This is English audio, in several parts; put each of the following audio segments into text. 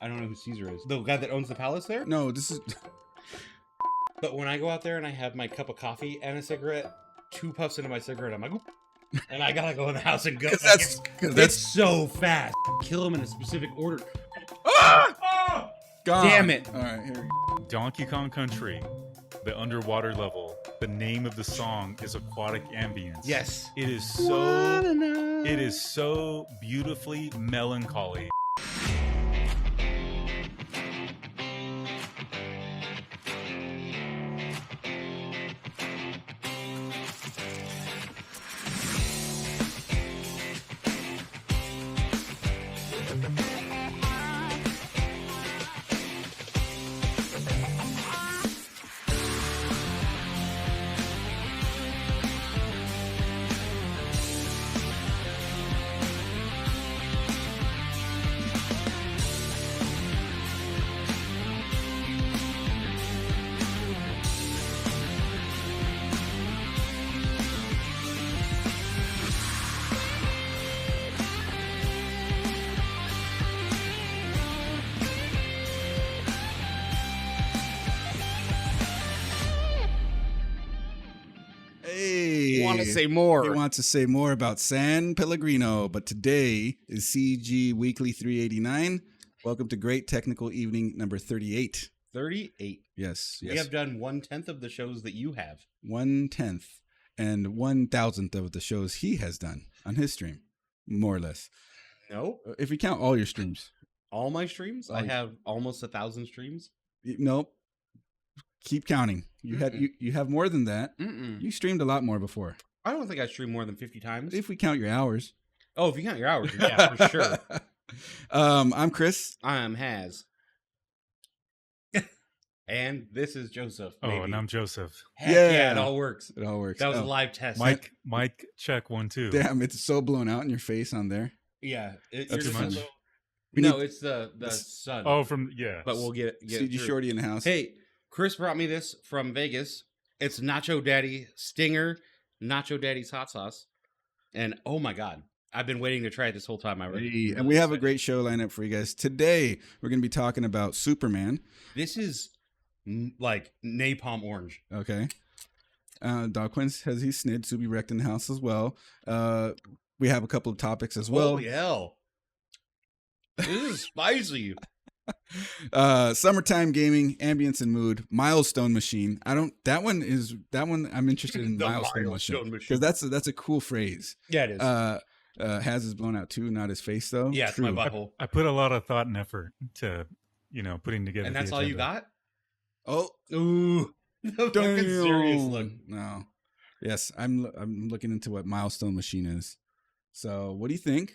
I don't know who Caesar is. The guy that owns the palace there? No, this is... But when I go out there and I have my cup of coffee and a cigarette, 2 puffs into my cigarette, I'm like, oop, and I gotta go in the house and go. Because It's so fast. Kill him in a specific order. Ah! Oh! Gone. Damn it. All right, here we go. Donkey Kong Country, the underwater level. The name of the song is Aquatic Ambience. Yes. It is so beautifully melancholy. Hey. Want to say more? He wants to say more about San Pellegrino, but today is CG Weekly 389. Welcome to Great Technical Evening number 38. 38. Yes. We have done 1/10 of the shows that you have. 1/10 and 1,000th of the shows he has done on his stream, more or less. No, If you count all your streams. all my streams. I have almost 1,000 streams. Nope. Keep counting. You had you have more than that. Mm-mm. You streamed a lot more before. I don't think I streamed more than 50 times. If we count your hours. Oh, if you count your hours, yeah, for sure. I'm Chris. I'm Haz. And this is Joseph. Oh, maybe. and I'm Joseph. Heck Yeah. yeah, it all works. It all works. That was Oh, a live test. Mike, check 1, 2. Damn, it's so blown out in your face on there. Yeah. That's you're too just a much. little- We No, need- it's the sun. Oh, from yeah. But we'll get it CG through. Shorty in the house. Hey, Chris brought me this from Vegas. It's Nacho Daddy Stinger, Nacho Daddy's hot sauce. And oh my God, I've been waiting to try it this whole time. Hey, and we have a great show lineup for you guys. Today, we're going to be talking about Superman. This is like napalm orange. Okay. Dog Quince has he snid. Subi wrecked in the house as well. We have a couple of topics as well. Holy hell. This is spicy. Summertime gaming, ambience and mood, milestone machine. That one I'm interested in. The milestone milestone machine because that's a cool phrase. Yeah, it is. Has his blown out too, not his face though. Yeah, it's my butthole. I put a lot of thought and effort to, putting together. And that's the all you agenda. got? Oh, Ooh. The fucking serious look. No. Yes, I'm looking into what milestone machine is. So, what do you think?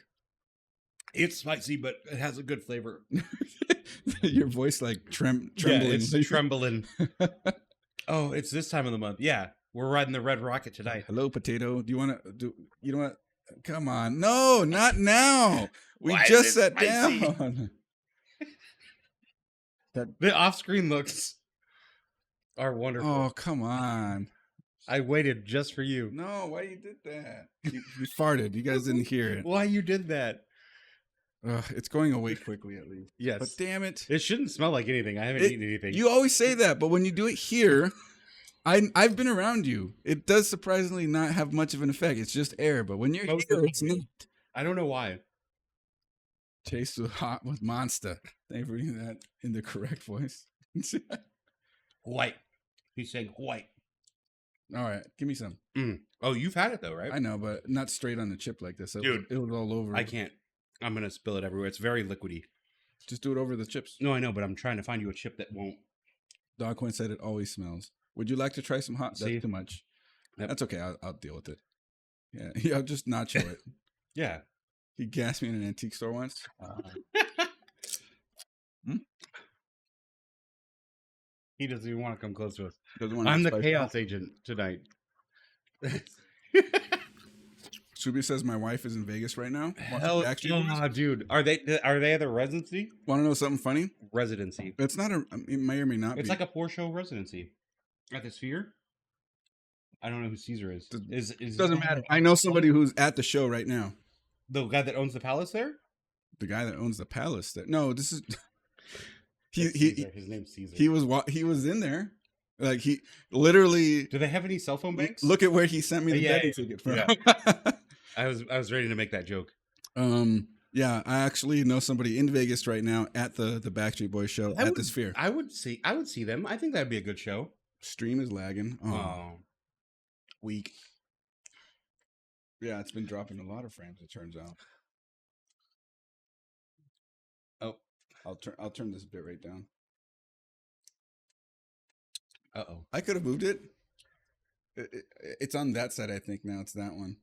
It's spicy, but it has a good flavor. Your voice like trembling. Yeah, it's trembling. Oh, it's this time of the month. Yeah, we're riding the red rocket tonight. Hello, potato. Do you want to do? You know what? Come on, no, not now. We Why is just it sat spicy? down. The off-screen looks are wonderful. Oh, come on. I waited just for you. No, why you did that? You farted. You guys didn't hear it. Why you did that? It's going away quickly, at least. Yes. But damn it. It shouldn't smell like anything. I haven't eaten anything. You always say that, but when you do it here, I've been around you. It does surprisingly not have much of an effect. It's just air, but when you're Most here, of it's not. I don't know why. Taste was hot with Monster. Thank you for reading that in the correct voice. White. He's saying white. All right, give me some. Oh, you've had it though, right? I know, but not straight on the chip like this. Dude, it was all over. I can't. I'm going to spill it everywhere. It's very liquidy. Just do it over the chips. No, I know, but I'm trying to find you a chip that won't. Dog Quinn said it always smells. Would you like to try some hot? See? That's too much. Yep. That's okay. I'll deal with it. Yeah, I'll just nacho it. Yeah. He gassed me in an antique store once. He doesn't even want to come close to us. Doesn't want to I'm the spice chaos out. agent tonight. Subi says my wife is in Vegas right now. Hell, dude. Are they at the residency? Want to know something funny? Residency. It's not a. It may or may not It's be. like a Porsche residency. At the Sphere? I don't know who Caesar is. It doesn't matter. I know somebody who's at the show right now. The guy that owns the palace there? The guy that owns the palace. No, this is. It's Caesar. His name's Caesar. he was in there. Like he literally. Do they have any cell phone banks? Look at where he sent me the Yeah, betting ticket from. yeah. I was ready to make that joke. Yeah, I actually know somebody in Vegas right now at the Backstreet Boys show at the Sphere. I would see them. I think that'd be a good show. Stream is lagging. Oh. Weak. Yeah, it's been dropping a lot of frames. It turns out. Oh, I'll turn this bit right down. Uh-oh. I could have moved it. It's on that side, I think. Now it's that one.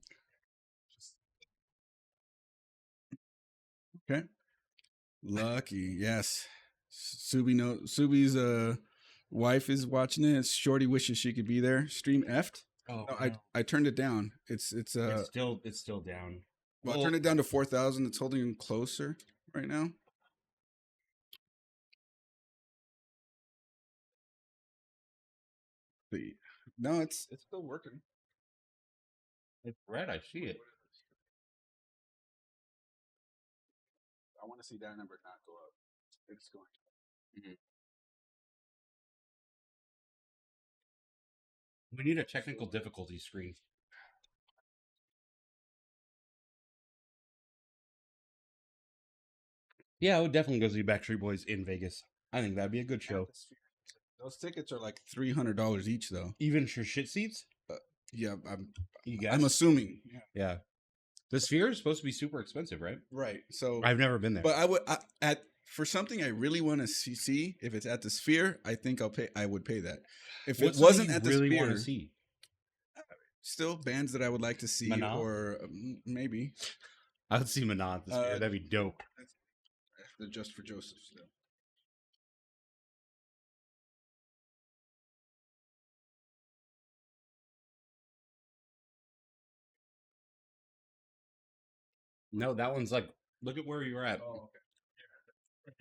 Okay. Lucky, yes. Subi's wife is watching it. Shorty wishes she could be there. Stream effed. Oh, no, I turned it down. It's still down. Well, I turned it down to 4,000. It's holding him closer right now. No, it's still working. It's red. I see it. I want to see that number not go up. It's going. Mm-hmm. We need a technical difficulty screen. Yeah, I would definitely go see Backstreet Boys in Vegas. I think that'd be a good show. Those tickets are like $300 each, though. Even for shit seats? Yeah, I'm assuming. Yeah. The Sphere is supposed to be super expensive, right? Right. So I've never been there, but for something I really want to see, if it's at the Sphere, I think I would pay that. If it wasn't at the really Sphere, want to see? Still bands that I would like to see, Manon? or maybe I would see Manon at the Sphere. That'd be dope. The Just for Joseph still. No, that one's like, look at where you're at. Oh, okay.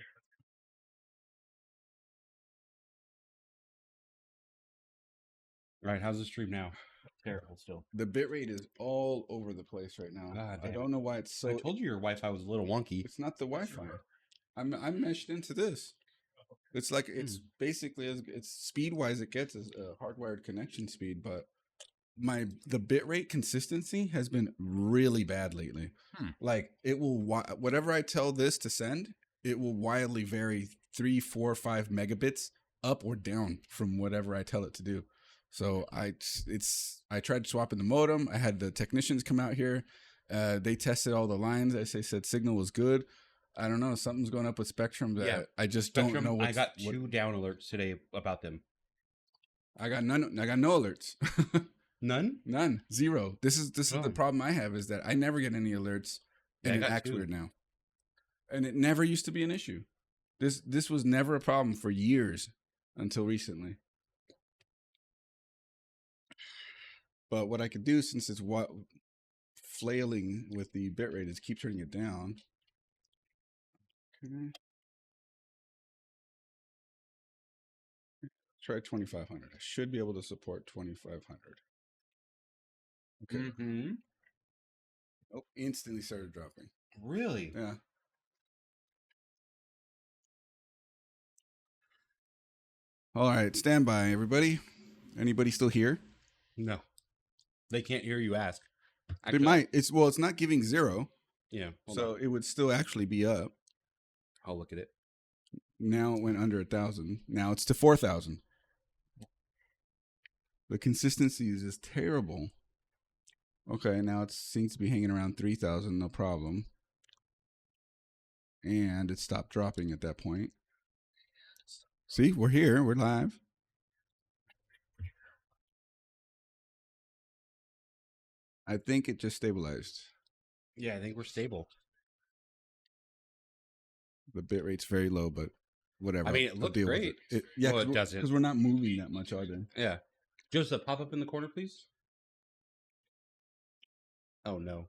Right, how's the stream now? Terrible still. The bitrate is all over the place right now. God, I don't know why it's so. I told you your Wi-Fi was a little wonky. It's not the Wi-Fi. I'm meshed into this. It's like it's basically it's speed wise it gets as a hardwired connection speed, but the bitrate consistency has been really bad lately. Like it will whatever I tell this to send, it will wildly vary 3, 4, 5 megabits up or down from whatever I tell it to do. So I tried swapping the modem. I had the technicians come out here. They tested all the lines. They said signal was good. I don't know. Something's going up with Spectrum that I just don't know. I got 2 down alerts today about them. I got none. I got no alerts. None? 0. This is the problem I have, is that I never get any alerts, and it acts weird now. And it never used to be an issue. This was never a problem for years until recently. But what I could do, since it's flailing with the bitrate, is keep turning it down. Okay. Try 2,500. I should be able to support 2,500. Okay. Mm-hmm. Oh, instantly started dropping. Really? Yeah. All right, stand by, everybody. Anybody still here? No. They can't hear you ask. Actually, they might. It's not giving 0. Yeah. So it would still actually be up. I'll look at it. Now it went under 1,000. Now it's to 4,000. The consistency is just terrible. Okay, now it seems to be hanging around 3,000, no problem. And it stopped dropping at that point. See, we're here. We're live. I think it just stabilized. Yeah, I think we're stable. The bit rate's very low, but whatever. I mean, it looks great. It doesn't. Because we're not moving that much either. Yeah. Joseph, pop up in the corner, please. Oh, no.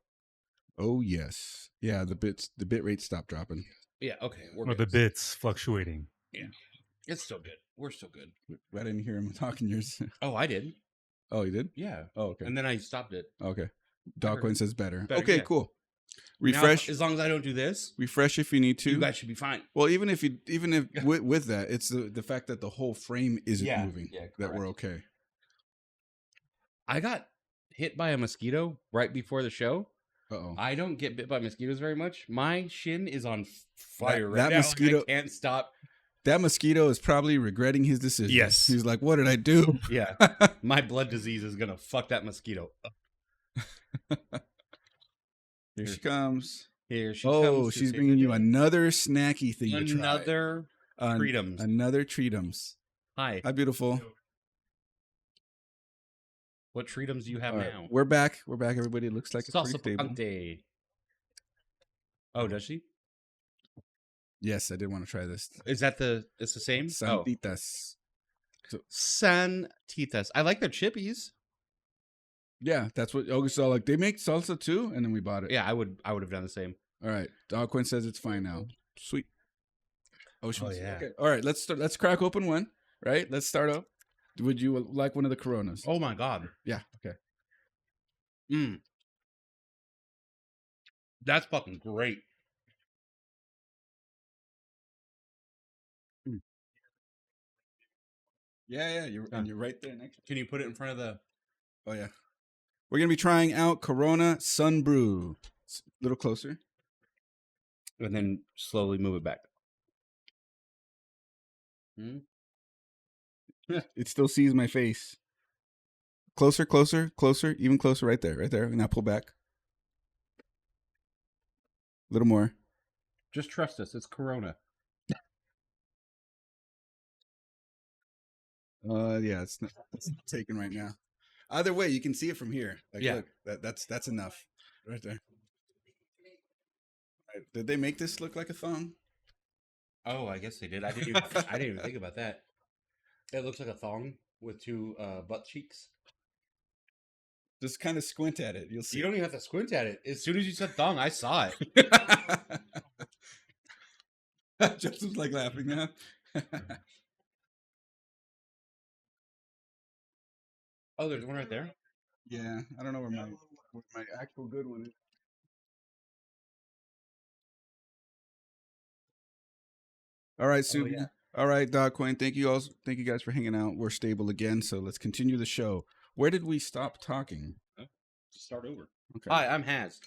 Oh, yes. Yeah, the bit rate stopped dropping. Yeah, okay. Or the bits fluctuating. Yeah. It's still good. We're still good. I didn't hear him talking yours. Oh, I did. Oh, you did? Yeah. Oh, okay. And then I stopped it. Okay. Dogcoin says better. Better, okay, yeah. cool. Refresh. Now, as long as I don't do this, Refresh if you need to. you guys should be fine. Well, even if with that, it's the fact that the whole frame isn't moving that correct. we're okay. I got hit by a mosquito right before the show. Uh-oh. I don't get bit by mosquitoes very much. My shin is on fire That right now. mosquito- I can't stop. That mosquito is probably regretting his decision. Yes. He's like, what did I do? Yeah. My blood disease is going to fuck that mosquito up. Here she comes. Here she Oh, comes. she's bringing you another snacky thing to try. Another Treatums. Another Treatums. Hi. Hi, beautiful. What Treatums do you have All right, now? We're back. We're back, everybody. It looks like it's Salsa pretty stable. picante. Oh, does she? Yes, I did want to try this. Is that it's the same? Oh. Santitas. Santitas. I like their chippies. Yeah, that's what Olga saw. Like, they make salsa too, and then we bought it. Yeah, I would have done the same. All right. Dog Quinn says it's fine now. Sweet. Oh, yeah. Okay. All right, let's start. Let's crack open one. Right? Let's start up. Would you like one of the Coronas? Oh my god. Yeah. Okay. That's fucking great. Yeah. And you're right there next. Can you put it in front of the? Oh yeah. We're gonna be trying out Corona Sun Brew. It's a little closer. And then slowly move it back. It still sees my face. Closer, even closer. Right there. Now pull back. A little more. Just trust us. It's Corona. Yeah, it's not taken right now. Either way, you can see it from here. Like, Yeah. look, that's enough. Right there. Right. Did they make this look like a thong? Oh, I guess they did. I didn't even think about that. It looks like a thong with two butt cheeks. Just kind of squint at it. You'll see. You don't even have to squint at it. As soon as you said thong, I saw it. Justin's like laughing now. Oh, there's one right there. Yeah, I don't know where my actual good one is. All right, Sue. yeah. All right, Dog Quinn. Thank you guys for hanging out. We're stable again, so let's continue the show. Where did we stop talking? Start over. Okay. Hi, I'm Haz.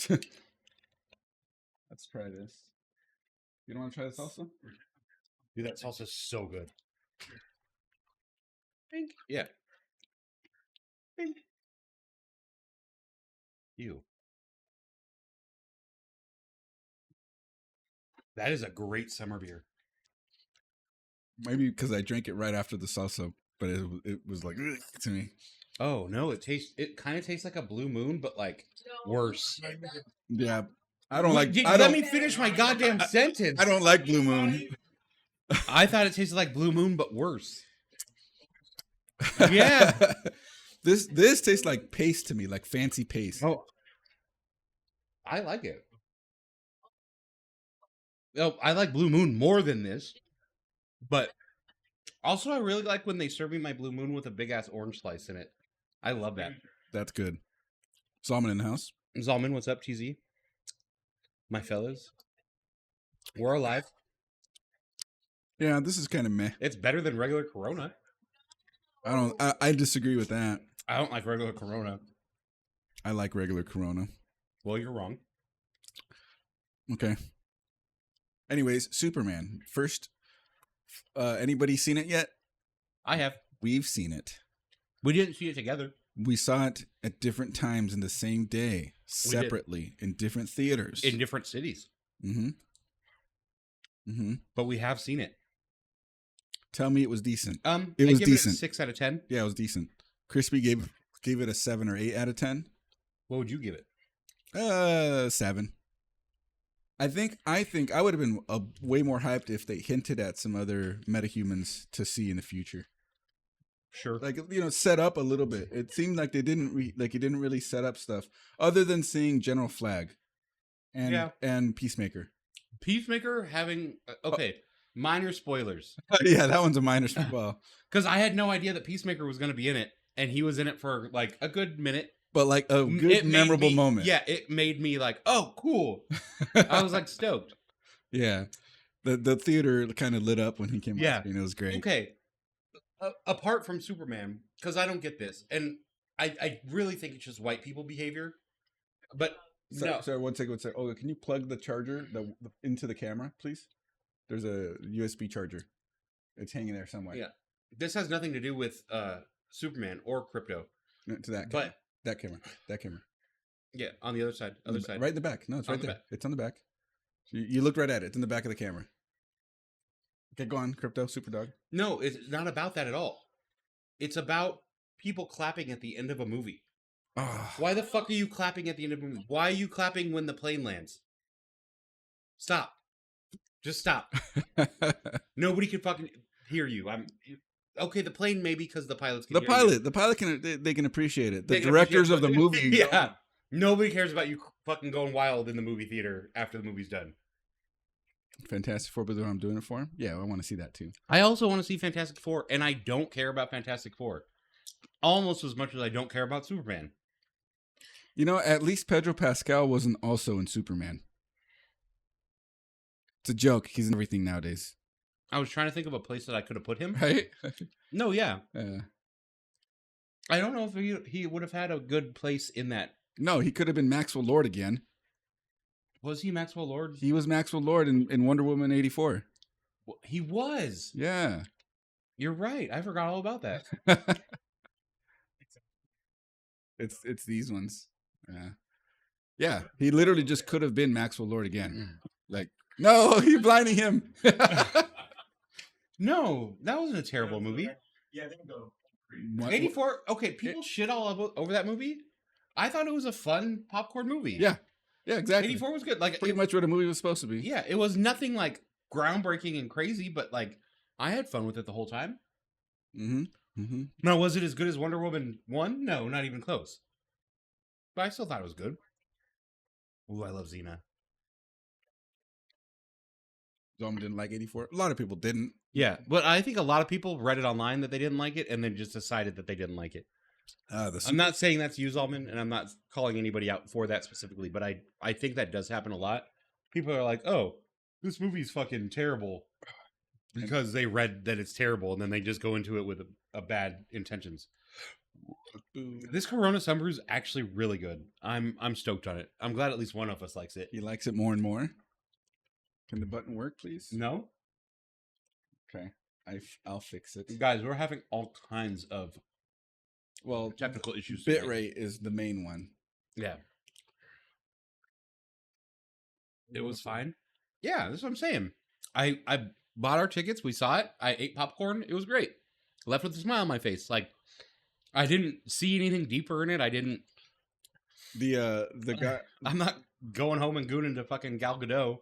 Let's try this. You don't want to try this also? Dude, that salsa's so good. Pink. Yeah. Pink. Ew. That is a great summer beer. Maybe because I drank it right after the salsa, but it was like ugh, to me. Oh no, it kind of tastes like a Blue Moon, but like worse. Yeah, I don't like. Let me finish my goddamn sentence. I don't like Blue Moon. I thought it tasted like Blue Moon, but worse. Yeah. This tastes like paste to me, like fancy paste. Oh, I like it. Oh, I like Blue Moon more than this, but also I really like when they serve me my Blue Moon with a big ass orange slice in it. I love that. That's good. Salmon in the house. Zalman, what's up, TZ? My fellas, we're alive. Yeah, this is kind of meh. It's better than regular Corona. I disagree with that. I don't like regular Corona. I like regular Corona. Well, you're wrong. Okay. Anyways, Superman. First, anybody seen it yet? I have. We've seen it. We didn't see it together. We saw it at different times in the same day, separately, in different theaters. In different cities. But we have seen it. Tell me it was decent. It was give decent. It a 6 out of 10. Yeah, it was decent. Crispy gave it a 7 or 8 out of 10. What would you give it? 7. I think I would have been way more hyped if they hinted at some other metahumans to see in the future. Sure. Like, set up a little bit. It seemed like they didn't he didn't really set up stuff other than seeing General Flag and Peacemaker. Peacemaker having minor spoilers. Yeah, that one's a minor spoiler. Because I had no idea that Peacemaker was going to be in it, and he was in it for like a good minute. but like a good memorable moment. Yeah, it made me like, oh, cool. I was like stoked. Yeah. The theater kind of lit up when he came on Yeah. screen. It was great. Okay. Apart from Superman, because I don't get this, and I really think it's just white people behavior. But no, Sorry, one second. Oh, can you plug the charger into the camera, please? There's a USB charger. It's hanging there somewhere. Yeah. This has nothing to do with Superman or crypto. No, to that camera. That camera. Yeah, on the other side. Right in the back. No, it's On right the there. back. It's on the back. You looked right at it. It's in the back of the camera. Okay, go on, Crypto Superdog. No, it's not about that at all. It's about people clapping at the end of a movie. Oh. Why the fuck are you clapping at the end of a movie? Why are you clapping when the plane lands? Stop. Just stop. Nobody can fucking hear you. Okay, the plane maybe because the pilots can hear you. The pilot can they can appreciate it. The They can directors appreciate of the movie. Yeah. Nobody cares about you fucking going wild in the movie theater after the movie's done. Fantastic Four, but I'm doing it for him. Yeah, I want to see that too. I also want to see Fantastic Four, and I don't care about Fantastic Four almost as much as I don't care about Superman. You know, at least Pedro Pascal wasn't also in Superman. It's a joke. He's in everything nowadays. I was trying to think of a place that I could have put him. Right? No, yeah. Uh, I don't know if he would have had a good place in that. no, he could have been Maxwell Lord again. Was he Maxwell Lord? He was Maxwell Lord in Wonder Woman 84. He was. Yeah. You're right. I forgot all about that. It's these ones. Yeah. Yeah. He literally just could have been Maxwell Lord again. Like, no, you're blinding him. No, that wasn't a terrible movie. Yeah, they can go. 84. Okay, people shit all over that movie. I thought it was a fun popcorn movie. Yeah. Yeah, exactly. 84 was good. Like Pretty much what a movie was supposed to be. Yeah, it was nothing like groundbreaking and crazy, but like I had fun with it the whole time. Mm-hmm. Mm-hmm. Now, was it as good as Wonder Woman 1? No, not even close. But I still thought it was good. Ooh, I love Xena. Zoma didn't like 84. A lot of people didn't. Yeah, but I think a lot of people read it online that they didn't like it and then just decided that they didn't like it. I'm not saying that's you, Zalman, and I'm not calling anybody out for that specifically, but I think that does happen a lot. People are like, oh, this movie's fucking terrible because they read that it's terrible and then they just go into it with a bad intentions. This Corona Sunbrew is actually really good. I'm stoked on it. I'm glad at least one of us likes it. He likes it more and more. Can the button work, please? No? Okay. I'll fix it. Guys, we're having all kinds of technical issues. Bitrate is the main one. Yeah. It was fine. Yeah, that's what I'm saying. I bought our tickets. We saw it. I ate popcorn. It was great. Left with a smile on my face. Like, I didn't see anything deeper in it. I didn't. The guy. I'm not going home and gooning to fucking Gal Gadot.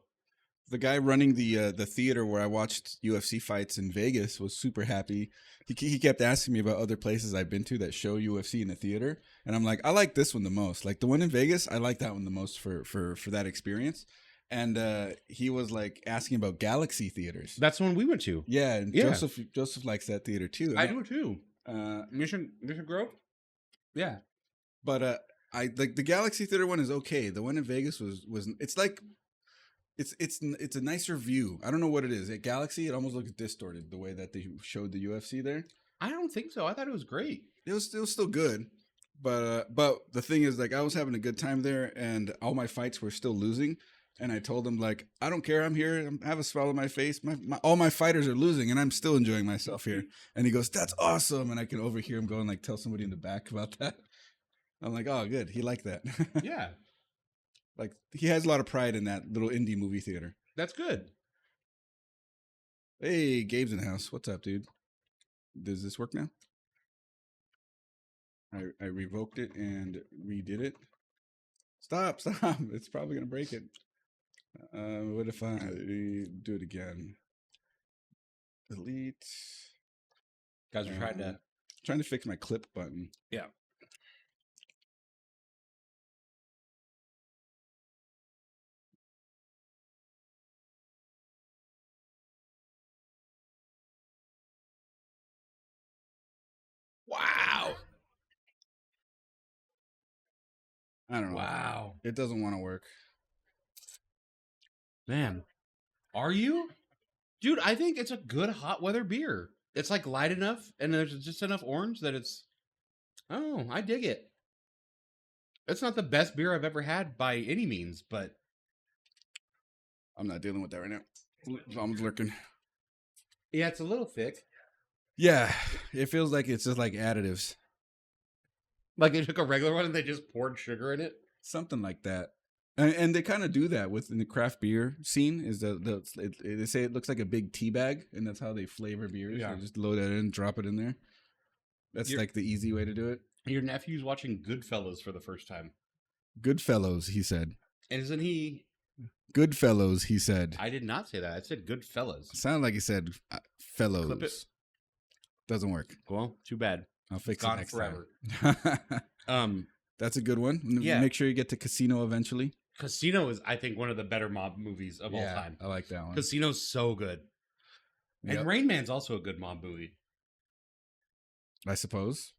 The guy running the theater where I watched UFC fights in Vegas was super happy. He kept asking me about other places I've been to that show UFC in the theater, and I'm like, I like this one the most. Like the one in Vegas, I like that one the most for that experience. And he was like asking about Galaxy theaters. That's the one we went to. Yeah, and Yeah. Joseph likes that theater too. I do too. Mission Grove. Yeah, but I like the Galaxy theater one is okay. The one in Vegas was it's like. It's a nicer view. I don't know what it is. At Galaxy, it almost looks distorted the way that they showed the UFC there. I don't think so. I thought it was great. It was still good, but the thing is, like, I was having a good time there, and all my fights were still losing. And I told him, like, I don't care. I'm here. I have a smile on my face. All my fighters are losing, and I'm still enjoying myself here. And he goes, "That's awesome!" And I can overhear him going, like, tell somebody in the back about that. I'm like, "Oh, good. He liked that." Yeah, like he has a lot of pride in that little indie movie theater. that's good. Hey, Gabe's in the house. What's up, dude? Does this work now? I revoked it and redid it. Stop. It's probably going to break it. What if I do it again? Delete. Guys are trying to fix my clip button. Yeah. Wow. I don't know. Wow. It doesn't want to work. Man. Are you? Dude, I think it's a good hot weather beer. It's like light enough and there's just enough orange that it's... Oh, I dig it. It's not the best beer I've ever had by any means, but... I'm not dealing with that right now. I'm lurking. Yeah, it's a little thick. Yeah, it feels like it's just like additives. Like they took a regular one and they just poured sugar in it? Something like that. And they kind of do that within the craft beer scene. Is they say it looks like a big tea bag, and that's how they flavor beers. Yeah. They just load that in, drop it in there. That's like the easy way to do it. Your nephew's watching Goodfellas for the first time. Goodfellows, he said. And isn't he... Goodfellows, he said. I did not say that. I said Goodfellas. Sounded like he said fellows. Clip it. Doesn't work. Well, too bad. I'll fix Gone it next forever. time. That's a good one. Yeah. Make sure you get to Casino eventually. Casino is, I think, one of the better mob movies of all time. I like that one. Casino's so good. Yep. And Rain Man's also a good mob movie. I suppose.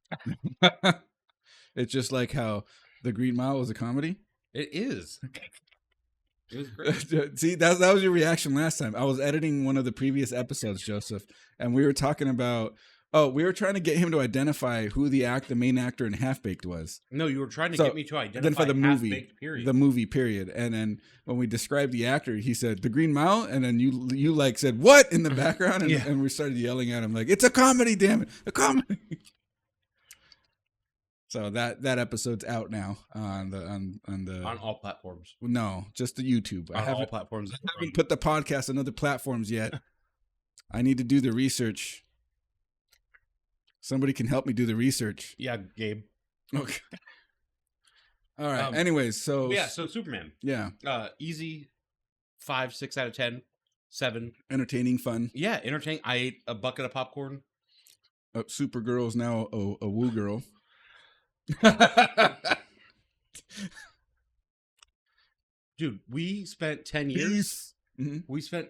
It's just like how The Green Mile was a comedy. It is. It was great. See, that was your reaction last time. I was editing one of the previous episodes, Joseph, and we were talking about... Oh, we were trying to get him to identify who the main actor in Half Baked was. No, you were trying to get me to identify then for the movie, Half-Baked, period. The movie, period. And then when we described the actor, he said The Green Mile, and then you like said what in the background, and, and we started yelling at him like, "It's a comedy, damn it, a comedy!" So that episode's out now on all platforms. No, just the YouTube. On all platforms. I haven't put the podcast on other platforms yet. I need to do the research. Somebody can help me do the research. Yeah, Gabe. Okay. All right. Anyways, so Superman. Yeah. Easy 5, 6 out of 10, 7. Entertaining, fun. Yeah, entertaining. I ate a bucket of popcorn. Supergirl is now a woo girl. Dude, we spent 10 years. Mm-hmm. We spent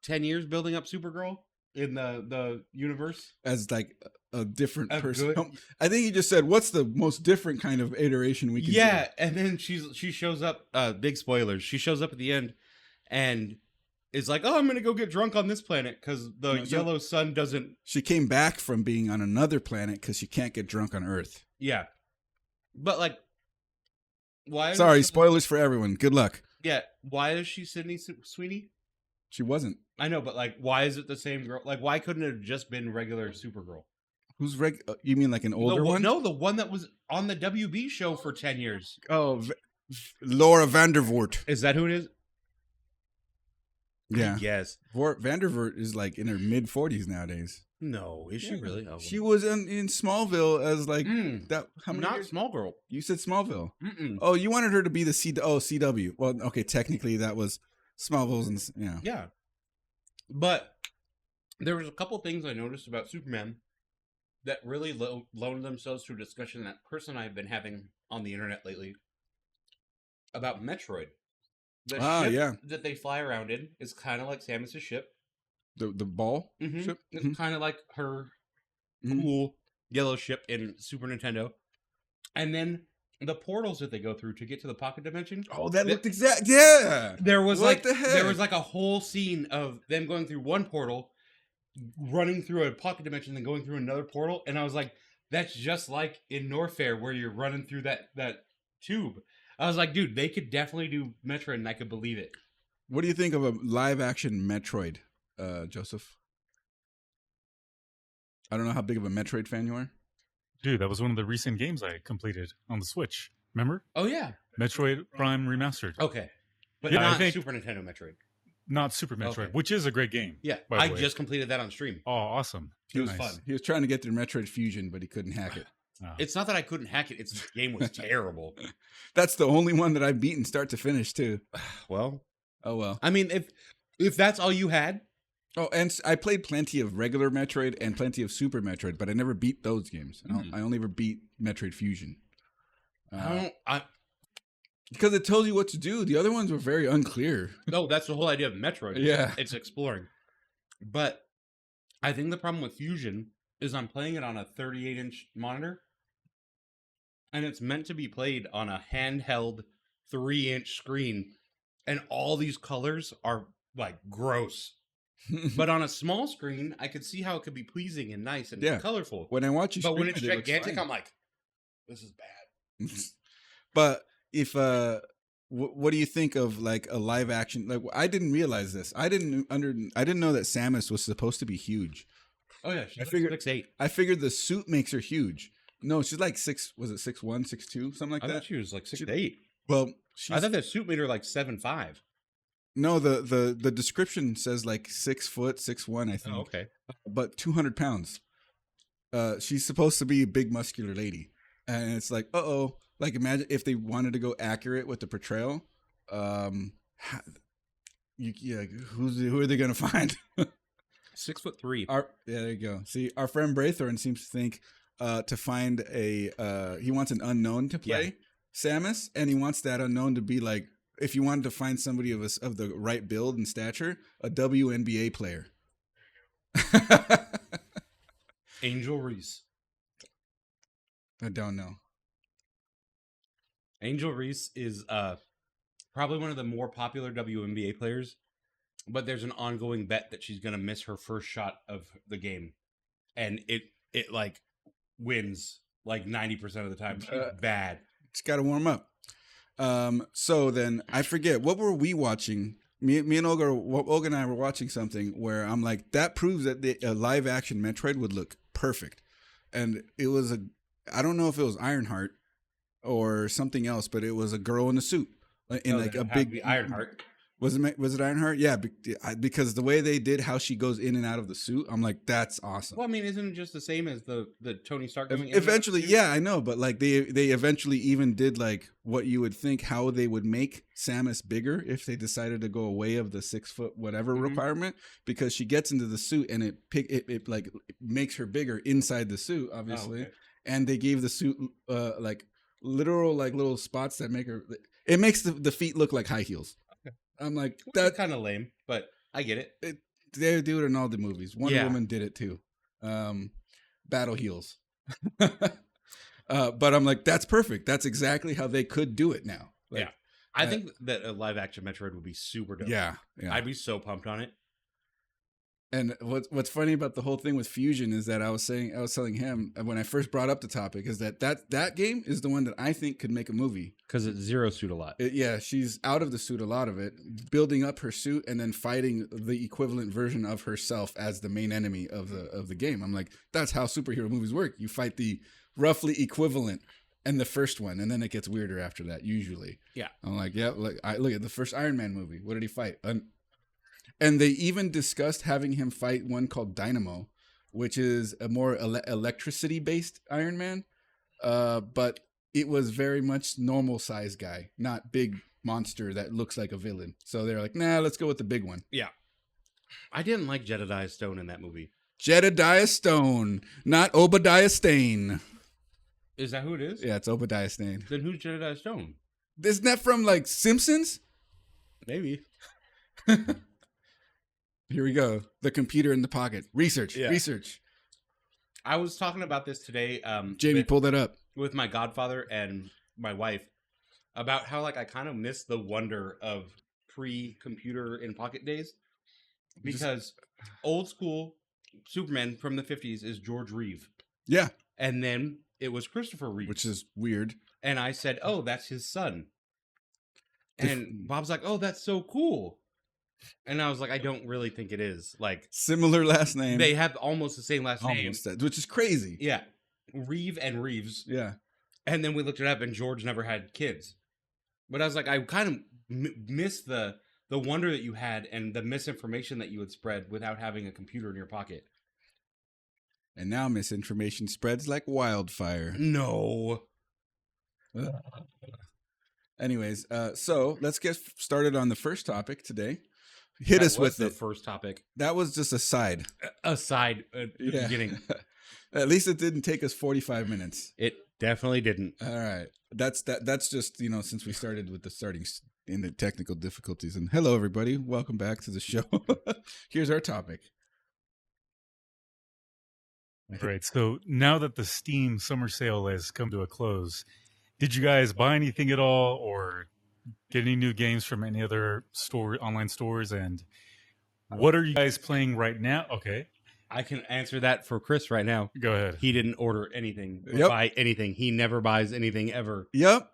10 years building up Supergirl in the universe as like a different person. Good. I think he just said, "What's the most different kind of iteration we can?" Yeah, do? and then she shows up. Big spoilers. She shows up at the end, and is like, "Oh, I'm gonna go get drunk on this planet because the yellow sun doesn't." She came back from being on another planet because she can't get drunk on Earth. Yeah, but like, why? Sorry, spoilers for everyone. Good luck. Yeah, why is she Sydney Sweeney? She wasn't. I know, but like, why is it the same girl? Like, why couldn't it have just been regular Supergirl? Who's you mean like an older one? No, the one that was on the WB show for 10 years. Oh, Laura Vandervoort. Is that who it is? Yeah. Yes. Vandervoort is like in her mid 40s nowadays. No, is she really? Oh, she was in Smallville as like that. How many not years? Small Girl. You said Smallville. Mm-mm. Oh, you wanted her to be the CW. Well, okay, technically that was Smallville's and Yeah. But there was a couple things I noticed about Superman that really loaned themselves to a discussion that Chris and I have been having on the internet lately about Metroid. The ship that they fly around in is kind of like Samus's ship. The ball ship? It's kind of like her cool yellow ship in Super Nintendo. And then the portals that they go through to get to the pocket dimension. Oh, that looked exact. Yeah. There was there was like a whole scene of them going through one portal, running through a pocket dimension, then going through another portal, and I was like, that's just like in Norfair where you're running through that tube. I was like, dude, they could definitely do Metroid, and I could believe it. What do you think of a live action Metroid, Joseph? I don't know how big of a Metroid fan you are. Dude, that was one of the recent games I completed on the Switch. Remember? Oh, yeah. Metroid Prime Remastered. Okay. But Yeah, not I think- Super Nintendo Metroid. Not Super Metroid, Okay. which is a great game. Yeah, by the I way. just completed that on stream. Oh, awesome. It was fun. He was trying to get through Metroid Fusion, but he couldn't hack it. Oh. It's not that I couldn't hack it. It's the game was terrible. That's the only one that I've beaten start to finish, too. Well. Oh, well. I mean, if that's all you had. Oh, and I played plenty of regular Metroid and plenty of Super Metroid, but I never beat those games. I only ever beat Metroid Fusion. Because it tells you what to do. The other ones were very unclear. No, that's the whole idea of Metroid. Yeah. It's exploring. But I think the problem with Fusion is I'm playing it on a 38-inch monitor. and it's meant to be played on a handheld 3-inch screen, and all these colors are like gross. But on a small screen, I could see how it could be pleasing and nice and colorful. When I watch you, but when it's gigantic, I'm like, this is bad. But if what do you think of like a live action? Like, I didn't realize this. I didn't know that Samus was supposed to be huge. Oh yeah, I figured 6'8". I figured the suit makes her huge. No, she's like 6. Was it 6'1", 6'2", something like that? I thought she was like 6'8". Well, I thought that suit made her like 7'5". No, the description says like 6 foot, 6'1", I think. Oh, okay. But 200 pounds. She's supposed to be a big muscular lady, and it's like, like imagine if they wanted to go accurate with the portrayal. Who are they gonna find? 6'3". There you go. See, our friend Braythorn seems to think to find he wants an unknown to play Samus, and he wants that unknown to be like, if you wanted to find somebody of the right build and stature, a WNBA player. Angel Reese. I don't know. Angel Reese is probably one of the more popular WNBA players, but there's an ongoing bet that she's going to miss her first shot of the game, and it like wins like 90% of the time. She's bad. It's got to warm up. So then I forget, what were we watching? Me and Olga and I were watching something where I'm like, that proves that a live action Metroid would look perfect. And it was I don't know if it was Ironheart or something else, but it was a girl in a suit in like a big Ironheart. Was it Ironheart? Yeah, because the way they did how she goes in and out of the suit, I'm like, that's awesome. Well, I mean, isn't it just the same as the Tony Stark coming in? Eventually, yeah, I know, but like they eventually even did like what you would think how they would make Samus bigger if they decided to go away of the 6 foot whatever requirement, because she gets into the suit and it like makes her bigger inside the suit, obviously, and they gave the suit like literal like little spots that make her. It makes the feet look like high heels. I'm like, that's kind of lame, but I get it. They do it in all the movies. Wonder Woman did it too. Battle heels. But I'm like, that's perfect. That's exactly how they could do it now. Like, I think that a live action Metroid would be super dope. Yeah. I'd be so pumped on it. And what's funny about the whole thing with Fusion is that I was telling him when I first brought up the topic is that game is the one that I think could make a movie, because it's zero suit a lot. She's out of the suit a lot of it, building up her suit and then fighting the equivalent version of herself as the main enemy of the game. I'm like, that's how superhero movies work. You fight the roughly equivalent and the first one, and then it gets weirder after that usually. Yeah, I'm like, look at the first Iron Man movie. What did he fight? And they even discussed having him fight one called Dynamo, which is a more electricity-based Iron Man. But it was very much normal size guy, not big monster that looks like a villain. So they're like, nah, let's go with the big one. Yeah. I didn't like Jedediah Stone in that movie. Jedediah Stone, not Obadiah Stane. Is that who it is? Yeah, it's Obadiah Stane. Then who's Jedediah Stone? Isn't that from like Simpsons? Maybe. Here we go. The computer in the pocket. Research. I was talking about this today. Jamie, pull that up. With my godfather and my wife about how like I kind of miss the wonder of pre-computer in pocket days, because old school Superman from the 50s is George Reeve. Yeah. And then it was Christopher Reeve. Which is weird. And I said, oh, that's his son. And Bob's like, oh, that's so cool. And I was like, I don't really think it is. Like, similar last name. They have almost the same last name. Which is crazy. Yeah. Reeve and Reeves. Yeah. And then we looked it up and George never had kids. But I was like, I kind of miss the wonder that you had and the misinformation that you would spread without having a computer in your pocket. And now misinformation spreads like wildfire. No. Anyways, so let's get started on the first topic today. Hit us with the first topic. That was just a side. At the beginning. At least it didn't take us 45 minutes. It definitely didn't. All right. That's just, since we started with in the technical difficulties. And hello, everybody. Welcome back to the show. Here's our topic. Right. So now that the Steam summer sale has come to a close, did you guys buy anything at all or get any new games from any other online stores? And what are you guys playing right now? Okay. I can answer that for Chris right now. Go ahead. He didn't order anything or Yep. buy anything. He never buys anything ever. Yep.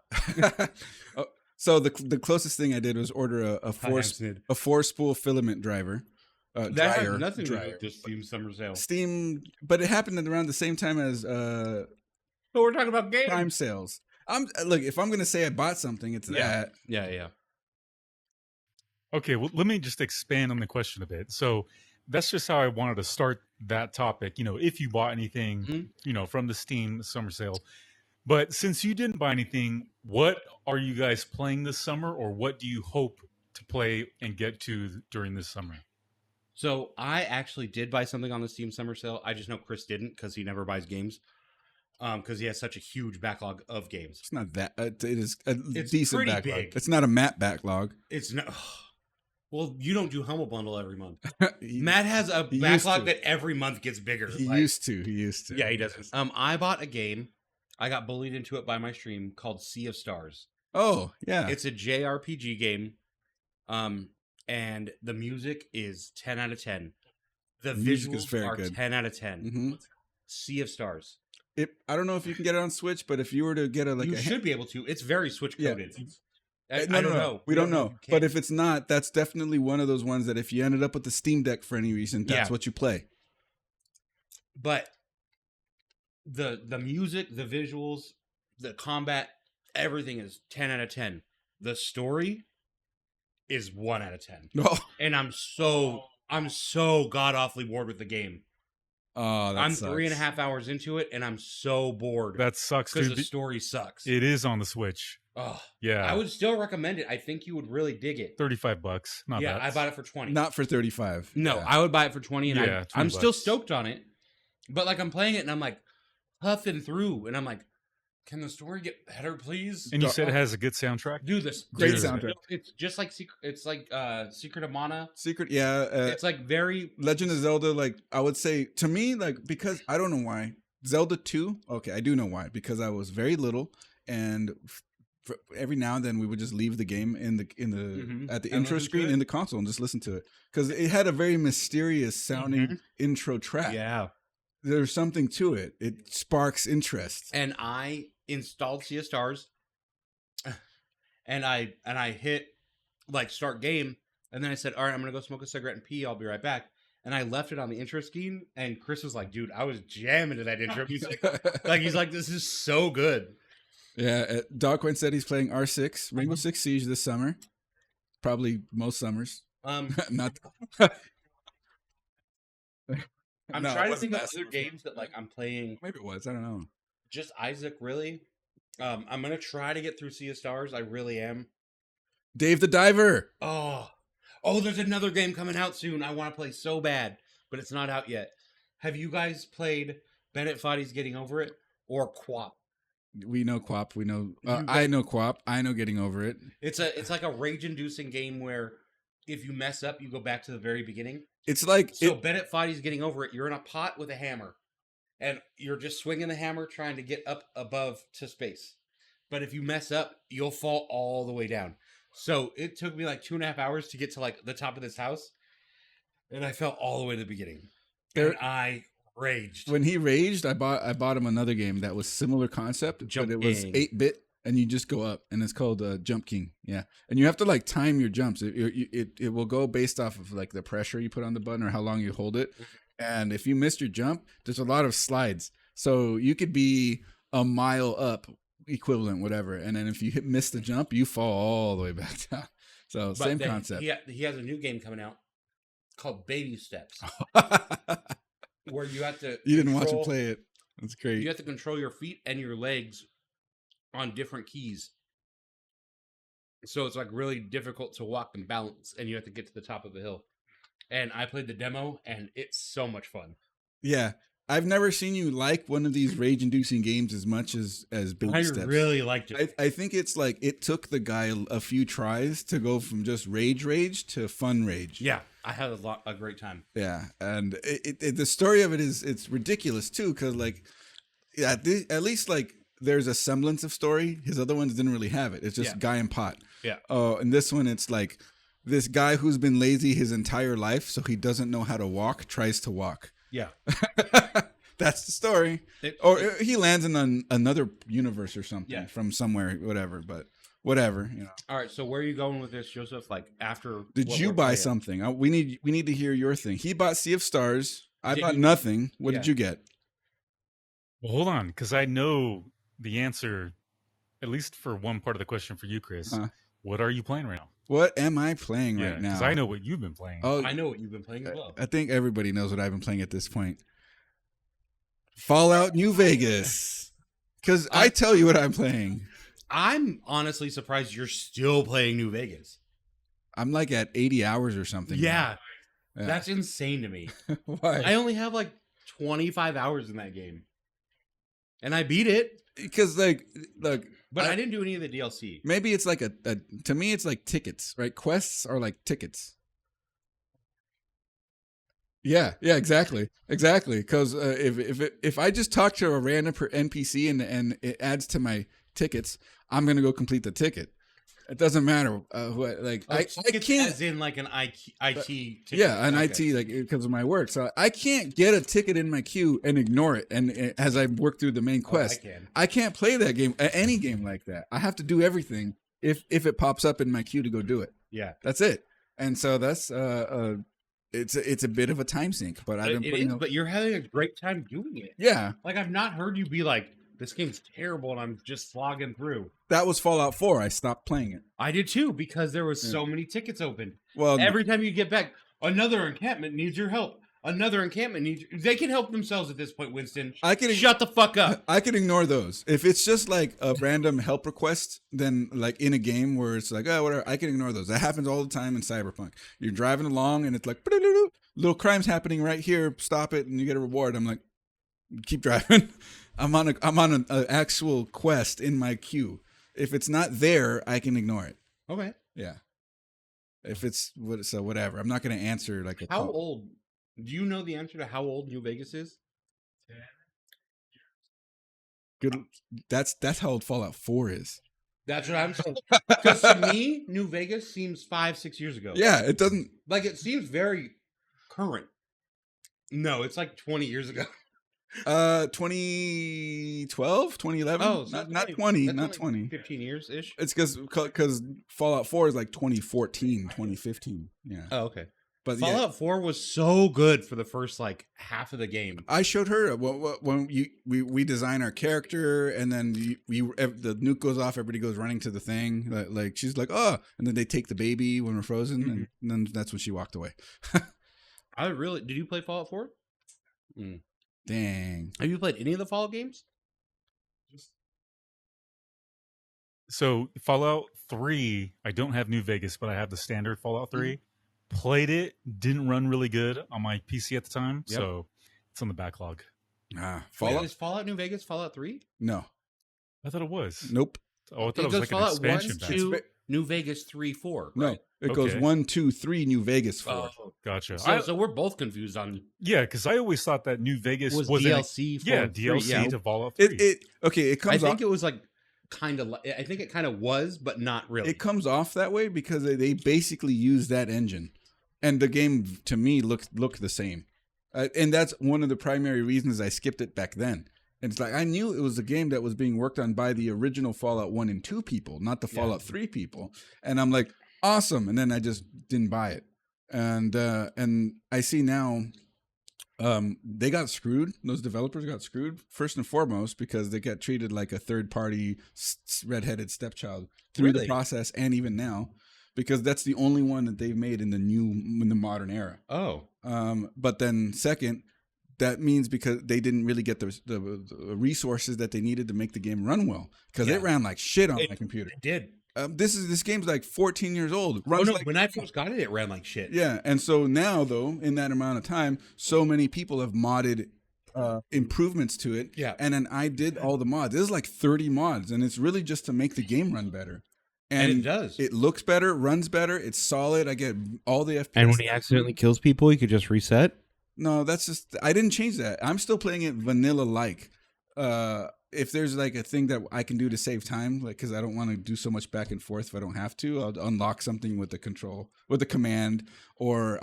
So the closest thing I did was order a four spool filament driver. That dryer, has nothing to do dryer. with just Steam summer sale. Steam, but it happened at around the same time as But we're talking about games. Prime sales. Look, if I'm gonna say I bought something, it's that. Yeah. Okay, well, let me just expand on the question a bit. So that's just how I wanted to start that topic. If you bought anything, from the Steam summer sale. But since you didn't buy anything, what are you guys playing this summer, or what do you hope to play and get to during this summer? So I actually did buy something on the Steam summer sale. I just know Chris didn't because he never buys games. Because he has such a huge backlog of games. It's not that. It is a It's decent pretty backlog. big. It's not a Matt backlog. It's no. Well, you don't do Humble Bundle every month. he, Matt has a he used backlog to. that every month gets bigger. He Like, used to. He used to. Yeah, he doesn't. I bought a game. I got bullied into it by my stream called Sea of Stars. Oh yeah. It's a JRPG game. And the music is 10 out of 10. The music is visuals very are good. 10 out of 10. Mm-hmm. Sea of Stars. I don't know if you can get it on Switch, but if you were to get You should be able to. It's very Switch coded. I don't know. We don't know. You But can't. if it's not, that's definitely one of those ones that if you ended up with the Steam Deck for any reason, that's what you play. But the music, the visuals, the combat, everything is 10 out of 10. The story is 1 out of 10. No. And I'm so god awfully bored with the game. Oh, that I'm sucks. 3.5 hours into it, and I'm so bored That sucks, because dude. the story sucks. It is on the Switch. Oh, Yeah. I would still recommend it. I think you would really dig it. $35. Not Yeah, bad. I bought it for 20. Not for 35. No, Yeah. I would buy it for 20, and Yeah, I'm 20 still bucks. stoked on it. But like I'm playing it, and I'm like huffing through, and I'm like, can the story get better, please? And you said it has a good soundtrack? Do this. Great Dude, soundtrack. It's just like Secret of Mana. Secret, yeah. It's like very Legend of Zelda, like I would say to me, like because I don't know why Zelda 2. Okay, I do know why because I was very little, and every now and then we would just leave the game in the at the And intro listen to screen it? in the console and just listen to it because it had a very mysterious sounding intro track. yeah. There's something to it. It sparks interest. And I installed Sea of Stars, and I hit like start game, and then I said, all right, I'm gonna go smoke a cigarette and pee. I'll be right back. And I left it on the intro screen, and Chris was like, dude, I was jamming to that intro music. Like he's like, this is so good. Yeah, Dogcoin said he's playing R6 Rainbow Six Siege this summer. Probably most summers. Not. I'm No, it trying to wasn't think of that other summer. games that like I'm playing. Maybe it was. I don't know. Just Isaac, really. I'm gonna try to get through Sea of Stars. I really am. Dave the Diver. Oh, there's another game coming out soon. I want to play so bad, but it's not out yet. Have you guys played Bennett Foddy's Getting Over It or QWOP? We know QWOP. We know. I know QWOP. I know Getting Over It. It's like a rage-inducing game where if you mess up, you go back to the very beginning. It's like So Bennett Foddy's Getting Over It. You're in a pot with a hammer, and you're just swinging the hammer trying to get up above to space. But if you mess up, you'll fall all the way down. So it took me like 2.5 hours to get to like the top of this house, and I fell all the way to the beginning. And I raged. when he raged, I bought him another game that was similar concept, but it was King. 8-bit, and you just go up, and it's called Jump King. Yeah, and you have to like time your jumps. It will go based off of like the pressure you put on the button or how long you hold it. And if you missed your jump, there's a lot of slides, so you could be a mile up, equivalent, whatever. And then if you miss the jump, you fall all the way back down. So But same then concept. He has a new game coming out called Baby Steps, where you have to. You didn't watch him play it. That's great. You have to control your feet and your legs on different keys. So it's like really difficult to walk and balance, and you have to get to the top of the hill. And I played the demo, and it's so much fun. Yeah. I've never seen you like one of these rage-inducing games as much as Baby Steps. I really liked it. I think it's like it took the guy a few tries to go from just rage to fun rage. Yeah, I had a great time. Yeah, and the story of it it's ridiculous too, because like at least like there's a semblance of story. His other ones didn't really have it. It's just guy and pot. Yeah. Oh, and this one it's like this guy who's been lazy his entire life, so he doesn't know how to walk, tries to walk. Yeah. That's the story. He lands in another universe or something from somewhere, whatever. But whatever, you know. All right. So where are you going with this, Joseph? Like after? Did you buy something? We need to hear your thing. He bought Sea of Stars. I bought nothing. What did you get? Well, hold on, because I know the answer, at least for one part of the question for you, Chris. What are you playing right now? What am I playing right now? Because I know what you've been playing. Oh, I know what you've been playing as well. I think everybody knows what I've been playing at this point. Fallout New Vegas. Because I tell you what I'm playing. I'm honestly surprised you're still playing New Vegas. I'm like at 80 hours or something. Yeah. That's insane to me. Why? I only have like 25 hours in that game. And I beat it. Because like, look. But I didn't do any of the DLC. Maybe it's like to me, it's like tickets, right? Quests are like tickets. Yeah, exactly. Because if I just talk to a random NPC and it adds to my tickets, I'm gonna go complete the ticket. It doesn't matter. I can't, as in like an IT ticket. Yeah, an IT like because of my work. So I can't get a ticket in my queue and ignore it. And as I work through the main quest, I can't play that game, any game like that. I have to do everything if it pops up in my queue to go do it. Yeah, that's it. And so that's it's a bit of a time sink. But I've been putting. But you're having a great time doing it. Yeah, like I've not heard you be like, this game's terrible and I'm just slogging through. That was Fallout 4. I stopped playing it. I did too, because there was so many tickets open. Well, every time you get back, another encampment needs your help. Another encampment needs. They can help themselves at this point, Winston. Shut the fuck up. I can ignore those. If it's just like a random help request, then like in a game where it's like, oh, whatever, I can ignore those. That happens all the time in Cyberpunk. You're driving along and it's like, little crimes happening right here. Stop it, and you get a reward. I'm like, keep driving. I'm on an actual quest in my queue. If it's not there, I can ignore it. Okay. Yeah. If it's whatever. I'm not going to answer like a How old? Do you know the answer to how old New Vegas is? 10 years. Good. That's how old Fallout 4 is. That's what I'm saying. Because to me, New Vegas seems 5-6 years ago. Yeah, it doesn't. Like it seems very current. No, it's like 20 years ago. 2012, 2011. Oh, so not 20, not 20. 15 years ish. It's because Fallout 4 is like 2014, 2015. Yeah. Oh, okay. But Fallout 4 was so good for the first like half of the game. I showed her when we design our character, and then the nuke goes off, everybody goes running to the thing. Like she's like, oh, and then they take the baby when we're frozen, and then that's when she walked away. Did you play Fallout 4? Dang. Have you played any of the Fallout games? So Fallout 3, I don't have New Vegas, but I have the standard Fallout 3. Played it, didn't run really good on my PC at the time, so it's on the backlog. Fallout is Fallout New Vegas Fallout 3? No. I thought it was. Nope. Oh, I thought it was like Fallout an expansion 1, 2, New Vegas 3, 4. No. Right? It goes 1, 2, 3, New Vegas 4. Oh, gotcha. So we're both confused on. Yeah, because I always thought that New Vegas was DLC. DLC to Fallout 3. It comes. I think it was like kind of. I think it kind of was, but not really. It comes off that way because they basically use that engine, and the game to me looked the same, and that's one of the primary reasons I skipped it back then. And it's like I knew it was a game that was being worked on by the original Fallout 1 and 2 people, not the Fallout 3 people. And I'm like, awesome. And then I just didn't buy it. And I see now they got screwed. Those developers got screwed first and foremost because they got treated like a third-party redheaded stepchild through the process, and even now, because that's the only one that they've made in the modern era. Oh, but then second, that means because they didn't really get the resources that they needed to make the game run well, because it ran like shit on my computer. It did. This game's like 14 years old. When I first got it, it ran like shit. Yeah, and so now though, in that amount of time, so many people have modded improvements to it. Yeah. And then I did all the mods. There's like 30 mods, and it's really just to make the game run better. And it does. It looks better, runs better. It's solid. I get all the FPS. And when he accidentally kills people, he could just reset. No, that's just, I didn't change that. I'm still playing it vanilla-like. If there's like a thing that I can do to save time, like, because I don't want to do so much back and forth if I don't have to, I'll unlock something with the command, or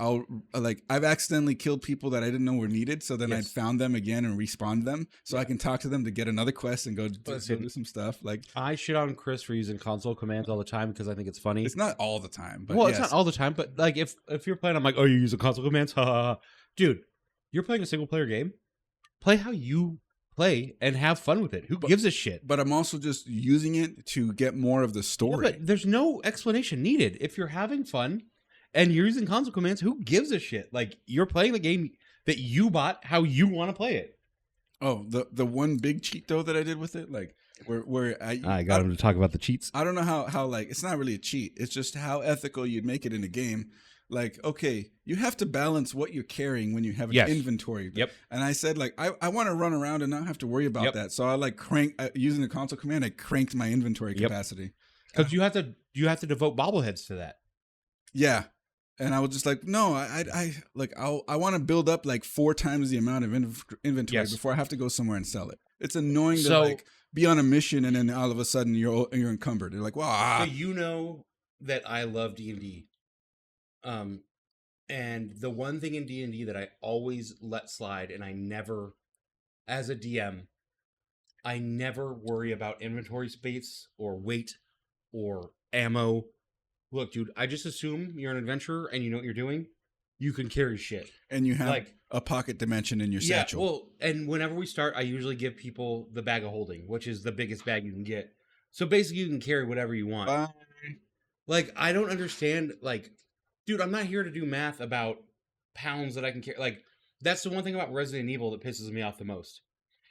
I've accidentally killed people that I didn't know were needed, so then I found them again and respawned them, so I can talk to them to get another quest and go do some stuff. Like, I shit on Chris for using console commands all the time because I think it's funny. It's not all the time, but it's not all the time, but like if you're playing, I'm like, oh, you use the console commands, dude, you're playing a single player game. Play how you play and have fun with it. Who gives a shit? But I'm also just using it to get more of the story. Yeah, but there's no explanation needed. If you're having fun and you're using console commands, who gives a shit? Like, you're playing the game that you bought how you want to play it. Oh, the one big cheat though that I did with it, like where I got him to talk about the cheats. I don't know how like, it's not really a cheat. It's just how ethical you'd make it in a game. Like, okay, you have to balance what you're carrying when you have an inventory. Yep. And I said, like, I want to run around and not have to worry about that. So I like using the console command, I cranked my inventory capacity. Because you have to devote bobbleheads to that. Yeah. And I was just like, no, I want to build up like 4 times the amount of inventory before I have to go somewhere and sell it. It's annoying to like be on a mission and then all of a sudden you're encumbered. You're like, wow. So you know that I love D&D. And the one thing in D&D that I always let slide, and I never, as a DM, I never worry about inventory space or weight or ammo. Look, dude, I just assume you're an adventurer and you know what you're doing. You can carry shit. And you have like a pocket dimension in your satchel. Well, and whenever we start, I usually give people the bag of holding, which is the biggest bag you can get. So basically you can carry whatever you want. Bye. Like, I don't understand, like, dude, I'm not here to do math about pounds that I can carry. Like, that's the one thing about Resident Evil that pisses me off the most,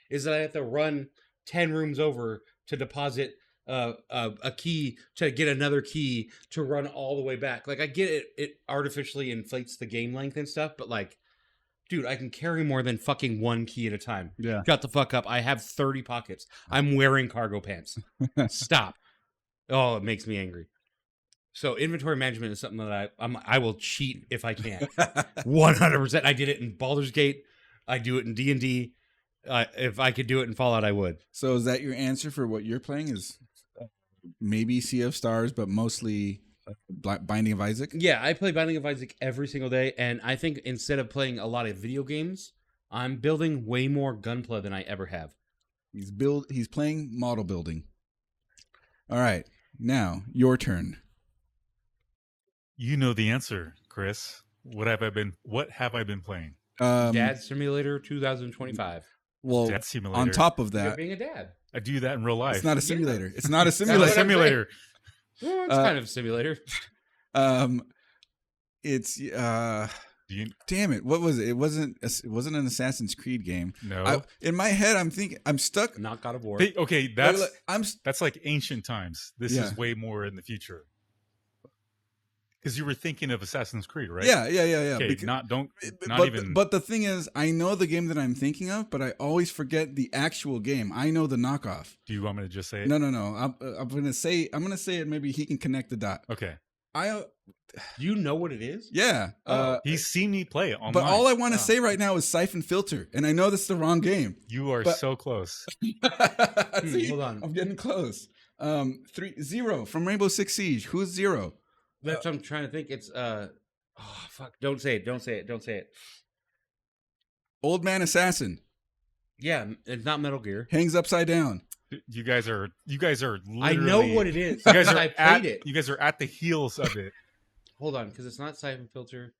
is that I have to run 10 rooms over to deposit a key to get another key to run all the way back. Like, I get it. It artificially inflates the game length and stuff, but like, dude, I can carry more than fucking one key at a time. Yeah. Shut the fuck up. I have 30 pockets. I'm wearing cargo pants. Stop. Oh, it makes me angry. So inventory management is something that I will cheat if I can. 100%. I did it in Baldur's Gate. I do it in D&D. If I could do it in Fallout, I would. So is that your answer for what you're playing? Is maybe Sea of Stars, but mostly Binding of Isaac? Yeah, I play Binding of Isaac every single day, and I think instead of playing a lot of video games, I'm building way more gunpla than I ever have. He's playing model building. All right, now your turn. You know the answer, Chris. What have I been playing? Dad Simulator 2025. Well, Dad Simulator. On top of that, you're being a dad. I do that in real life. It's not a simulator. It's not a simulator. It's not a simulator. Well, it's kind of a simulator. It's damn it. What was it? It wasn't an Assassin's Creed game. No. In my head, I'm thinking I'm stuck. Not God of War. Okay, that's like ancient times. This is way more in the future. Because you were thinking of Assassin's Creed, right? Yeah. Okay, But the thing is, I know the game that I'm thinking of, but I always forget the actual game. I know the knockoff. Do you want me to just say it? No. I'm gonna say it. Maybe he can connect the dot. Okay. Do you know what it is? Yeah. He's seen me play it online. But all I want to say right now is Siphon Filter, and I know that's the wrong game. You are so close. See, hold on. I'm getting close. 0 from Rainbow Six Siege. Who's Zero? That's what I'm trying to think. It's fuck. Don't say it. Old Man Assassin. Yeah, it's not Metal Gear. Hangs upside down. You guys are literally, I know what it is. You guys are I played it. You guys are at the heels of it. Hold on, because it's not Siphon Filter.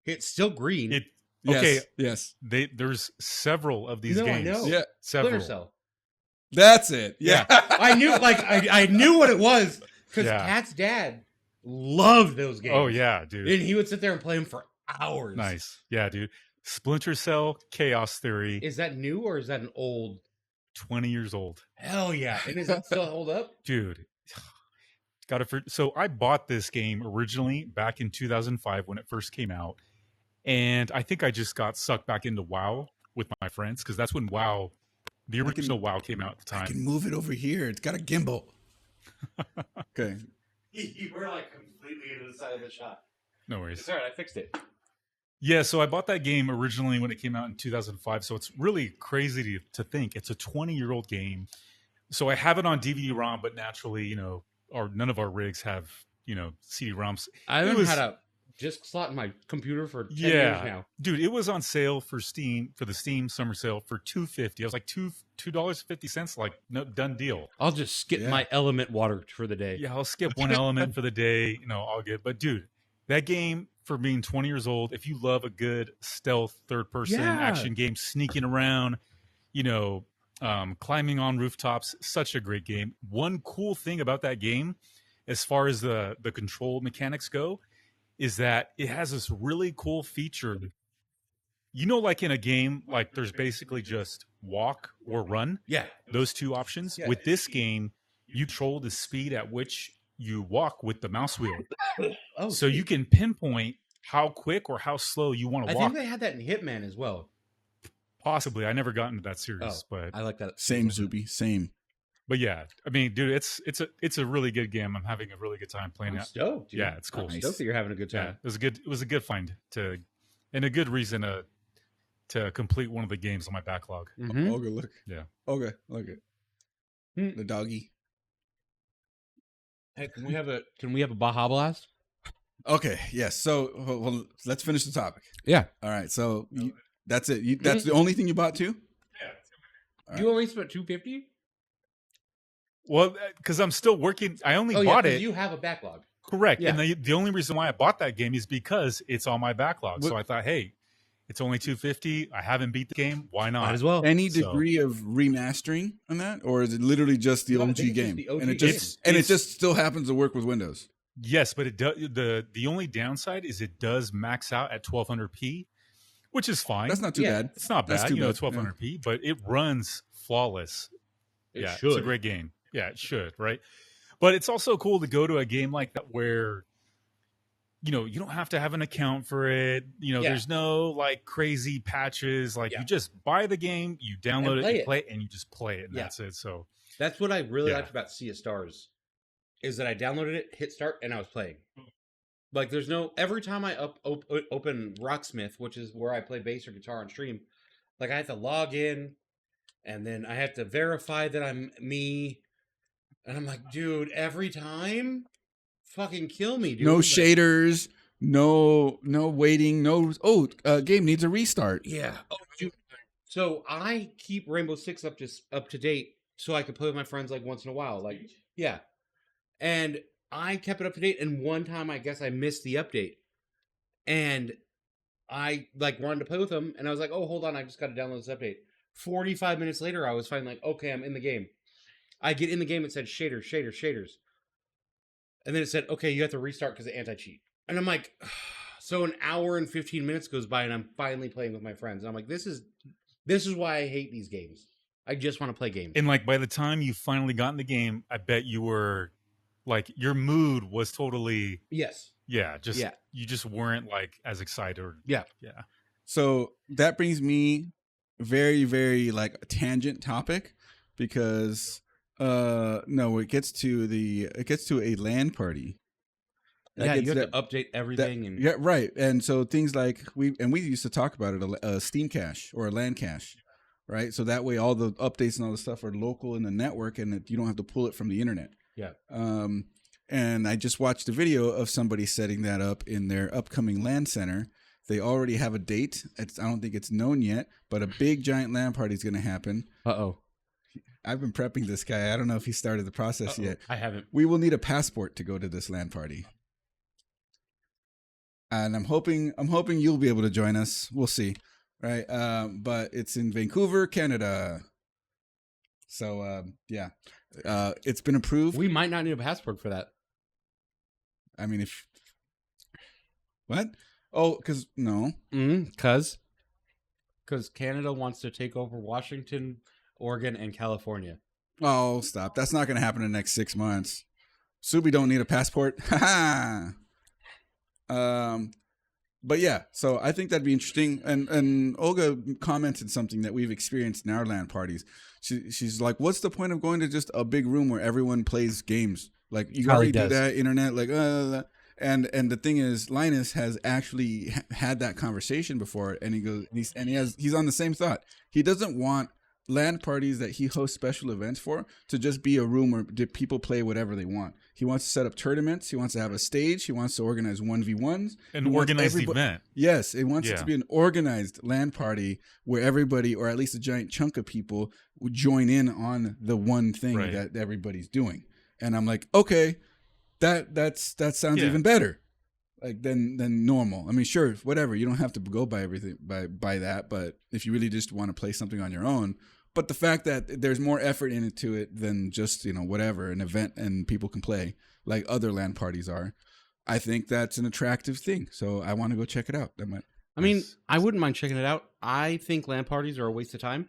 It's still green. Okay. Yes. There's several of these games. I know. Yeah. Several. Splinter Cell. That's it. Yeah. I knew I knew what it was because Kat's dad loved those games. Oh yeah, dude. And he would sit there and play them for hours. Nice. Yeah, dude. Splinter Cell, Chaos Theory. Is that new or is that an old? 20 years old. Hell yeah. And does it still hold up? Dude. So I bought this game originally back in 2005 when it first came out. And I think I just got sucked back into WoW. with my friends because that's when the original WoW came out at the time. I can move it over here. It's got a gimbal. Okay. You were like completely into the side of the shot. No worries. It's all right. I fixed it. Yeah, so I bought that game originally when it came out in 2005. So it's really crazy to think it's a 20-year-old game. So I have it on DVD-ROM, but naturally, none of our rigs have, CD-ROMs. I haven't had a disk slot in my computer for 10 years now. Dude, it was on sale for the Steam summer sale for $2.50. I was like $2.50, like no done deal. I'll just skip my element water for the day. Yeah, I'll skip one element for the day, all good. But dude, that game for being 20 years old, if you love a good stealth third-person action game, sneaking around, climbing on rooftops, such a great game. One cool thing about that game, as far as the control mechanics go, is that it has this really cool feature. Like in a game, like there's basically just walk or run. Yeah. Those two options. Yeah. With this game, you control the speed at which you walk with the mouse wheel. So you can pinpoint how quick or how slow you want to walk. I think they had that in Hitman as well. Possibly. I never got into that series, but I like that. Same, Zuby. Same. But yeah, I mean, dude, it's a really good game. I'm having a really good time playing it. Stoked, dude. Yeah, it's cool. I'm stoked that you're having a good time. Yeah, it was a good find and a good reason to complete one of the games on my backlog. Mm-hmm. Okay, look. Yeah. Okay, look it. The doggy. Hey, can we have a Baja Blast? Okay, yes. So well, let's finish the topic. Yeah. All right. So that's it. That's the only thing you bought too? Yeah. You only spent $250? Well, because I'm still working. I only bought it. You have a backlog. Correct. Yeah. And the only reason why I bought that game is because it's on my backlog. So I thought, hey, it's only $250. I haven't beat the game. Why not? Might as well. Any degree of remastering on that, or is it literally just the OG game? It just still happens to work with Windows. Yes, but it does. The only downside is it does max out at 1200p, which is fine. That's not too bad. It's not bad. 1200p, but it runs flawless. It's a great game. Yeah, it should, right? But it's also cool to go to a game like that where, you don't have to have an account for it. There's no like crazy patches. Like you just buy the game, you download it, you play it, and you just play it, and that's it. So that's what I really liked about Sea of Stars, is that I downloaded it, hit start, and I was playing. Like there's every time I open Rocksmith, which is where I play bass or guitar on stream, like I have to log in, and then I have to verify that I'm me. And I'm like, dude, every time, fucking kill me, dude. No shaders, no waiting, game needs a restart. Yeah. Oh, dude. So I keep Rainbow Six up to date so I could play with my friends like once in a while. Like, yeah. And I kept it up to date, and one time I guess I missed the update. And I like wanted to play with them, and I was like, oh, hold on, I just got to download this update. 45 minutes later, I was finally like, okay, I'm in the game. I get in the game, it said shaders. And then it said, okay, you have to restart because of anti-cheat. And I'm like, so an hour and 15 minutes goes by and I'm finally playing with my friends. And I'm like, this is why I hate these games. I just want to play games. And like by the time you finally got in the game, I bet you were like, your mood was totally. Yes. Yeah. You just weren't like as excited. Yeah. So that brings me very, very like a tangent topic, because it gets to a LAN party. You have to update everything. Yeah, right. And so things like we used to talk about it, a Steam cache or a LAN cache, right? So that way all the updates and all the stuff are local in the network, and you don't have to pull it from the internet. Yeah. And I just watched a video of somebody setting that up in their upcoming LAN center. They already have a date. I don't think it's known yet, but a big giant LAN party is going to happen. Uh-oh. I've been prepping this guy. I don't know if he started the process yet. I haven't. We will need a passport to go to this LAN party. And I'm hoping you'll be able to join us. We'll see. Right. But it's in Vancouver, Canada. So, it's been approved. We might not need a passport for that. I mean, what? Oh, because no. Because Canada wants to take over Washington, Oregon, and California. Oh, stop. That's not going to happen in the next 6 months. Subi don't need a passport. But yeah, so I think that'd be interesting. And Olga commented something that we've experienced in our LAN parties. She's like, "What's the point of going to just a big room where everyone plays games? Like you already do that, internet, like." And the thing is, Linus has actually had that conversation before, and he goes, he's on the same thought. He doesn't want LAN parties that he hosts special events for to just be a room where people play whatever they want. He wants to set up tournaments. He wants to have a stage. He wants to organize 1v1s. An organized event. Yes, he wants it to be an organized LAN party where everybody, or at least a giant chunk of people, would join in on the one thing that everybody's doing. And I'm like, okay, that sounds even better. Like than normal. I mean, sure, whatever. You don't have to go by everything by that, but if you really just want to play something on your own. But the fact that there's more effort into it than just, whatever, an event and people can play like other LAN parties are, I think that's an attractive thing. So I want to go check it out. I mean, I wouldn't mind checking it out. I think LAN parties are a waste of time.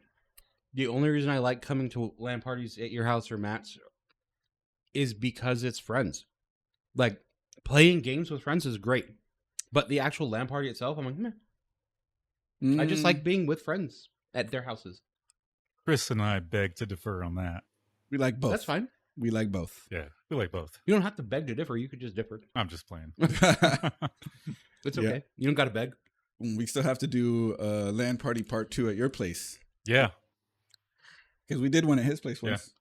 The only reason I like coming to LAN parties at your house or Matt's is because it's friends. Like, playing games with friends is great. But the actual LAN party itself, I'm like, meh. I just like being with friends at their houses. Chris and I beg to differ on that. We like both. That's fine. We like both. Yeah, we like both. You don't have to beg to differ. You could just differ. I'm just playing. It's okay. You don't got to beg. We still have to do LAN party part 2 at your place. Yeah. Because we did one at his place once.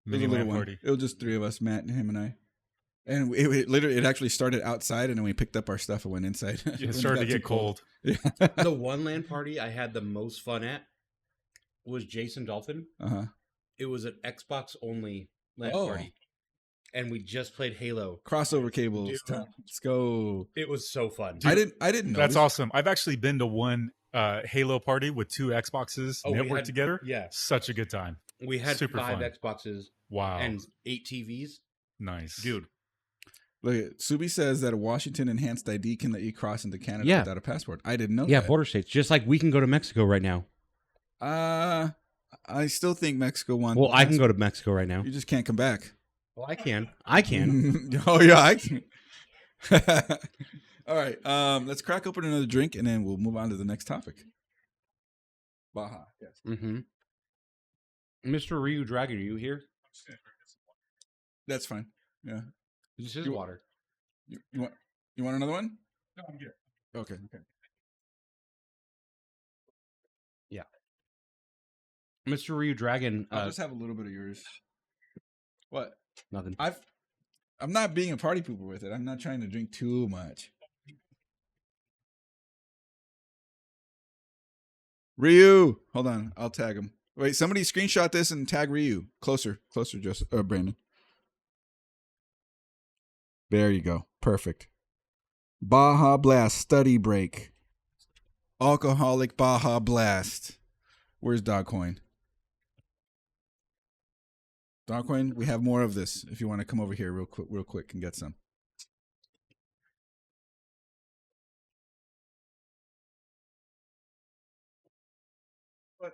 Yeah. Mini LAN party. It was just 3 of us, Matt and him and I. And it actually started outside, and then we picked up our stuff and went inside. It started to get cold. Yeah. The one LAN party I had the most fun at was Jason Dolphin. It was an Xbox only LAN party, and we just played Halo. Crossover cables. Dude, let's go. It was so fun. Dude, I didn't know. That's awesome. I've actually been to one Halo party with 2 Xboxes networked together. Yeah, such a good time. We had Super 5 fun. Xboxes. Wow, and 8 TVs. Nice, dude. Look, Subi says that a Washington enhanced ID can let you cross into Canada without a passport. I didn't know that. Yeah, border states. Just like we can go to Mexico right now. I still think Mexico won. Well, I can go to Mexico right now. You just can't come back. Well, I can. I can. Oh, yeah, I can. All right. Let's crack open another drink, and then we'll move on to the next topic. Baja. Yes. Mm-hmm. Mr. Ryu Dragon, are you here? That's fine. Yeah. This is water. You want another one? No, I'm good. Okay. Yeah. Mr. Ryu Dragon. I'll just have a little bit of yours. What? Nothing. I'm not being a party pooper with it. I'm not trying to drink too much. Ryu, hold on. I'll tag him. Wait, somebody screenshot this and tag Ryu. Closer, Joseph, Brandon. There you go. Perfect. Baja Blast study break. Alcoholic Baja Blast. Where's Dogcoin? Dogcoin, we have more of this. If you want to come over here real quick and get some. What?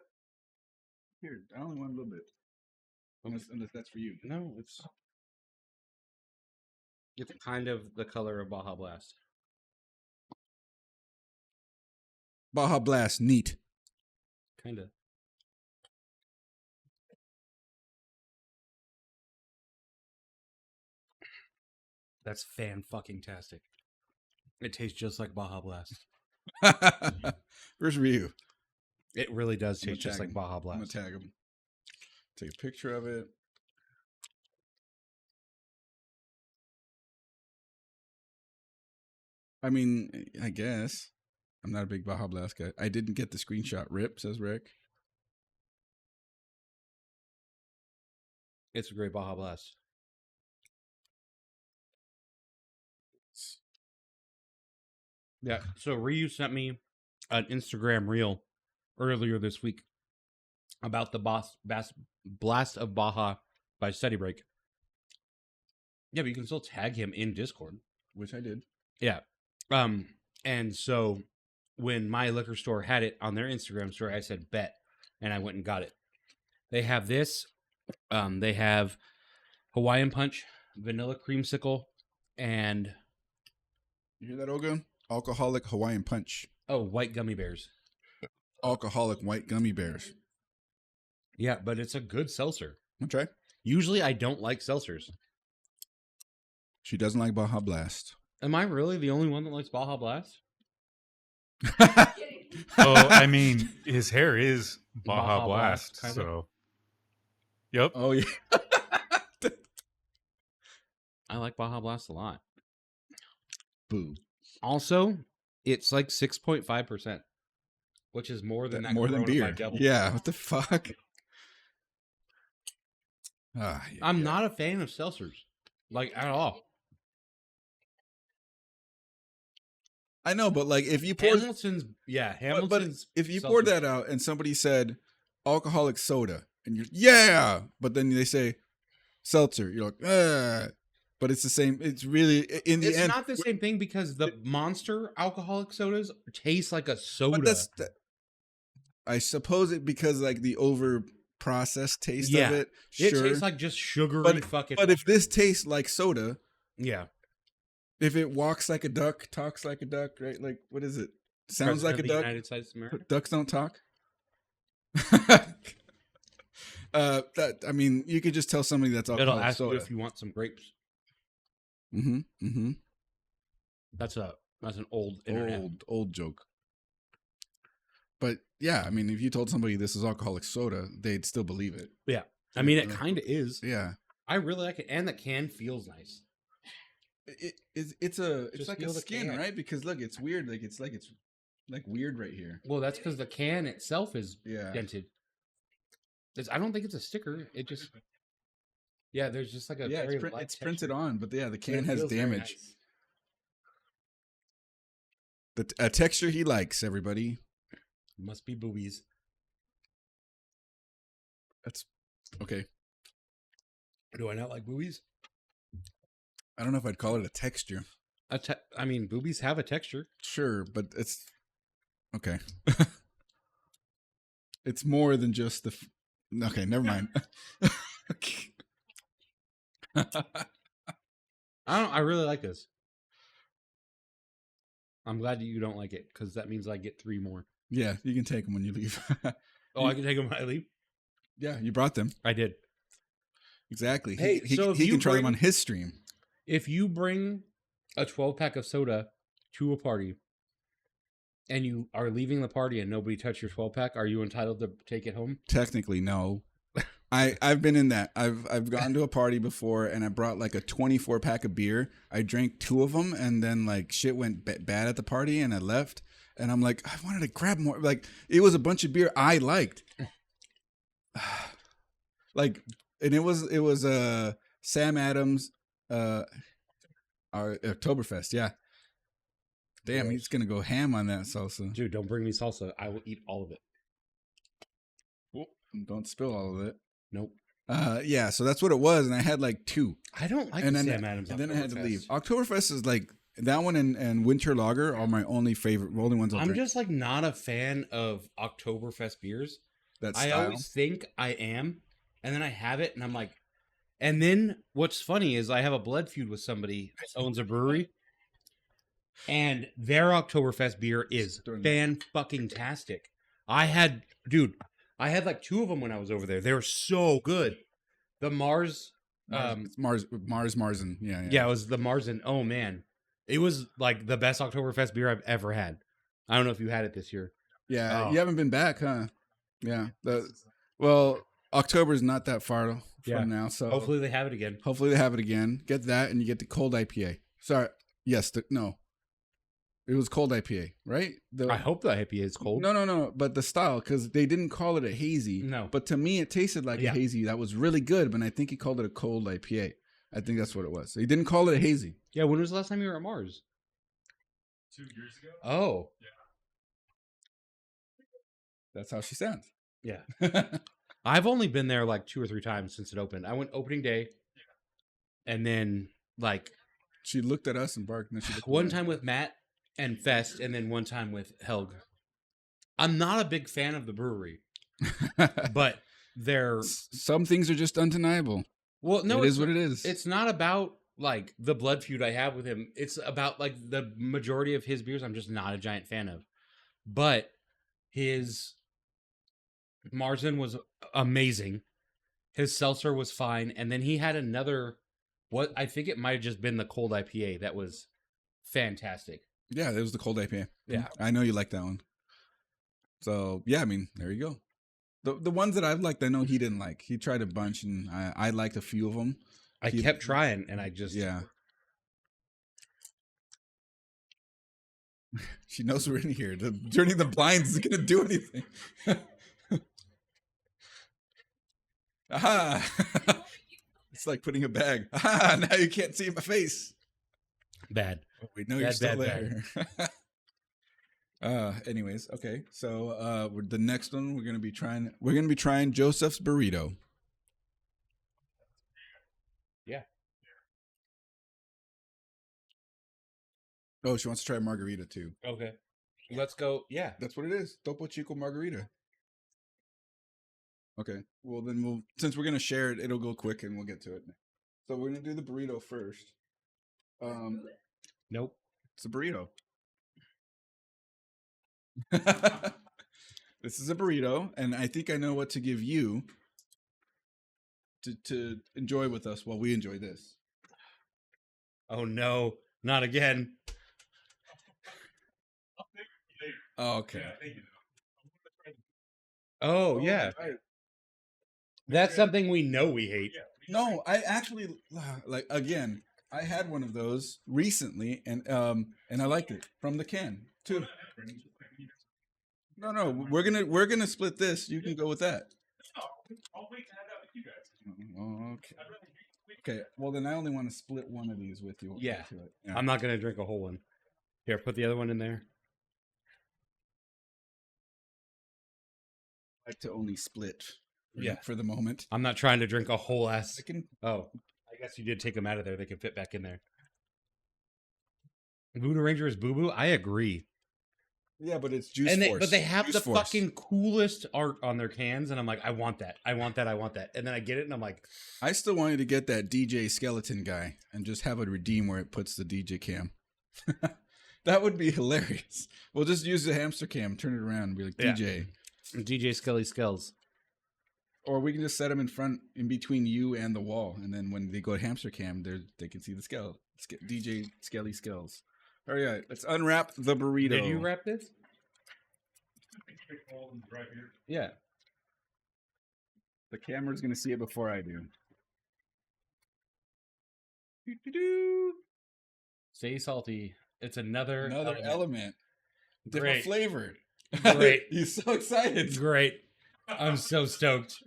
Here, I only want a little bit. Unless that's for you. No, it's kind of the color of Baja Blast. Baja Blast, neat. Kind of. That's fan-fucking-tastic. It tastes just like Baja Blast. Where's Ryu? It really does taste just like Baja Blast. I'm gonna tag him. Take a picture of it. I mean, I guess. I'm not a big Baja Blast guy. I didn't get the screenshot. Rip, says Rick. It's a great Baja Blast. Yeah, so Ryu sent me an Instagram reel earlier this week about the Blast of Baja by Steady Break. Yeah, but you can still tag him in Discord. Which I did. Yeah. And so when my liquor store had it on their Instagram story, I said bet, and I went and got it. They have this. They have Hawaiian Punch, Vanilla Creamsicle, and you hear that, Olga? alcoholic Hawaiian Punch. Oh, white gummy bears. Alcoholic white gummy bears. Yeah, but it's a good seltzer. Okay. Usually I don't like seltzers. She doesn't like Baja Blast. Am I really the only one that likes Baja Blast? Oh, I mean, his hair is Baja, Baja Blast, Blast, so. Yep. Oh, yeah. I like Baja Blast a lot. Boo. Also, it's like 6.5%, which is more than that More than Corona by beer. double. Yeah, what the fuck? I'm not a fan of seltzers, like at all. I know, but like if you pour Hamilton's, but if you poured that out and somebody said alcoholic soda and you're but then they say seltzer, you're like, but it's the same. It's really in the end. It's not the same thing because the Monster alcoholic sodas taste like a soda. But I suppose it because like the over processed taste of it. It Sure. tastes like just sugary fucking. But if this tastes like soda, yeah. if it walks like a duck, talks like a duck, right? Like what is it? Sounds like a duck. United States of America. Ducks don't talk. I mean, you could just tell somebody that's alcoholic It'll ask soda. you if you want some grapes. Mm-hmm. Mm-hmm. That's an old internet. Old joke. But yeah, I mean, if you told somebody this is alcoholic soda, they'd still believe it. Yeah, I mean, it kind of is. Yeah, I really like it, and the can feels nice. It's like a skin, right? Because look, it's weird. It's weird right here. Well, that's because the can itself is dented. I don't think it's a sticker. It just there's just like a it's printed on, but the can has damage. Nice. A texture he likes, everybody. Must be boobies. That's okay. Do I not like boobies? I don't know if I'd call it a texture. I mean, boobies have a texture. Sure, but it's okay. It's more than just the. Okay, never mind. I really like this. I'm glad that you don't like it because that means I get 3 more. Yeah, you can take them when you leave. Oh, I can take them when I leave? Yeah, you brought them. I did. Exactly. Hey, he can try them on his stream. If you bring a 12-pack of soda to a party and you are leaving the party and nobody touched your 12-pack, are you entitled to take it home? Technically, no. I've been in that. I've gone to a party before and I brought like a 24-pack of beer. I drank 2 of them and then like shit went bad at the party and I left. And I'm like, I wanted to grab more. Like it was a bunch of beer I liked. Like, and it was Sam Adams, our Oktoberfest. Yeah. Damn, he's gonna go ham on that salsa. Dude, don't bring me salsa. I will eat all of it. Don't spill all of it. Nope. Yeah, so that's what it was, and I had like 2. I don't like Sam Adams. And then I had to leave. Oktoberfest is like that one and Winter Lager are my only ones I'll drink. Just like not a fan of Oktoberfest beers. That style. I always think I am, and then I have it, and I'm like, and then what's funny is I have a blood feud with somebody that owns a brewery, and their Oktoberfest beer is fan-fucking-tastic. I had like 2 of them when I was over there. They were so good. The Marzen. Yeah, it was the Marzen. Oh man, it was like the best Oktoberfest beer I've ever had. I don't know if you had it this year. Yeah, You haven't been back, huh? Yeah. Well, October is not that far from now, so hopefully they have it again. Get that, and you get the cold IPA. Sorry. Yes. No. It was cold IPA, right? I hope the IPA is cold. No. But the style, because they didn't call it a hazy. No. But to me, it tasted like a hazy. That was really good, but I think he called it a cold IPA. I think that's what it was. He didn't call it a hazy. Yeah, when was the last time you were at Mars? 2 years ago. Oh. Yeah. That's how she sounds. Yeah. I've only been there like 2 or 3 times since it opened. I went opening day. Yeah. And then like. She looked at us and barked. And then she one time with Matt and Fest, and then one time with Helg. I'm not a big fan of the brewery. But they're. Some things are just undeniable. Well, no. It is what it is. It's not about like the blood feud I have with him. It's about like the majority of his beers I'm just not a giant fan of. But his Marzen was amazing. His seltzer was fine. And then he had another, what I think it might have just been the cold IPA that was fantastic. Yeah, it was the cold IPA. Yeah. I know you like that one. So, yeah, I mean, there you go. The ones that I've liked, I know he didn't like. He tried a bunch, and I liked a few of them. I kept trying, and I just... Yeah. She knows we're in here. Turning the blinds isn't going to do anything. Aha! It's like putting a bag. Aha! Now you can't see my face. Bad. Oh, we know you're still there. Anyways, okay. So the next one we're gonna be trying Joseph's burrito. Yeah. Oh, she wants to try margarita too. Okay. Let's go. Yeah. That's what it is. Topo Chico margarita. Okay. Well, then since we're gonna share it, it'll go quick and we'll get to it. So we're gonna do the burrito first. Nope. It's a burrito. This is a burrito, and I think I know what to give you to enjoy with us while we enjoy this. Oh no, not again. Oh, okay. Oh yeah. Right. That's something we know we hate. No, I actually like again. I had one of those recently, and I liked it from the can too. No, we're gonna split this. You can go with that. I'll wait to have that with you guys. Okay. Okay. Well, then I only want to split one of these with you. Yeah. I'm not gonna drink a whole one. Here, put the other one in there. I like to only split. Yeah. For the moment. I'm not trying to drink a whole ass. Oh, I guess you did take them out of there. They can fit back in there. Voodoo Ranger is boo boo. I agree. Yeah, but it's Juice Force. But they have Juice the Force. fucking coolest art on their cans, and I'm like, I want that. I want that. I want that. And then I get it, and I'm like, I still wanted to get that DJ skeleton guy and just have it redeem where it puts the DJ cam. That would be hilarious. We'll just use the hamster cam, turn it around, and be like, DJ. DJ Skelly Skells. Or we can just set them in between you and the wall, and then when they go to hamster cam, they can see the DJ Skelly Skells. All right, let's unwrap the burrito. Did you wrap this? Yeah. The camera's going to see it before I do. Stay salty. It's another element. Different Great. flavor. Great. You're so excited. Great. I'm so stoked.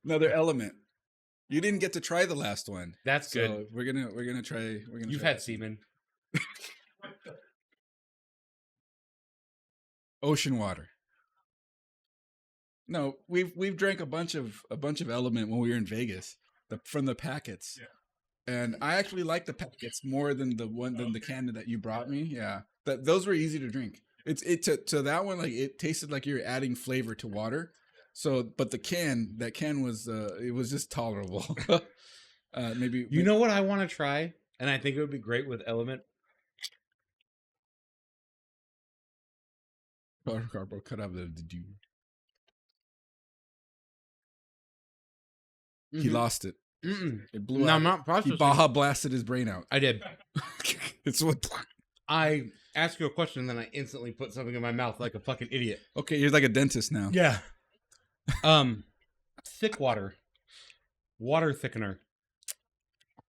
Another element. You didn't get to try the last one. That's good. So we're gonna try. You've had semen. Ocean water. No, we've drank a bunch of element when we were in Vegas from the packets. Yeah. And I actually like the packets more than the can that you brought me. Yeah. Those were easy to drink. To that one, like it tasted like you were adding flavor to water. So, but that can was it was just tolerable. Maybe you know what I want to try, and I think it would be great with element. Carbo cut out the dude. He lost it. It blew out. No, I'm not processing. He Baja blasted his brain out. I did. It's what I asked you a question, and then I instantly put something in my mouth like a fucking idiot. Okay, you're like a dentist now. Yeah. Thick water thickener.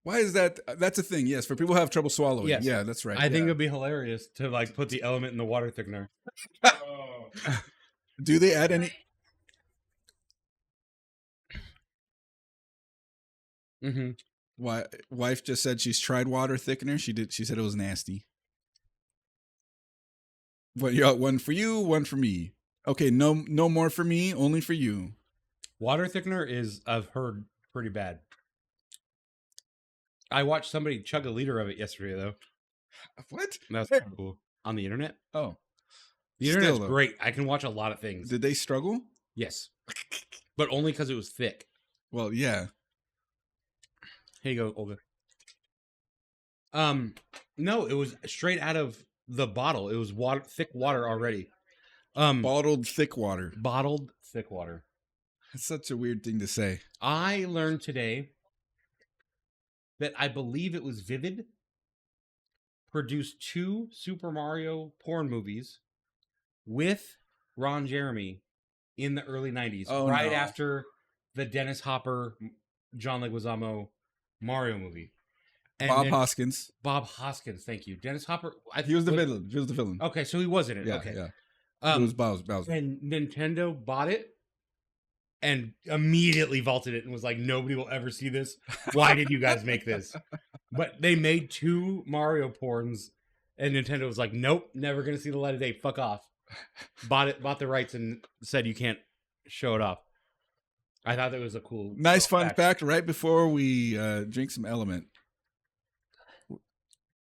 Why is that? That's a thing. Yes, for people who have trouble swallowing. Yes. Yeah, that's right. I think it'd be hilarious to like put the element in the water thickener. Do they add any? Mm-hmm. Wife just said she's tried water thickener. She said it was nasty. What? You got one for you, one for me. Okay, no more for me, only for you. Water thickener is, I've heard, pretty bad. I watched somebody chug a liter of it yesterday, though. What? That's cool. On the internet? Oh. The internet's great. I can watch a lot of things. Did they struggle? Yes. But only because it was thick. Well, yeah. Here you go, Olga. No, it was straight out of the bottle. It was thick water already. Bottled thick water. Bottled thick water. That's such a weird thing to say. I learned today that I believe it was Vivid produced 2 Super Mario porn movies with Ron Jeremy in the early 90s, after the Dennis Hopper, John Leguizamo Mario movie. And Bob Hoskins. Bob Hoskins, thank you. Dennis Hopper. He was the villain. He was the villain. Okay, so he was in it. Yeah, okay. Yeah. It was Bowser. And Nintendo bought it and immediately vaulted it and was like, nobody will ever see this. Why did you guys make this? But they made 2 Mario porns, and Nintendo was like, nope, never going to see the light of day. Fuck off. Bought the rights and said you can't show it off. I thought that was a cool... Nice fun fact right before we drink some Element.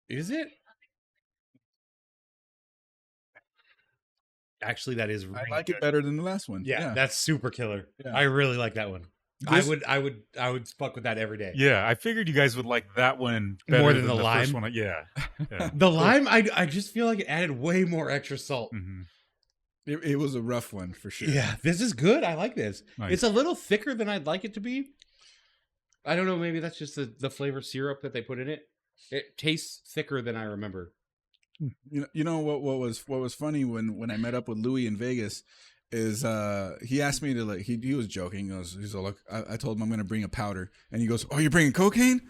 Is it? Actually, that is really I like good. it better than the last one. Yeah, that's super killer. Yeah. I really like that one. This, I would fuck with that every day. Yeah, I figured you guys would like that one better more than the lime. First one. Yeah. The lime, I just feel like it added way more extra salt. Mm-hmm. It was a rough one for sure. Yeah, this is good. I like this. Nice. It's a little thicker than I'd like it to be. I don't know. Maybe that's just the flavor syrup that they put in it. It tastes thicker than I remember. You know what was funny when I met up with Louis in Vegas is he asked me to he was joking. He's all, look, I told him I'm going to bring a powder, and he goes, "Oh, you're bringing cocaine?"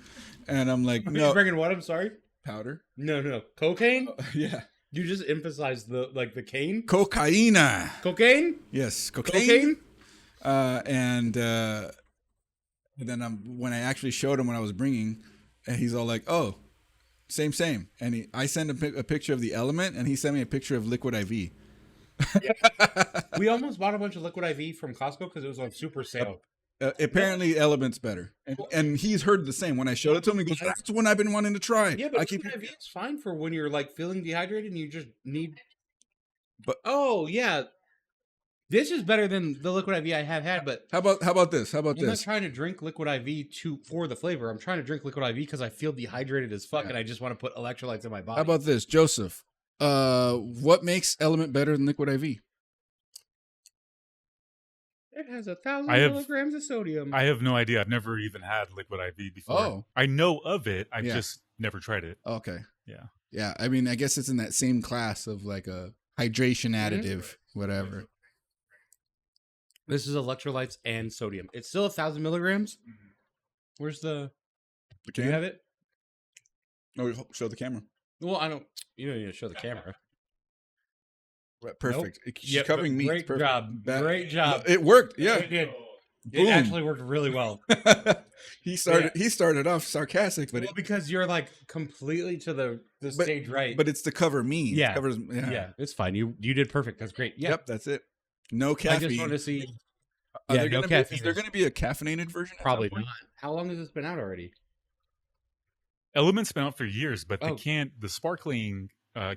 And I'm like, "No, you're bringing what? I'm sorry, powder? No, cocaine." Yeah, you just emphasized the cane. Cocaina. Cocaine. Yes, cocaine. And then when I actually showed him what I was bringing, and he's all like, "Oh, same." And I sent a picture of the Element, and he sent me a picture of Liquid IV. We almost bought a bunch of Liquid IV from Costco because it was on super sale. Apparently, Element's better, and he's heard the same. When I showed it to him, he goes, "That's the one I've been wanting to try." Yeah, but Liquid IV is fine for when you're like feeling dehydrated and you just need. But oh yeah, this is better than the Liquid IV I have had. But how about this? I'm not trying to drink Liquid IV for the flavor. I'm trying to drink Liquid IV because I feel dehydrated as fuck, and I just want to put electrolytes in my body. How about this, Joseph? What makes Element better than Liquid IV? It has 1,000 milligrams of sodium. I have no idea. I've never even had Liquid IV before. Oh. I know of it. I've just never tried it. Okay. Yeah. Yeah. I mean, I guess it's in that same class of like a hydration additive, whatever. This is electrolytes and sodium. It's still 1,000 milligrams. Where's the can? Do you have it? No, show the camera. Well, I don't. You don't need to show the camera. Perfect. Nope. She's covering me. Great job. Great job. It worked. Yeah, it did. It actually worked really well. He started off sarcastic, but because you're like completely to the stage right. But it's to cover me. Yeah. It covers, yeah, it's fine. You did perfect. That's great. Yeah. Yep, that's it. No caffeine. I just want to see. No caffeine. Is there going to be a caffeinated version? Probably not. How long has this been out already? Element's been out for years, but the sparkling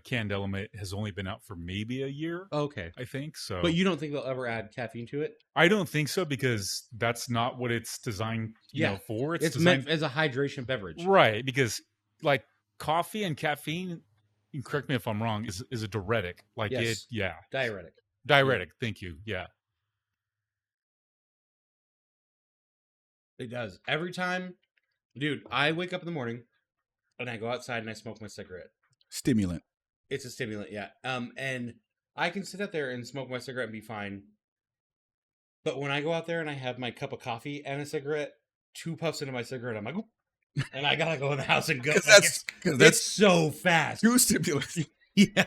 canned Element has only been out for maybe a year. Okay. I think so. But you don't think they'll ever add caffeine to it? I don't think so, because that's not what it's designed for. It's designed meant as a hydration beverage. Right, because like coffee and caffeine, and correct me if I'm wrong, is a diuretic. Like Diuretic. Diuretic, thank you. Yeah. It does. Every time, dude, I wake up in the morning and I go outside and I smoke my cigarette. Stimulant. It's a stimulant, yeah. And I can sit out there and smoke my cigarette and be fine. But when I go out there and I have my cup of coffee and a cigarette, 2 puffs into my cigarette, I'm like, oop, and I gotta go in the house and go. That's so fast. 2 stimulants. Yeah.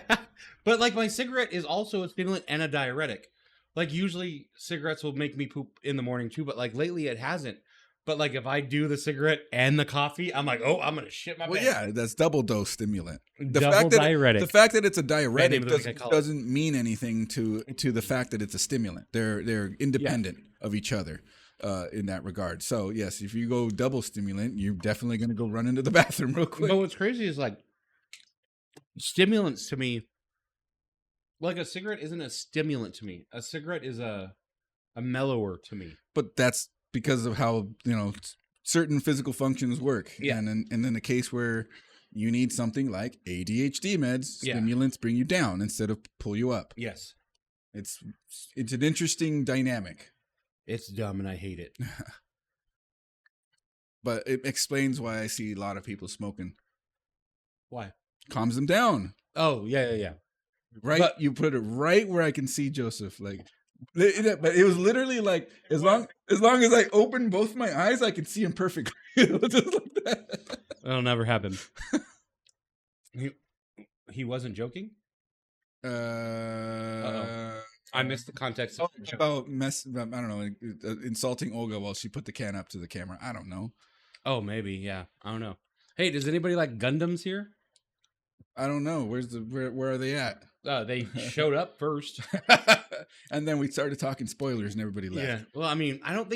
But like my cigarette is also a stimulant and a diuretic. Like usually cigarettes will make me poop in the morning too, but like lately it hasn't. But like if I do the cigarette and the coffee, I'm like, oh, I'm gonna shit my pants. Well, yeah, that's double dose stimulant. Diuretic. The fact that it's a diuretic doesn't mean anything to the fact that it's a stimulant. They're independent of each other in that regard. So yes, if you go double stimulant, you're definitely gonna go run into the bathroom real quick. But what's crazy is like stimulants to me. Like a cigarette isn't a stimulant to me. A cigarette is a mellower to me. But that's because of how certain physical functions work. Yeah. And in the case where you need something like ADHD meds. Yeah. Stimulants bring you down instead of pull you up. Yes. It's an interesting dynamic. It's dumb and I hate it. But it explains why I see a lot of people smoking. Why? Calms them down. Oh, yeah. Right? But you put it right where I can see Joseph. Like, but it was literally like, as long as I open both my eyes, I can see him perfectly. Just like that. That'll never happen. He wasn't joking? I missed the context. About I don't know, insulting Olga while she put the can up to the camera. I don't know. Oh, maybe. Yeah. I don't know. Hey, does anybody like Gundams here? I don't know. Where are they at? They showed up first. And then we started talking spoilers and everybody left. Yeah. Well, I mean, I don't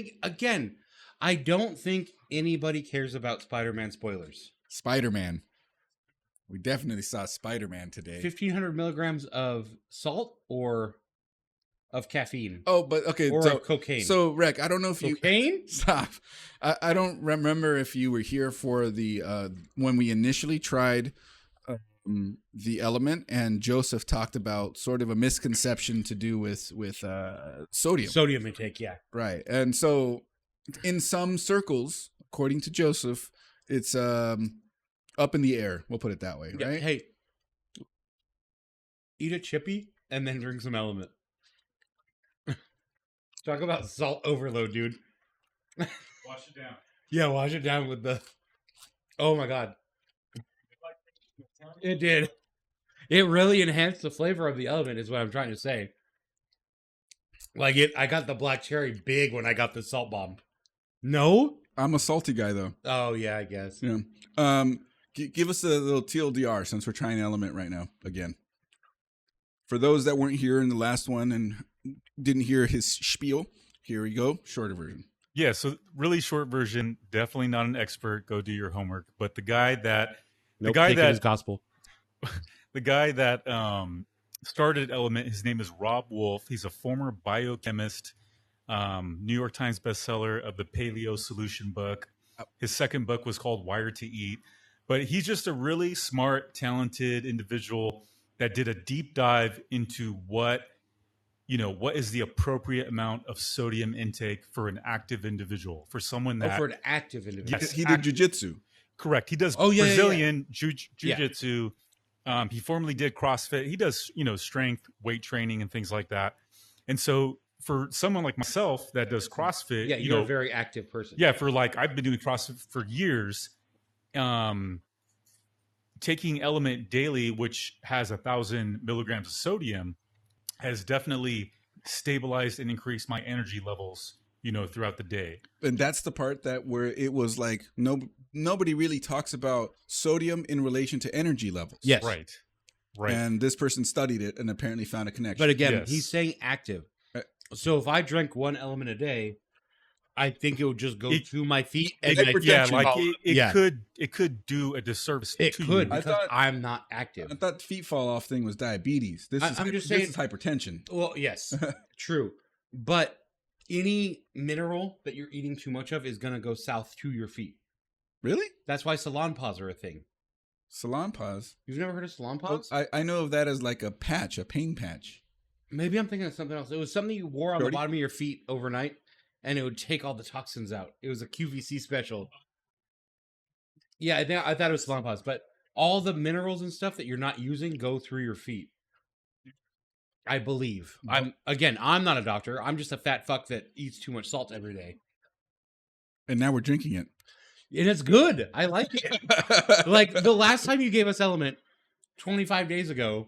think anybody cares about Spider-Man spoilers. Spider-Man. We definitely saw Spider-Man today. 1,500 milligrams of salt or of caffeine? Oh, but okay. Or so, cocaine. So, Rec, I don't know if cocaine? Stop. I don't remember if you were here for the when we initially tried the element, and Joseph talked about sort of a misconception to do with sodium. Sodium intake, yeah. Right. And so in some circles, according to Joseph, it's up in the air. We'll put it that way, right? Hey, eat a chippy and then drink some element. Talk about salt overload, dude. Wash it down. Yeah, wash it down with the... Oh, my God. It did. It really enhanced the flavor of the element is what I'm trying to say. Like, I got the black cherry big when I got the salt bomb. No? I'm a salty guy, though. Oh, yeah, I guess. Yeah. Give us a little TLDR since we're trying element right now again. For those that weren't here in the last one and didn't hear his spiel, here we go. Shorter version. Yeah, so really short version. Definitely not an expert. Go do your homework. But the guy that is gospel. The guy that started Element, his name is Rob Wolf. He's a former biochemist, New York Times bestseller of the Paleo Solution book. His second book was called Wired to Eat. But he's just a really smart, talented individual that did a deep dive into what is the appropriate amount of sodium intake for an active individual, for someone that... for an active individual. Yes, he did jiu-jitsu. Correct. He does Brazilian jiu-jitsu. He formerly did CrossFit. He does, strength, weight training, and things like that. And so for someone like myself that does CrossFit... you're a very active person. Yeah, I've been doing CrossFit for years. Taking Element daily, which has 1,000 milligrams of sodium, has definitely stabilized and increased my energy levels, throughout the day. And that's the part where it was like nobody really talks about sodium in relation to energy levels. Yes. Right. And this person studied it and apparently found a connection. But again, he's saying active. So if I drank one element a day, I think it would just go to my feet. And it could do a disservice. It to could you. because I'm not active. I thought feet fall off thing was diabetes. This is hypertension. Well, yes, true. But any mineral that you're eating too much of is going to go south to your feet. Really? That's why salon paws are a thing. Salon paws? You've never heard of salon paws? Well, I know of that as like a pain patch. Maybe I'm thinking of something else. It was something you wore on the bottom of your feet overnight. And it would take all the toxins out. It was a QVC special. Yeah, I thought it was salon paws, but all the minerals and stuff that you're not using go through your feet. I believe. I'm not a doctor. I'm just a fat fuck that eats too much salt every day. And now we're drinking it. And it's good. I like it. Like the last time you gave us Element 25 days ago,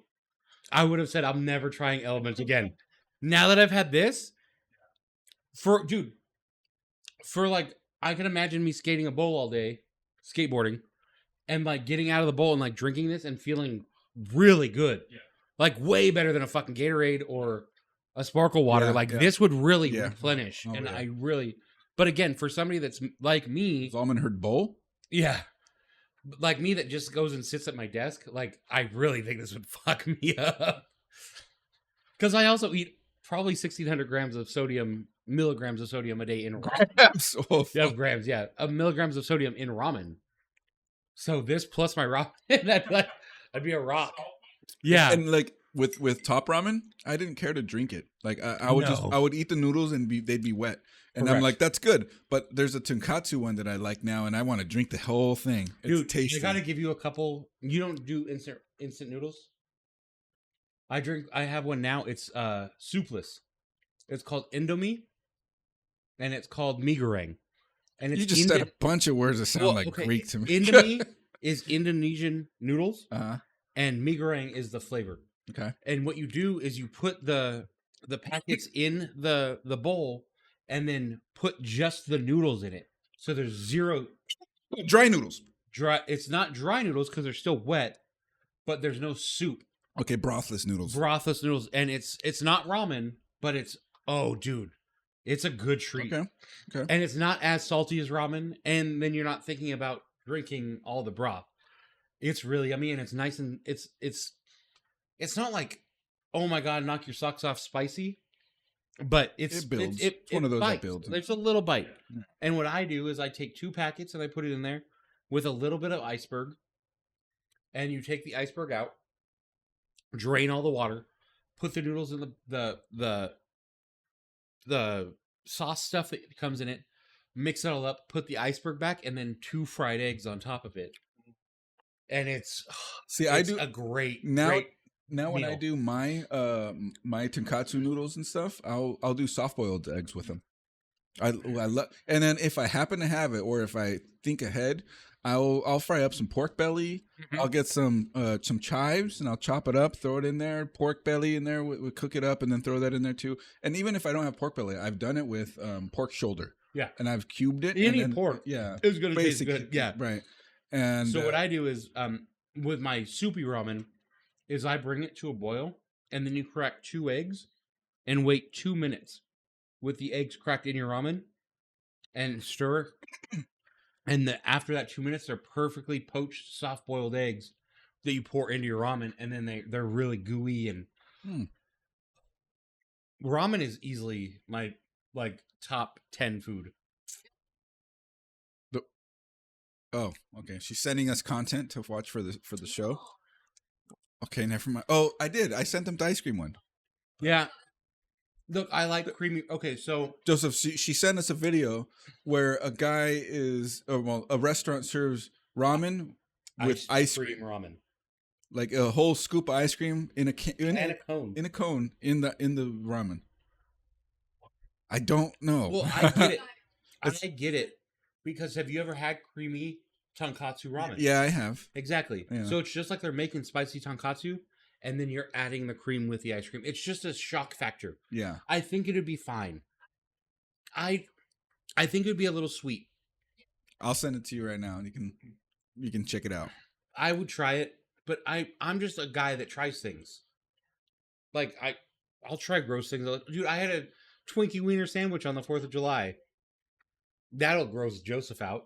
I would have said I'm never trying Element again. Now that I've had this, I can imagine me skating a bowl all day, skateboarding, and like getting out of the bowl and like drinking this and feeling really good. Yeah. Like way better than a fucking Gatorade or a Sparkle water. This would really replenish. But again, for somebody that's like me. Almond Herd Bowl? Yeah. Like me that just goes and sits at my desk. Like I really think this would fuck me up. Because I also eat probably 1,600 milligrams of sodium a day in ramen. Grams? Grams, yeah. Milligrams of sodium in ramen. So this plus my ramen, that'd be a rock. Yeah. And like with top ramen, I didn't care to drink it. Like I would eat the noodles and they'd be wet. And Correct. I'm like, that's good. But there's a tonkatsu one that I like now, and I want to drink the whole thing. It's Dude, tasty. I gotta give you a couple. You don't do instant noodles? I have one now. It's soupless. It's called Indomie, and it's called Migarang. And it's you just said a bunch of words that sound Greek to me. Indomie is Indonesian noodles, uh-huh. and Migarang is the flavor. Okay. And what you do is you put the packets in the bowl, and then put just the noodles in it. So there's zero dry noodles. It's not dry noodles because they're still wet, but there's no soup. Okay, brothless noodles. And it's not ramen, but it's dude, it's a good treat. Okay. And it's not as salty as ramen, and then you're not thinking about drinking all the broth. It's really yummy, and it's nice, and it's not like, oh my god, knock your socks off spicy, but it builds. It's one of those that builds. There's a little bite. Yeah. And what I do is I take 2 packets and I put it in there with a little bit of iceberg, and you take the iceberg out, drain all the water, put the noodles in the sauce stuff that comes in it, mix it all up, put the iceberg back, and then 2 fried eggs on top of it. And it's I do a great Now when meal. I do my my tonkatsu noodles and stuff, I'll do soft boiled eggs with them. I love, and then if I happen to have it, or if I think ahead, I'll fry up some pork belly. Mm-hmm. I'll get some chives and I'll chop it up, throw it in there, pork belly in there. We cook it up and then throw that in there too. And even if I don't have pork belly, I've done it with pork shoulder. Yeah, and I've cubed it. Any pork, yeah, it's gonna taste good. Yeah, right. And so what I do is with my soupy ramen is I bring it to a boil, and then you crack 2 eggs and wait 2 minutes with the eggs cracked in your ramen and stir. And after that 2 minutes, they're perfectly poached, soft-boiled eggs that you pour into your ramen, and then they're really gooey. And ramen is easily my top 10 food. Oh, okay. She's sending us content to watch for the show. Okay, never mind. Oh, I did. I sent them the ice cream one. Yeah. Look, I like creamy. Okay, so Joseph, she sent us a video where a guy a restaurant serves ramen with ice cream ramen, like a whole scoop of ice cream in a cone in the ramen. I don't know. Well, I get it. I get it because have you ever had creamy tonkatsu ramen? Yeah, I have. Exactly. Yeah. So it's just like they're making spicy tonkatsu, and then you're adding the cream with the ice cream. It's just a shock factor. Yeah. I think it'd be fine. I think it'd be a little sweet. I'll send it to you right now, and you can check it out. I would try it, but I'm just a guy that tries things. Like I'll try gross things. Dude, I had a Twinkie wiener sandwich on the 4th of July. That'll gross Joseph out.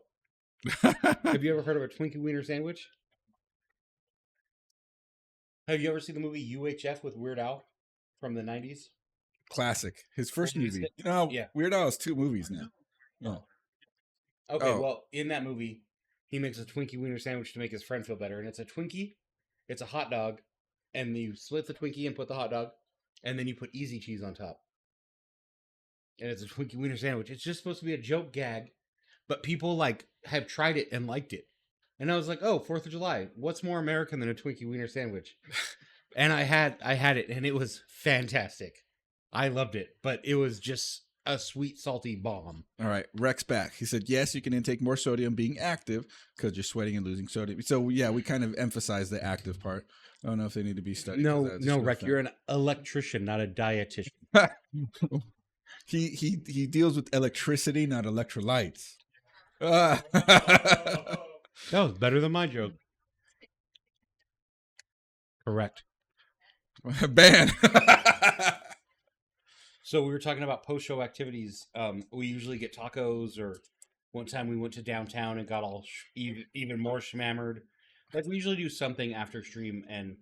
Have you ever heard of a Twinkie wiener sandwich? Have you ever seen the movie UHF with Weird Al from the 90s? Classic. His first movie. You know, yeah. Weird Al has 2 movies now. Oh. Okay, well, in that movie, he makes a Twinkie wiener sandwich to make his friend feel better. And it's a Twinkie, it's a hot dog, and you split the Twinkie and put the hot dog, and then you put easy cheese on top. And it's a Twinkie wiener sandwich. It's just supposed to be a joke gag, but people have tried it and liked it. And I was like, oh, 4th of July. What's more American than a Twinkie wiener sandwich? And I had it, and it was fantastic. I loved it, but it was just a sweet, salty bomb. All right, Rex back. He said, yes, you can intake more sodium being active because you're sweating and losing sodium. So, yeah, we kind of emphasize the active part. I don't know if they need to be studied. No, Rex, you're an electrician, not a dietitian. He deals with electricity, not electrolytes. That was better than my joke. Correct. Ban. So we were talking about post-show activities. We usually get tacos, or one time we went to downtown and got all even more schmammered. Like we usually do something after stream, and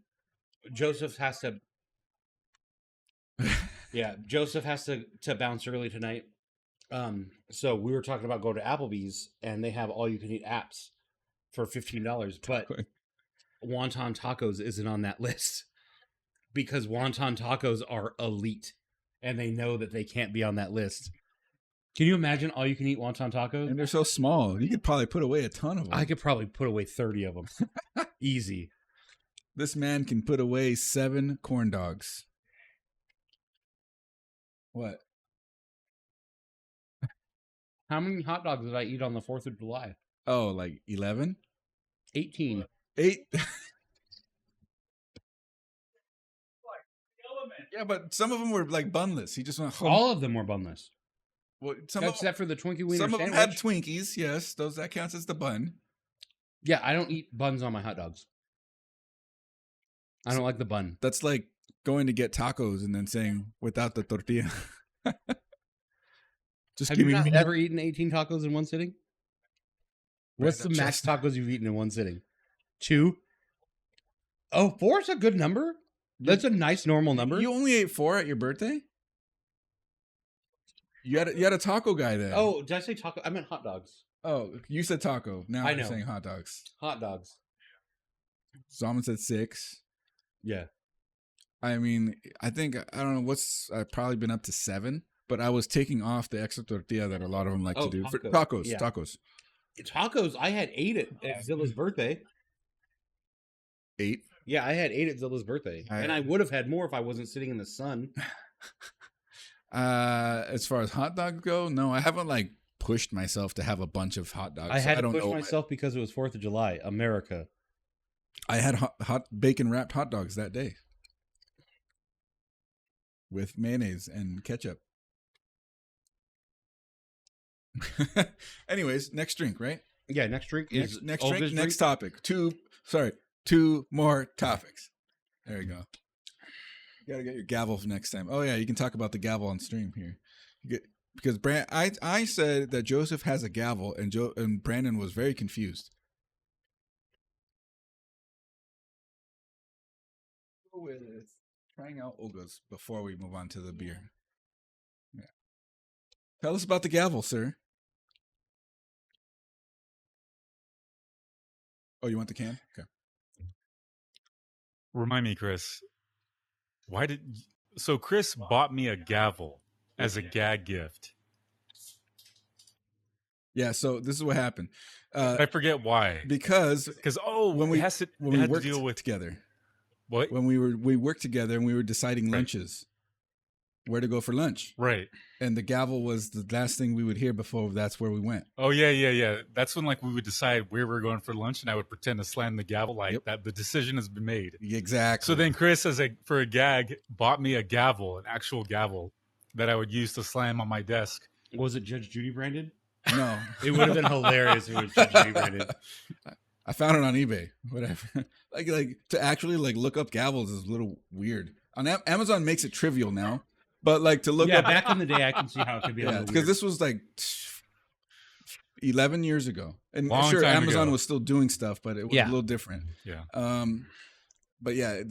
Joseph has to. Yeah, Joseph has to bounce early tonight. So we were talking about going to Applebee's, and they have all-you-can-eat apps for $15, but wonton tacos isn't on that list because wonton tacos are elite and they know that they can't be on that list. Can you imagine all you can eat wonton tacos? And they're so small. You could probably put away a ton of them. I could probably put away 30 of them. Easy. This man can put away 7 corn dogs. What? How many hot dogs did I eat on the 4th of July? Oh, like 11? 18. 8? Yeah, but some of them were like bunless. He just went home. All of them were bunless. Well, Except for the Twinkie Wiener some of them sandwich. had Twinkies. Yes, that counts as the bun. Yeah, I don't eat buns on my hot dogs. I don't like the bun. That's like going to get tacos and then saying without the tortilla. Just have you not ever eaten 18 tacos in one sitting? What's the max tacos you've eaten in one sitting? 2? Oh, 4 is a good number. That's a nice normal number. You only ate 4 at your birthday? You had a taco guy then. Oh, did I say taco? I meant hot dogs. Oh, you said taco. Now I'm know. saying hot dogs. Hot dogs. Zalman said 6. Yeah. I mean, I think, I don't know, I've probably been up to 7, but I was taking off the extra tortilla that a lot of them like to do. For tacos, yeah. Tacos, I had 8 at Zilla's birthday. 8? Yeah, I had 8 at Zilla's birthday. And I would have had more if I wasn't sitting in the sun. As far as hot dogs go, no, I haven't like pushed myself to have a bunch of hot dogs. I had to push myself because it was 4th of July, America. I had hot bacon wrapped hot dogs that day with mayonnaise and ketchup. Anyways, next drink, right? Yeah, next drink is next drink. Next topic. 2 more topics. There you go. You gotta get your gavel for next time. Oh yeah, you can talk about the gavel on stream here. Because I said that Joseph has a gavel, and Brandon was very confused. With trying out Olga's before we move on to the beer. Yeah. Tell us about the gavel, sir. Oh, you want the can? Okay. Remind me, Chris. So Chris bought me a gavel as a gag gift. Yeah, so this is what happened. I forget why. Because when we worked to deal with together. What? When we worked together and we were deciding lunches, where to go for lunch. Right. And the gavel was the last thing we would hear before that's where we went. Oh, yeah. That's when like we would decide where we're going for lunch, and I would pretend to slam the gavel like that the decision has been made. Exactly. So then Chris, for a gag, bought me a gavel, an actual gavel that I would use to slam on my desk. Was it Judge Judy branded? No. It would have been hilarious if it was Judge Judy branded. I found it on eBay. Whatever. like to actually like look up gavels is a little weird. On Amazon makes it trivial now. But like to look up back in the day, I can see how it could be. Yeah, because this was like 11 years ago, and sure, Amazon was still doing stuff, but it was a little different. Yeah. But yeah,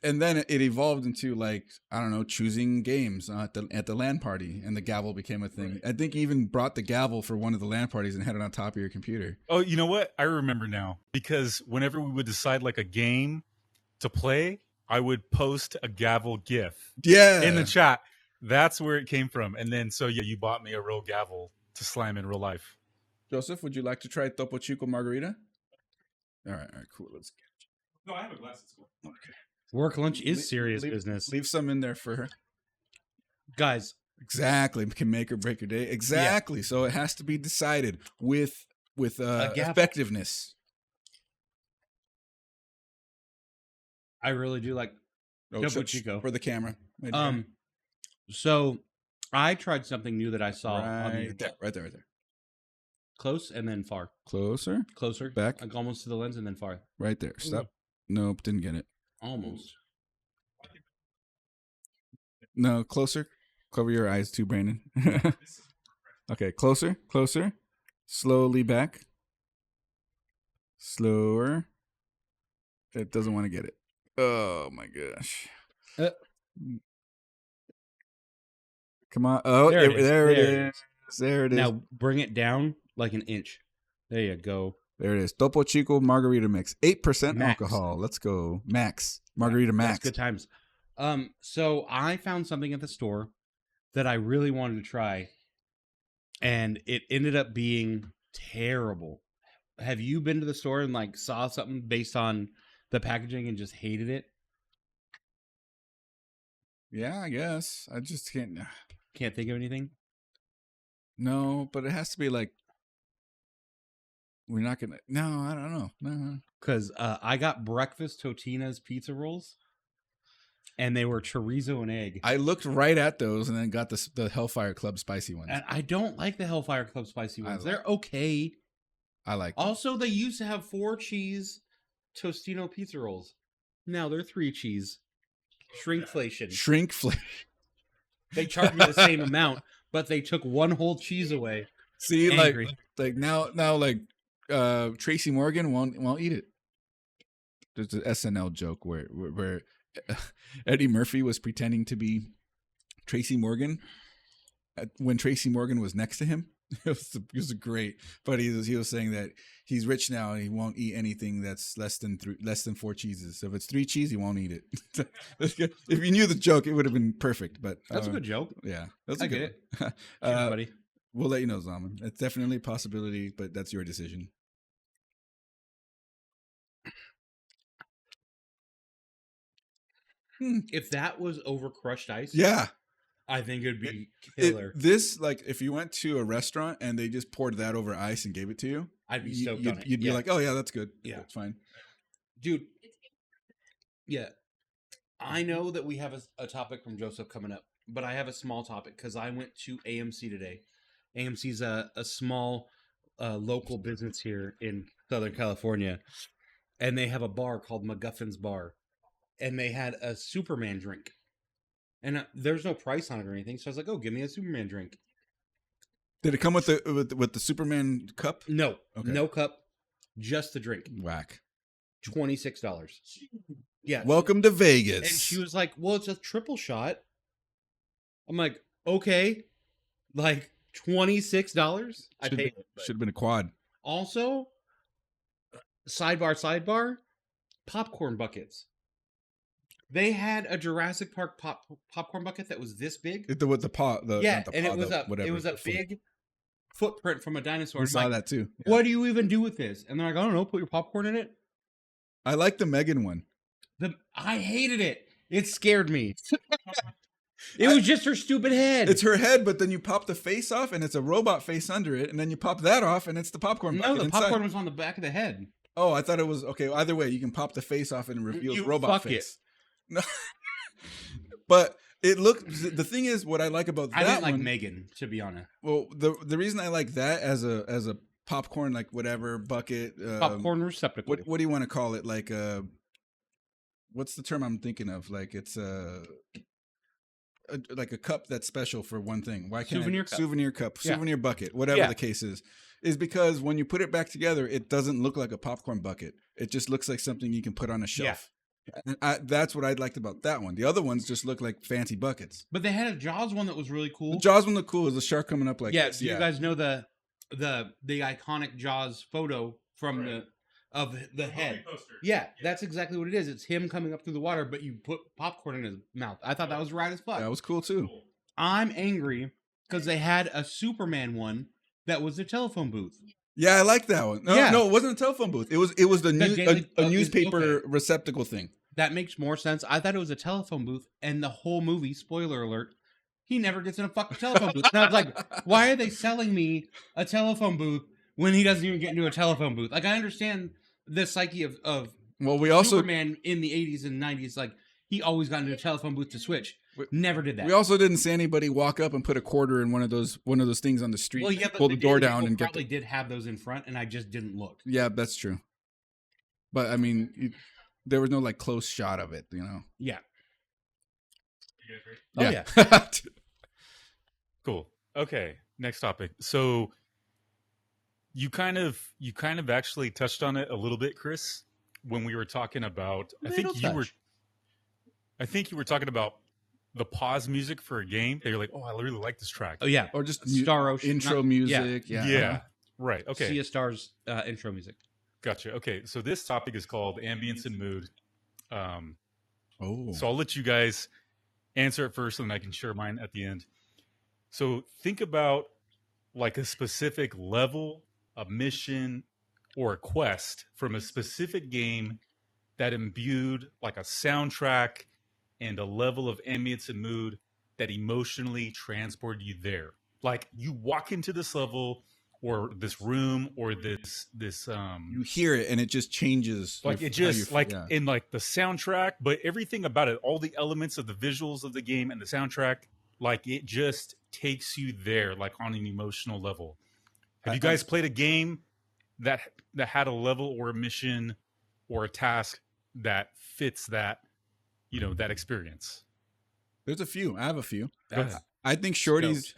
and then it evolved into like I don't know, choosing games at the LAN party, and the gavel became a thing. Right. I think you even brought the gavel for one of the LAN parties and had it on top of your computer. Oh, you know what? I remember now because whenever we would decide like a game to play, I would post a gavel GIF. Yeah. In the chat. That's where it came from. And then, so yeah, you bought me a real gavel to slam in real life. Joseph, would you like to try Topo Chico Margarita? All right, cool. Let's get No, I have a glass. It's cool. Okay. Work lunch is serious business. Leave some in there for her. Guys. Exactly. Can make or break your day. Exactly. Yeah. So it has to be decided with effectiveness. I really do like Topo Chico. For the camera. So I tried something new that I saw right there. Close and then far. Closer. Back. Like almost to the lens and then far. Right there. Stop. Nope, didn't get it. Almost. No, closer. Cover your eyes too, Brandon. Okay, closer. Slowly back. Slower. It doesn't want to get it. Oh my gosh. Come on. Oh, there it is. There it is. Now bring it down like an inch. There you go. There it is. Topo Chico Margarita Mix. 8% Max. alcohol. Let's go. Max. Margarita Max. That's good times. So I found something at the store that I really wanted to try, and it ended up being terrible. Have you been to the store and like saw something based on the packaging and just hated it? Yeah, I guess. I just can't think of anything. No, but it has to be like we're not gonna. No, I don't know. No, because I got breakfast Totino's pizza rolls, and they were chorizo and egg. I looked right at those and then got the Hellfire Club spicy ones. And I don't like the Hellfire Club spicy ones. They're okay. I like them. Also, they used to have 4 cheese Tostino pizza rolls. Now they're 3 cheese. Shrinkflation. They charged me the same amount, but they took 1 whole cheese away. See, Angry. like now, like Tracy Morgan won't eat it. There's an SNL joke where Eddie Murphy was pretending to be Tracy Morgan when Tracy Morgan was next to him. It was great, but he was saying that he's rich now and he won't eat anything that's less than 4 cheeses. So if it's 3 cheese, he won't eat it. If you knew the joke, it would have been perfect. But that's a good joke. Yeah, I get it. Sure, buddy. We'll let you know, Zaman. It's definitely a possibility, but that's your decision. If that was over crushed ice, yeah, I think it'd be killer. This, like, if you went to a restaurant and they just poured that over ice and gave it to you, I'd be stoked on it. You'd be like, oh yeah, that's good. Yeah, that's fine, dude. Yeah, I know that we have a topic from Joseph coming up, but I have a small topic because I went to AMC today. AMC's a small local business here in Southern California, and they have a bar called McGuffin's Bar, and they had a Superman drink, and there's no price on it or anything. So I was like, "Oh, give me a Superman drink." Did it come with the Superman cup? No, okay. No cup, just the drink. Whack. $26. Yeah. Welcome to Vegas. And she was like, "Well, it's a triple shot." I'm like, "Okay." Like $26. I paid it. Should have been a quad. Also, sidebar, popcorn buckets. They had a Jurassic Park popcorn bucket that was this big. It was a big footprint from a dinosaur. We saw that too. Yeah. What do you even do with this? And they're like, I don't know, put your popcorn in it. I like the Megan one. I hated it. It scared me. It was just her stupid head. It's her head, but then you pop the face off, and it's a robot face under it, and then you pop that off, and it's the popcorn bucket. No, the popcorn was on the back of the head. Oh, I thought it was okay. Either way, you can pop the face off, and it reveals robot face. No, but it looked. The thing is, what I like about that, I didn't like Megan, to be honest. Well, the reason I like that as a popcorn, like whatever bucket, popcorn receptacle. What do you want to call it? Like what's the term I'm thinking of? Like it's like a cup that's special for one thing. Why can't souvenir cup, souvenir bucket, whatever the case is because when you put it back together, it doesn't look like a popcorn bucket. It just looks like something you can put on a shelf. Yeah. And that's what I liked about that one. The other ones just look like fancy buckets. But they had a Jaws one that was really cool. The Jaws one looked cool. It was a shark coming up like this. You guys know the iconic Jaws photo from the head. Yeah, that's exactly what it is. It's him coming up through the water, but you put popcorn in his mouth. I thought that was right as fuck. That was cool too. I'm angry because they had a Superman one that was a telephone booth. Yeah, I like that one. No, it wasn't a telephone booth. It was a newspaper receptacle thing. That makes more sense. I thought it was a telephone booth, and the whole movie, spoiler alert, he never gets in a fucking telephone booth. And I was like, why are they selling me a telephone booth when he doesn't even get into a telephone booth? Like, I understand the psyche of Superman in the 80s and 90s. Like, he always got into a telephone booth to switch. Never did that. We also didn't see anybody walk up and put a quarter in one of those things on the street. Well, yeah, pull the door down and probably did have those in front, and I just didn't look. Yeah, that's true. But I mean, there was no like close shot of it, you know. Yeah. You guys agree? Oh yeah. Cool. Okay. Next topic. So you kind of actually touched on it a little bit, Chris, when we were talking about. I think you were talking about the pause music for a game. They're like, oh, I really like this track. Oh yeah, or just Star Ocean intro music. Yeah. Right. Okay. Sea of Stars intro music. Gotcha. Okay, so this topic is called ambience and mood. Oh, So I'll let you guys answer it first, and then I can share mine at the end. So think about like a specific level, a mission, or a quest from a specific game that imbued like a soundtrack and a level of ambience and mood that emotionally transported you there. Like you walk into this level or this room or this you hear it and it just changes. like it just like in like the soundtrack, but everything about it, all the elements of the visuals of the game and the soundtrack, like it just takes you there, like on an emotional level. Have you guys played a game that had a level or a mission or a task that fits that, you know, that experience? There's a few. I have a few. Go ahead. I think Shorty's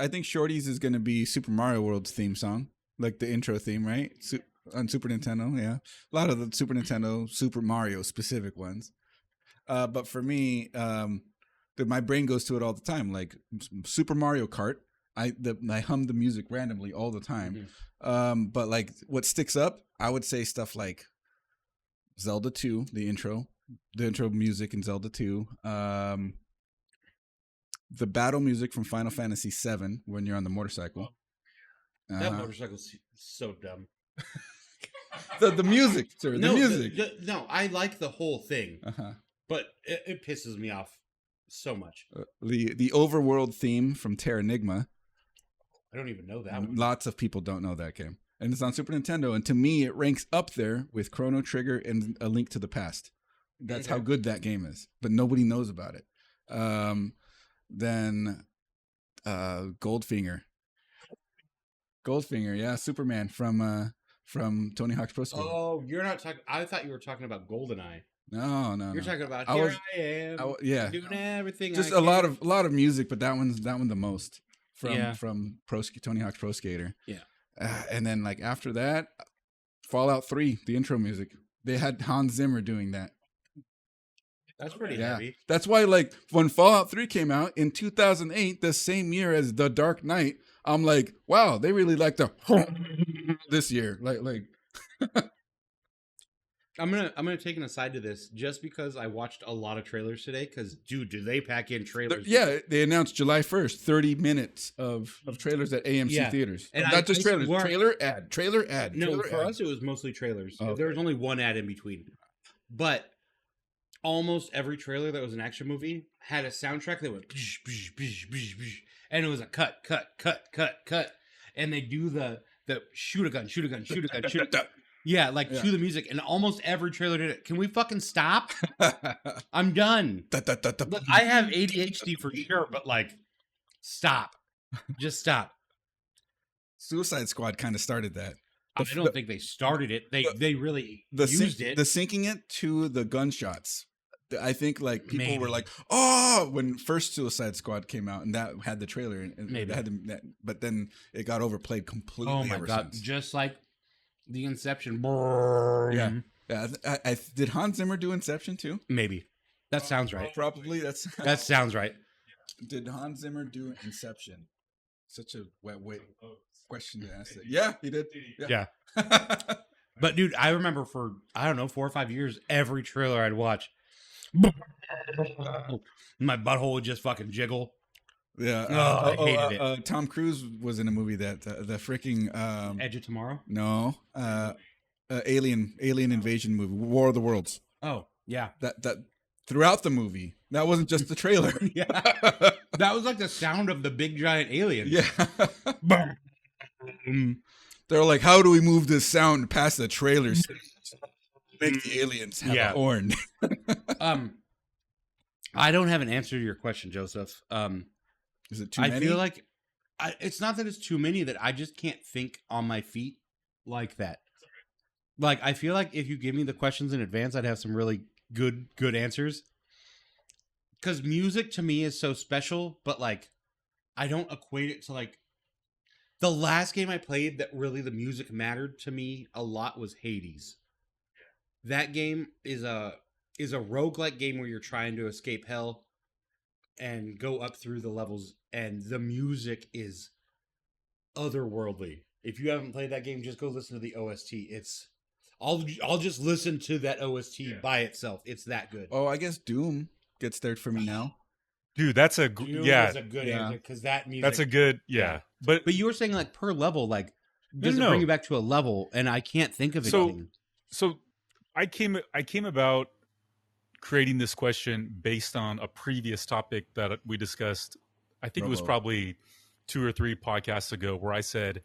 is going to be Super Mario World's theme song, like the intro theme, right? On Super Nintendo, yeah. A lot of the Super Nintendo, Super Mario specific ones. But for me, my brain goes to it all the time. Like Super Mario Kart, I hum the music randomly all the time. Mm-hmm. But like what sticks up, I would say stuff like Zelda 2, the intro music in Zelda 2. The battle music from Final Fantasy VII when you're on the motorcycle. That motorcycle's so dumb. the music, sir. The music. No, I like the whole thing, but it pisses me off so much. The overworld theme from Terranigma. I don't even know that one. Lots of people don't know that game. And it's on Super Nintendo. And to me, it ranks up there with Chrono Trigger and A Link to the Past. That's how good that game is. But nobody knows about it. Then Goldfinger. Yeah, Superman from Tony Hawk's Pro Skater. Oh, you're not talking. I thought you were talking about GoldenEye. No. You're talking about I am. Doing everything. Just a lot of music, but that one the most from Tony Hawk's Pro Skater. Yeah. And then like after that, Fallout 3, the intro music. They had Hans Zimmer doing that. That's pretty heavy. That's why, like, when Fallout 3 came out in 2008, the same year as The Dark Knight, I'm like, wow, they really like the this year. Like I'm gonna take an aside to this just because I watched a lot of trailers today. Because, dude, do they pack in trailers? Yeah, they announced July 1st, 30 minutes of trailers at AMC theaters. And not just trailers, trailer ad. No, for us it was mostly trailers. Oh, okay. There was only one ad in between, but almost every trailer that was an action movie had a soundtrack that went bzz, bzz, bzz, bzz, bzz, and it was a cut, and they do the shoot a gun. Yeah, like to the music, and almost every trailer did it. Can we fucking stop? I'm done. Look, I have ADHD for sure, but like, stop. Just stop. Suicide Squad kind of started that. I don't think they started it. They really used it. The syncing it to the gunshots. I think like people were like, oh, when first Suicide Squad came out and that had the trailer and it had but then it got overplayed completely. Oh my god! Since. Just like the Inception. Yeah. I did Hans Zimmer do Inception too? Maybe. That sounds right. Probably. That sounds right. Did Hans Zimmer do Inception? Such a wet question to ask that. Yeah, he did. Yeah. But dude, I remember for 4 or 5 years, every trailer I'd watch, my butthole would just fucking jiggle. Yeah. I hated it. Tom Cruise was in a movie that the freaking Edge of Tomorrow. No, alien invasion movie, War of the Worlds. Oh yeah. That throughout the movie, that wasn't just the trailer. Yeah. That was like the sound of the big giant alien. Yeah. They're like, how do we move this sound past the trailers? Make the aliens have a horn. I don't have an answer to your question, Joseph. Is it too many? I feel like it's not that it's too many, that I just can't think on my feet like that. Like, I feel like if you give me the questions in advance, I'd have some really good answers. Because music to me is so special, but like, I don't equate it to like, the last game I played that really the music mattered to me a lot was Hades. That game is a roguelike game where you're trying to escape hell and go up through the levels, and the music is otherworldly. If you haven't played that game, just go listen to the OST. I'll just listen to that OST by itself. It's that good. Oh, I guess Doom gets there for me now. Dude, that's a Doom yeah. is a good answer because that music. That's a good But you were saying like per level, like does it bring you back to a level? And I can't think of anything. So I came about creating this question based on a previous topic that we discussed. I think it was probably 2 or 3 podcasts ago, where I said,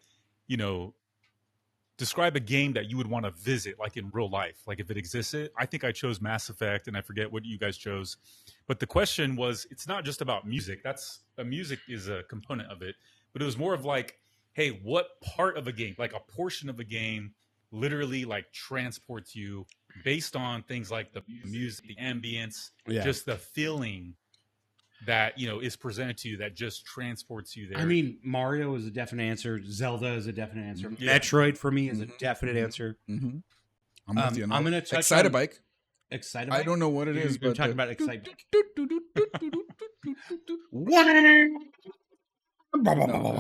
describe a game that you would want to visit, like in real life, like if it existed. I think I chose Mass Effect, and I forget what you guys chose. But the question was, it's not just about music. Music is a component of it, but it was more of like, hey, what part of a game, like a portion of a game, literally like transports you based on things like the music, the ambience, just the feeling that is presented to you that just transports you there. I mean, Mario is a definite answer. Zelda is a definite answer. Metroid for me is a definite answer. Mm-hmm. I'm with you. I'm gonna touch Excitebike. Excitebike. I don't know what it is, You're but talking about Excitebike.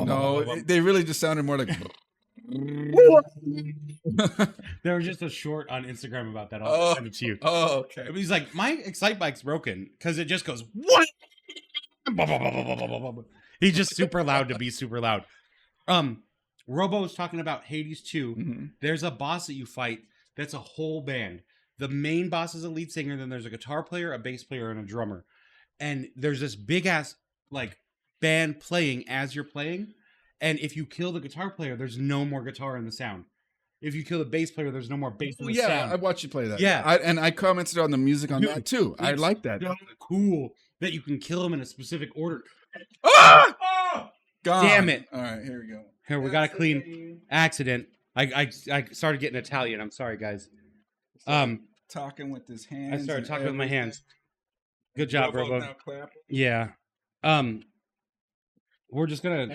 No, they really just sounded more like. There was just a short on Instagram about that. I'll send it to you. Oh, okay. He's like, my Excitebike's broken because it just goes what? He's just super loud to be super loud. Robo was talking about Hades 2. Mm-hmm. There's a boss that you fight that's a whole band. The main boss is a lead singer, then there's a guitar player, a bass player, and a drummer. And there's this big ass like band playing as you're playing. And if you kill the guitar player, there's no more guitar in the sound. If you kill the bass player, there's no more bass in the sound. Yeah, I watched you play that. Yeah. I commented on the music on that too. I like that. Cool that you can kill them in a specific order. Ah! Damn it. All right, here we go. Here, we got a clean accident. I started getting Italian. I'm sorry, guys. Talking with his hands. I started talking with my hands. Good job, Robo. Yeah. We're just gonna.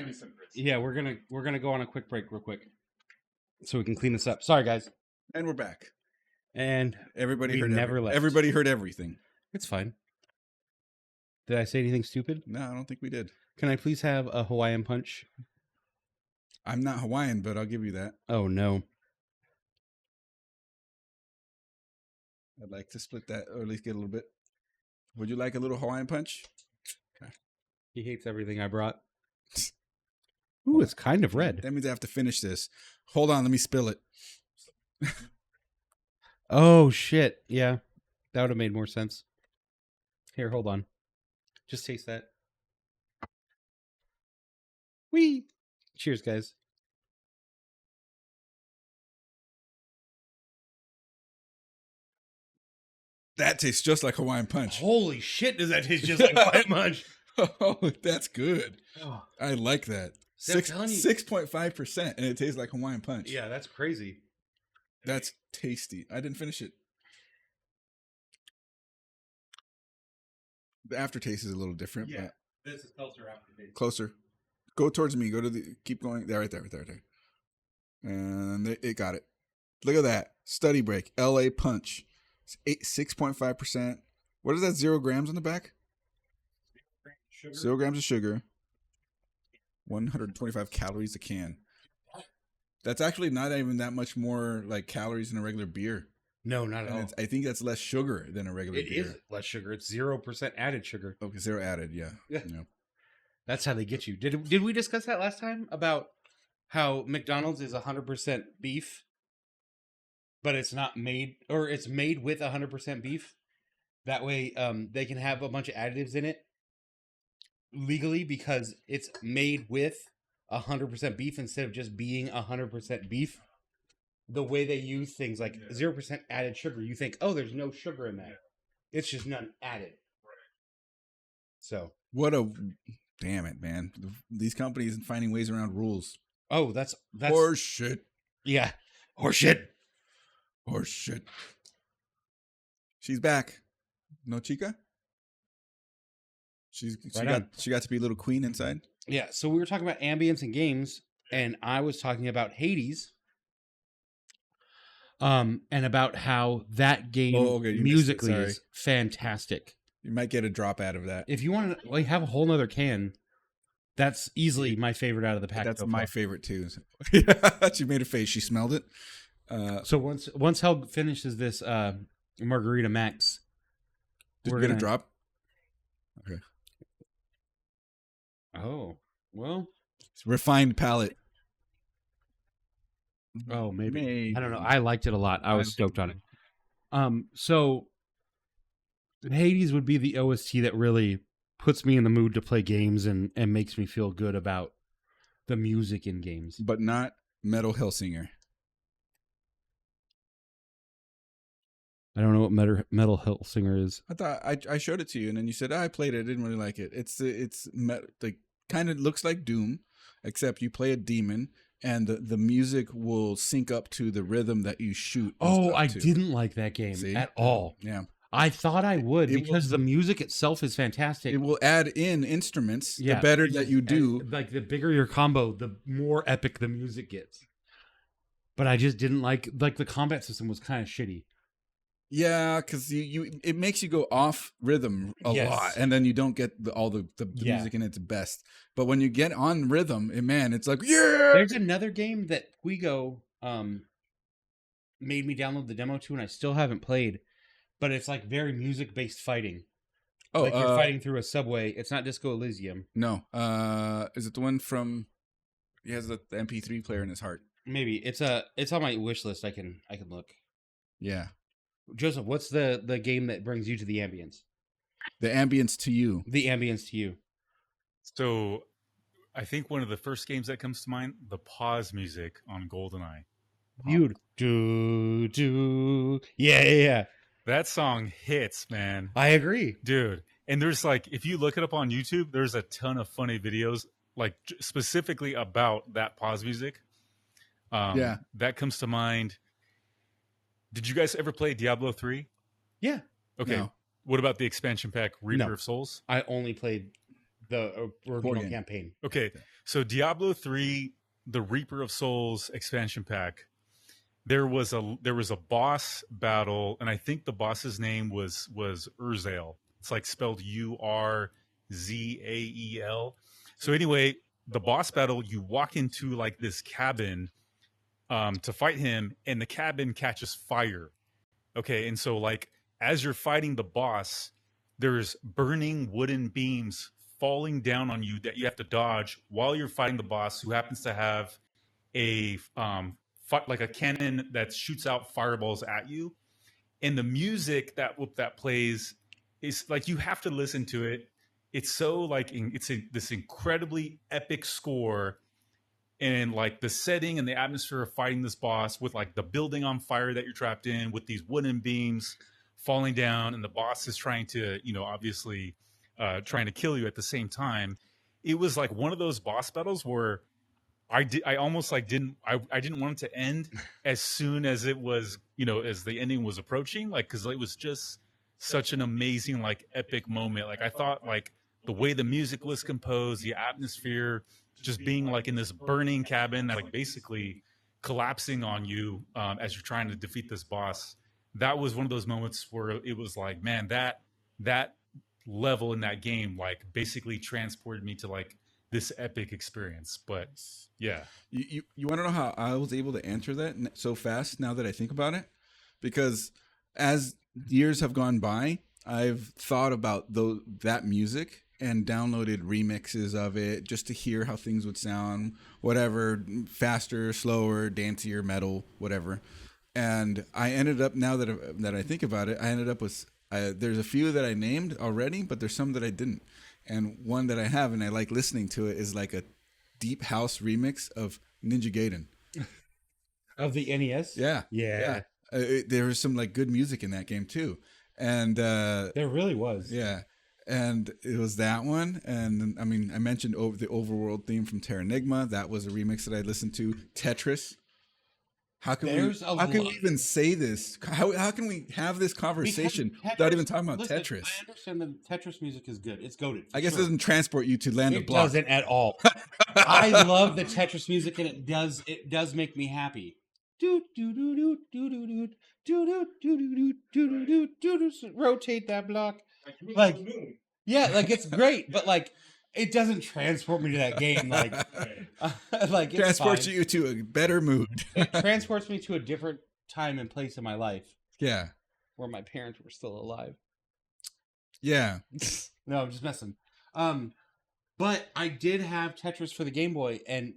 Yeah, we're gonna go on a quick break, real quick, so we can clean this up. Sorry, guys. And we're back. And everybody heard left. Everybody heard everything. It's fine. Did I say anything stupid? No, I don't think we did. Can I please have a Hawaiian punch? I'm not Hawaiian, but I'll give you that. Oh no. I'd like to split that, or at least get a little bit. Would you like a little Hawaiian punch? Okay. He hates everything I brought. Ooh, it's kind of red. That means I have to finish this. Hold on, let me spill it. Oh, shit. Yeah, that would have made more sense. Here, hold on. Just taste that. Whee! Cheers, guys. That tastes just like Hawaiian punch. Holy shit, does that taste just like Hawaiian punch? Oh, that's good. Oh. I like that. 6.5%, and it tastes like Hawaiian punch. Yeah, that's crazy. That's tasty. I didn't finish it. The aftertaste is a little different. Yeah, but this is closer aftertaste. Closer. Go towards me. Go to the. Keep going. There, right there, right there, right there. And it got it. Look at that. Study break. LA punch. 6.5%. What is that? 0 grams on the back? 0 grams of sugar. 125 calories a can. That's actually not even that much more like calories than a regular beer. No, not at all. I think that's less sugar than a regular beer. It is less sugar. It's 0% added sugar. Okay, 0 added. Yeah. That's how they get you. Did we discuss that last time about how McDonald's is 100% beef, but it's not made, or it's made with 100% beef? That way, they can have a bunch of additives in it legally because it's made with 100% beef instead of just being 100% beef. The way they use things like 0% added sugar, you think, oh, there's no sugar in that. It's just none added. So damn it, man! These companies are finding ways around rules. Oh, that's horse shit. Yeah, horse shit. Horse shit. She's back. No chica. She got to be a little queen inside. Yeah. So we were talking about ambience and games, and I was talking about Hades. And about how that game musically is fantastic. You might get a drop out of that. If you want to have a whole nother can, that's easily my favorite out of the pack. That's my favorite too. She made a face. She smelled it. So once Hell finishes this Margarita Max, we're gonna drop. Okay. Oh well, it's refined palate. Oh, maybe. I don't know. I liked it a lot. I was stoked on it. So Hades would be the OST that really puts me in the mood to play games and makes me feel good about the music in games. But not Metal Hellsinger. I don't know what Metal Hellsinger is. I thought I showed it to you, and then you said, I played it. I didn't really like it. It's like kind of looks like Doom, except you play a demon, and the music will sync up to the rhythm that you shoot. Oh, I didn't like that game at all. Yeah. I thought I would because the music itself is fantastic. It will add in instruments. The better that you do. Like the bigger your combo, the more epic the music gets. But I just didn't like the combat system was kind of shitty. Yeah, because it makes you go off rhythm a lot, and then you don't get all the music in its best. But when you get on rhythm, it's like, yeah! There's another game that Quigo made me download the demo to, and I still haven't played. But it's like very music-based fighting. Oh, like you're fighting through a subway. It's not Disco Elysium. No. Is it the one from... He has the MP3 player in his heart. Maybe. It's on my wish list. I can look. Yeah. Joseph, what's the game that brings you to the ambience? The ambience to you. The ambience to you. So, I think one of the first games that comes to mind, the pause music on GoldenEye. You yeah. That song hits, man. I agree, dude. And there's like, if you look it up on YouTube, there's a ton of funny videos, like specifically about that pause music. That comes to mind. Did you guys ever play Diablo 3? Yeah. Okay. No. What about the expansion pack Reaper of Souls? I only played the original campaign. Okay. So Diablo 3, the Reaper of Souls expansion pack, there was a boss battle, and I think the boss's name was Urzael. It's like spelled Urzael. So anyway, the boss battle, you walk into like this cabin to fight him, and the cabin catches fire. Okay, and so like as you're fighting the boss, there's burning wooden beams falling down on you that you have to dodge while you're fighting the boss, who happens to have a like a cannon that shoots out fireballs at you. And the music that plays is like, you have to listen to it. It's so like this incredibly epic score. And like the setting and the atmosphere of fighting this boss with like the building on fire that you're trapped in with these wooden beams falling down, and the boss is trying to, obviously trying to kill you at the same time. It was like one of those boss battles where I didn't want it to end as soon as it was, as the ending was approaching, like, cause it was just such an amazing, like, epic moment. Like, I thought like the way the music was composed, the atmosphere, just being like in this burning cabin that like basically collapsing on you as you're trying to defeat this boss. That was one of those moments where it was like, man, that level in that game, like basically transported me to like this epic experience. But yeah, you want to know how I was able to answer that so fast now that I think about it? Because as years have gone by, I've thought about that music and downloaded remixes of it just to hear how things would sound, whatever, faster, slower, dancier, metal, whatever. And I ended up, now that I think about it, I ended up with, there's a few that I named already, but there's some that I didn't. And one that I have and I like listening to it is like a deep house remix of Ninja Gaiden. Of the NES? Yeah. There was some like good music in that game too. And there really was. Yeah. And it was that one. And I mean, I mentioned the overworld theme from Terranigma. That was a remix that I listened to. Tetris. How can we even say this? How can we have this conversation without even talking about Tetris? I understand that Tetris music is good. It's goated. I guess it doesn't transport you to Land of Block. It doesn't at all. I love the Tetris music, and it does make me happy. Rotate that block. Like, yeah, like it's great, but like it doesn't transport me to that game. Like it's transports fine. you to a better mood. It transports me to a different time and place in my life. Yeah. Where my parents were still alive. Yeah. No, I'm just messing. But I did have Tetris for the Game Boy, and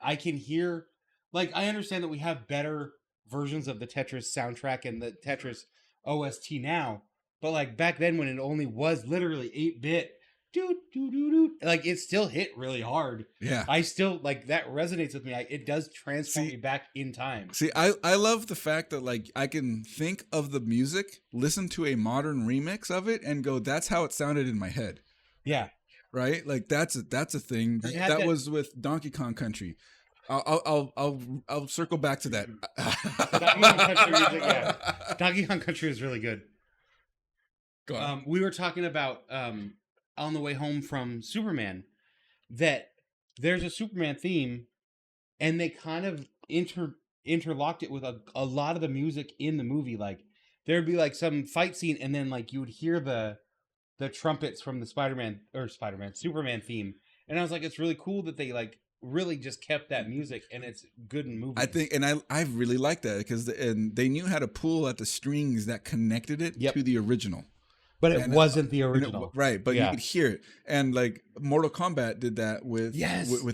I can hear, like, I understand that we have better versions of the Tetris soundtrack and the Tetris OST now, but like back then when it only was literally 8-bit, like it still hit really hard. Yeah. I still, like, that resonates with me. It does transport me back in time. See, I love the fact that, like, I can think of the music, listen to a modern remix of it, and go, that's how it sounded in my head. Yeah. Right? Like, that's a thing. That was with Donkey Kong Country. I'll circle back to that. Donkey Kong Country music, yeah. Donkey Kong Country is really good. Go on. We were talking about on the way home from Superman that there's a Superman theme, and they kind of interlocked it with a lot of the music in the movie. Like there'd be like some fight scene, and then like you would hear the trumpets from the Superman theme, and I was like, it's really cool that they like really just kept that music, and it's good in movies. I think, and I really like that because they knew how to pull at the strings that connected it to the original. But it wasn't the original. Right, but you could hear it. And like Mortal Kombat did that with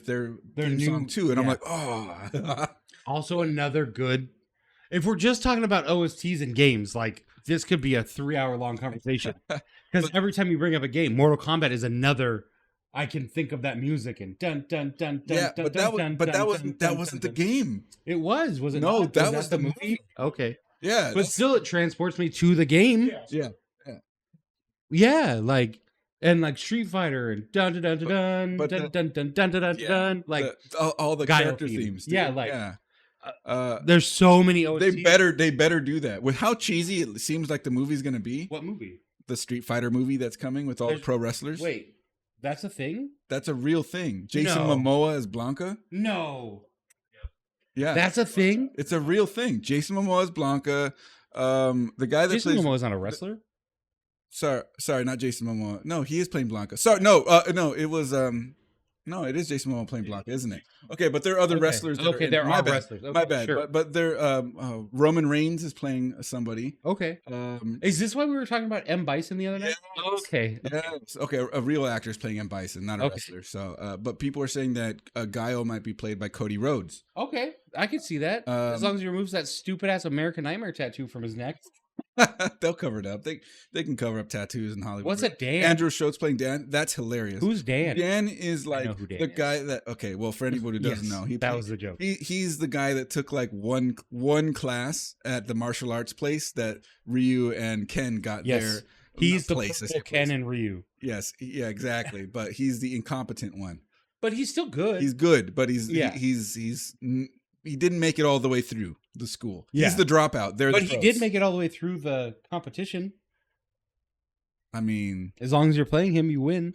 their new song too. And I'm like, oh. Also another good, if we're just talking about OSTs and games, like this could be a 3-hour long conversation. Because every time you bring up a game, Mortal Kombat is another, I can think of that music and dun dun dun dun dun dun. But that wasn't the game. It was it? No, not? that was the movie. Okay. Yeah. But still it transports me to the game. Yeah. Yeah, like, and like Street Fighter and dun dun dun dun dun dun dun dun dun dun dun, like all the character themes. Yeah, like there's so many OSTs. They better do that. With how cheesy it seems like the movie's gonna be. What movie? The Street Fighter movie that's coming with all the pro wrestlers. Wait, that's a thing? That's a real thing. Jason Momoa as Blanca. No. Yeah, that's a thing. It's a real thing. Jason Momoa as Blanca. The guy that Jason Momoa is not a wrestler. Sorry, not Jason Momoa. No, he is playing Blanca. Sorry, no, it was no, it is Jason Momoa playing Blanca, isn't it? Okay, but there are other wrestlers. There are wrestlers. Okay, my bad. Sure. But there, Roman Reigns is playing somebody. Okay. Is this why we were talking about M. Bison the other night? Yes. Okay. Yes. Okay, a real actor is playing M. Bison, not a wrestler. So, but people are saying that Guile might be played by Cody Rhodes. Okay, I can see that as long as he removes that stupid ass American Nightmare tattoo from his neck. They'll cover it up. They can cover up tattoos in Hollywood. What's it, Dan? Andrew Schultz playing Dan. That's hilarious. Who's Dan? Dan is like the guy that. Okay, well, for anybody who doesn't know, that was the joke. He's the guy that took like one class at the martial arts place that Ryu and Ken got there. He's the place. Ken and Ryu. Yes, yeah, exactly. But he's the incompetent one. But he's still good. He's good, but he didn't make it all the way through the school. Yeah. He's the dropout. But he did make it all the way through the competition. I mean, as long as you're playing him, you win.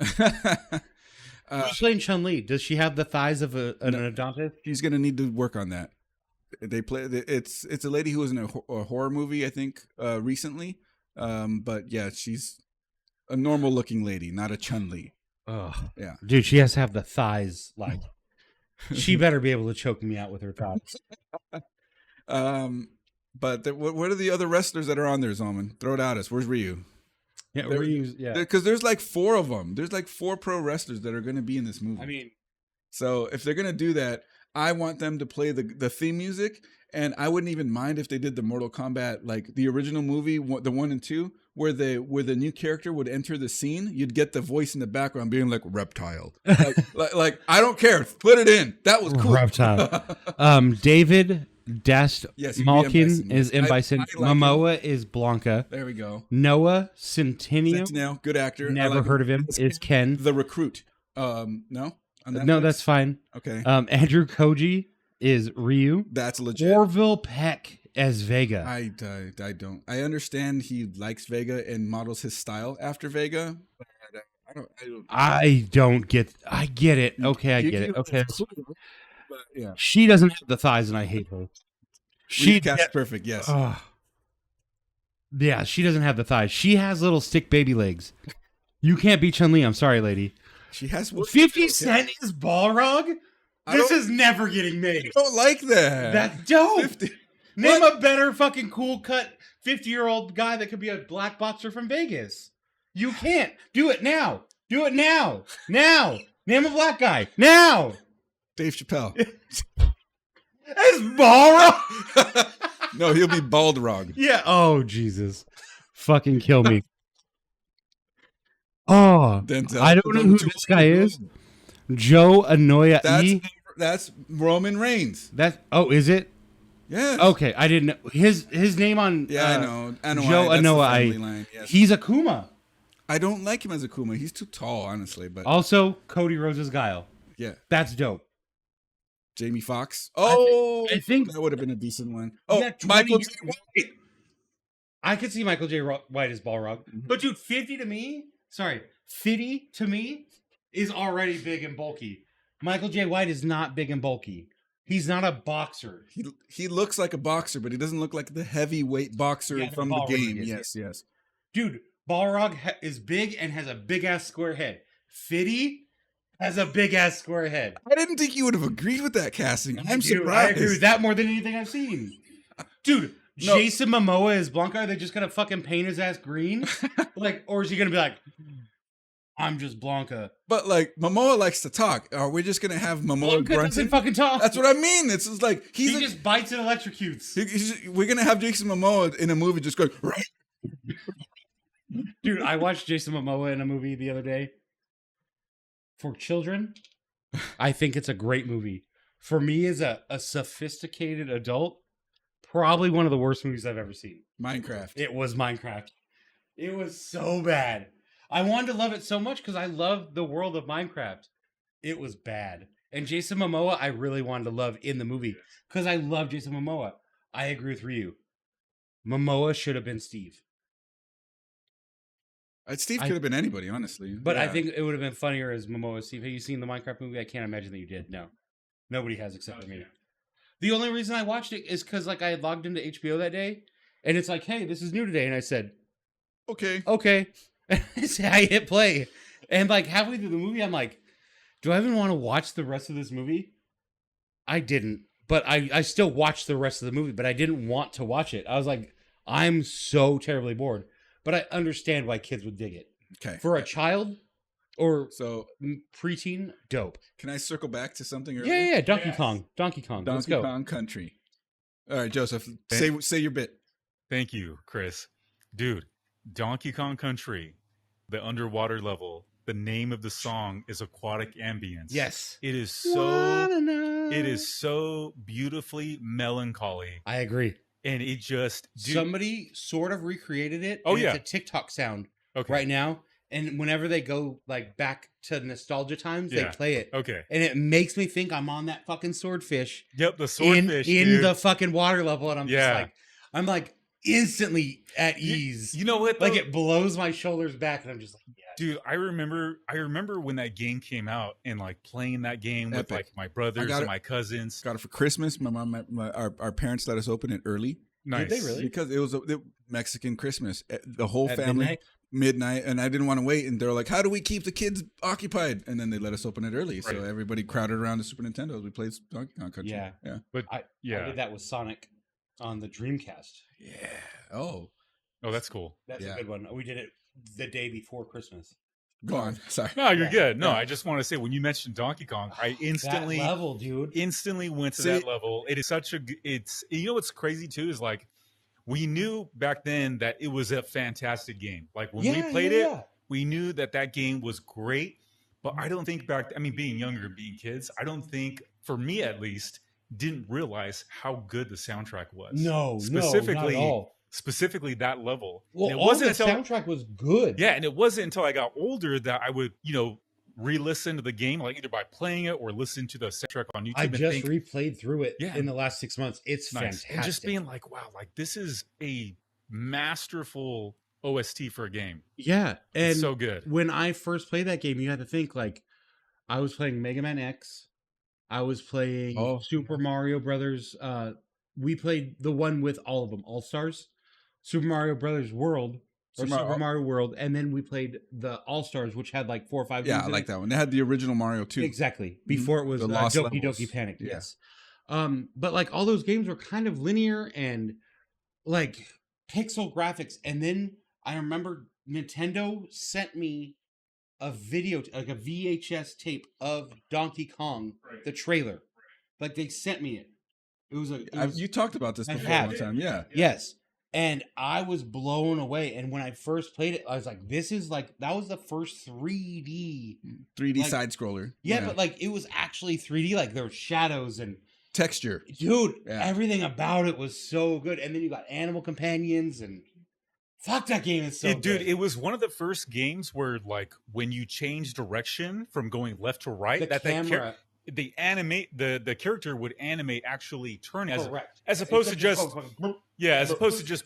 Who's playing Chun-Li? Does she have the thighs of an Adonis? She's going to need to work on that. It's a lady who was in a horror movie, I think, recently. But yeah, she's a normal looking lady, not a Chun-Li. Oh yeah, dude, she has to have the thighs like. She better be able to choke me out with her thighs. But what are the other wrestlers that are on there, Zalman? Throw it at us. Where's Ryu? Yeah, Ryu's, because there's like 4 of them. There's like 4 pro wrestlers that are going to be in this movie. I mean, so if they're going to do that, I want them to play the theme music, and I wouldn't even mind if they did the Mortal Kombat, like the original movie, the 1 and 2, where the new character would enter the scene. You'd get the voice in the background being like reptile, like I don't care, put it in. That was cool. Reptile. David Dast Malkin is M. Bison. Momoa is Blanca. There we go. Noah Centineo, good actor. Never heard of him. Is Ken the recruit? No, that's fine. Okay. Andrew Koji is Ryu. That's legit. Orville Peck as Vega. I don't. I understand he likes Vega and models his style after Vega. I get it. Okay, I get it. Okay. But, yeah. She doesn't have the thighs, and I hate her. That's perfect. Yes. Yeah, she doesn't have the thighs. She has little stick baby legs. You can't beat Chun-Li. I'm sorry, lady. She has 50 Cent is Balrog? This is never getting made. I don't like that. That's dope. 50. Name a better fucking cool cut 50-year-old guy that could be a black boxer from Vegas. You can't. Do it now. Do it now. Now. Name a black guy. Now. Dave Chappelle. It's Balrog. No, he'll be Baldrog. Yeah. Oh, Jesus. Fucking kill me. Oh, Denzel. I don't know who this guy is. Joe Anoya. That's Roman Reigns. Is it? Yeah. Okay, I didn't know his name on. Yeah, I know. Joe Anoa. Yes. He's Akuma. I don't like him as Akuma. He's too tall, honestly. But also Cody Rhodes' Guile. Yeah, that's dope. Jamie Foxx. Oh, I think that would have been a decent one. Oh, yeah, Michael J. White. I could see Michael J. White as Balrog, but dude, 50 to me is already big and bulky. Michael J. White is not big and bulky. He's not a boxer. He looks like a boxer, but he doesn't look like the heavyweight boxer from the game. Yes. Dude, Balrog is big and has a big ass square head. Fitty has a big ass square head. I didn't think you would have agreed with that casting. I'm surprised. I agree with that more than anything I've seen. Dude, no. Jason Momoa is Blanca. Are they just gonna fucking paint his ass green? Or is he gonna be like, I'm just Blanca? But like Momoa likes to talk. Are we just gonna have Momoa grunting? Fucking talk. That's what I mean. It's just like he just bites and electrocutes. We're gonna have Jason Momoa in a movie just going. Dude, I watched Jason Momoa in a movie the other day. For children, I think it's a great movie. For me, as a sophisticated adult, probably one of the worst movies I've ever seen. Minecraft. It was Minecraft. It was so bad. I wanted to love it so much because I love the world of Minecraft. It was bad. And Jason Momoa, I really wanted to love in the movie because I love Jason Momoa. I agree with Ryu. Momoa should have been Steve. Steve could have been anybody, honestly. But yeah. I think it would have been funnier as Momoa Steve. Have you seen the Minecraft movie? I can't imagine that you did. No. Nobody has except for me. The only reason I watched it is because I had logged into HBO that day, and it's like, hey, this is new today. And I said, okay. I hit play. And halfway through the movie, I'm like, do I even want to watch the rest of this movie? I didn't. But I still watched the rest of the movie, but I didn't want to watch it. I was like, I'm so terribly bored. But I understand why kids would dig it. Okay. For a child or preteen, dope. Can I circle back to something earlier? Yeah. Donkey Kong. Donkey Kong Country. All right, Joseph, say your bit. Thank you, Chris. Dude, Donkey Kong Country, the underwater level, the name of the song is Aquatic Ambience. Yes. It is so beautifully melancholy. I agree. And it just... Somebody sort of recreated it. Oh, yeah. It's a TikTok sound right now. And whenever they go back to nostalgia times, they play it. Okay. And it makes me think I'm on that fucking swordfish. Yep, the swordfish, in the fucking water level. And I'm just I'm instantly at ease. You know what? Though? It blows my shoulders back. And I'm just like, yeah. Dude, I remember when that game came out and playing that game with my brothers and my cousins. Got it for Christmas. My mom, our parents let us open it early. Nice. Did they really? Because it was a Mexican Christmas. The whole family midnight, and I didn't want to wait. And they're like, "How do we keep the kids occupied?" And then they let us open it early, so everybody crowded around the Super Nintendo. We played Donkey Kong Country. Yeah. But I did that with Sonic on the Dreamcast. Yeah. Oh, that's cool. That's a good one. We did it the day before Christmas. Go on. Sorry. No, you're good. No, I just want to say when you mentioned Donkey Kong, I instantly that level, dude. Instantly went to that level. It is such a. It's what's crazy too is we knew back then that it was a fantastic game. When we played it, we knew that game was great. But I don't think being younger and being kids, I don't think, for me at least, didn't realize how good the soundtrack was. No, not at all. Specifically that level. Well, the soundtrack was good. Yeah, and it wasn't until I got older that I would, re-listen to the game, either by playing it or listen to the soundtrack on YouTube. I just replayed through it in the last 6 months. It's nice. Fantastic. And just being wow, this is a masterful OST for a game. Yeah, and it's so good. When I first played that game, you had to think I was playing Mega Man X. I was playing Super Mario Brothers. We played the one with all of them, All Stars. Super Mario Brothers World, or Super Mario World, and then we played the All Stars, which had like 4 or 5 games. Yeah, I like that one. They had the original Mario too. Exactly. Before it was Doki Doki Panic. Yeah. Yes. But like all those games were kind of linear and like pixel graphics. And then I remember Nintendo sent me a video, like a VHS tape of Donkey Kong, the trailer. Like they sent me it. It was you talked about this before one time. Yeah. Yes. And I was blown away. And when I first played it, I was like, this is like, that was the first 3D like, side scroller. Yeah, but like it was actually 3D. Like there were shadows and texture. Dude, everything about it was so good. And then you got animal companions and fuck, that game is so good. Dude, it was one of the first games where like when you change direction from going left to right, the camera. The character would animate actually turning as like opposed to just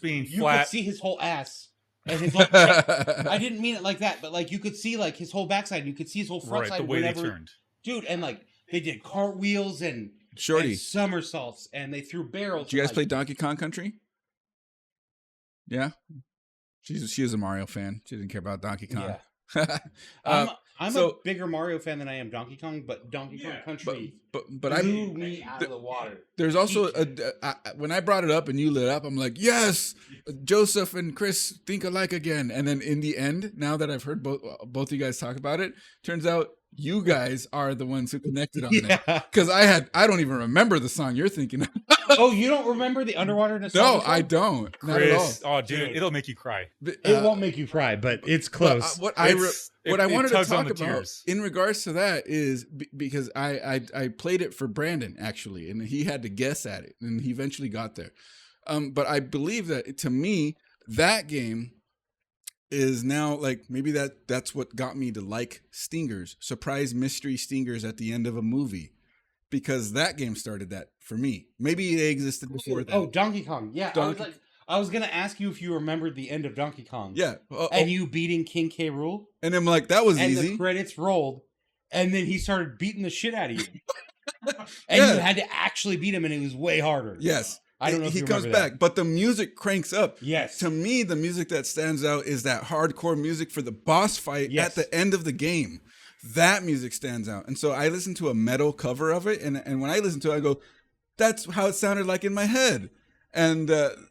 being you flat. You could see his whole ass and his whole I didn't mean it like that, but like you could see like his whole backside and you could see his whole front side the way they turned. Dude, and like they did cartwheels and somersaults and they threw barrels. Did you guys play Donkey Kong Country? Yeah. She is a Mario fan. She didn't care about Donkey Kong. Yeah. I'm a bigger Mario fan than I am Donkey Kong, but Donkey Kong Country blew me out of the water. There's also when I brought it up and you lit up, I'm like, yes, Joseph and Chris think alike again. And then in the end, now that I've heard both you guys talk about it, turns out you guys are the ones who connected on it. Because I don't even remember the song you're thinking of. Oh, you don't remember the underwater nostalgia? No, I don't. Chris, oh, dude, it'll make you cry. It won't make you cry, but it's close. What I wanted to talk about in regards to that is because I played it for Brandon actually, and he had to guess at it, and he eventually got there. But I believe that to me that game is now like maybe that's what got me to like stingers, surprise mystery stingers at the end of a movie. Because that game started that for me. Maybe it existed before that. Oh, Donkey Kong. Yeah, I was going to ask you if you remembered the end of Donkey Kong. Yeah. And you beating King K. Rool. And I'm like, that was easy. And the credits rolled. And then he started beating the shit out of you. And you had to actually beat him, and it was way harder. Yes. I don't know if he comes back, but the music cranks up. Yes. To me, the music that stands out is that hardcore music for the boss fight at the end of the game. That music stands out. And so I listened to a metal cover of it, and when I listen to it, I go, that's how it sounded like in my head. And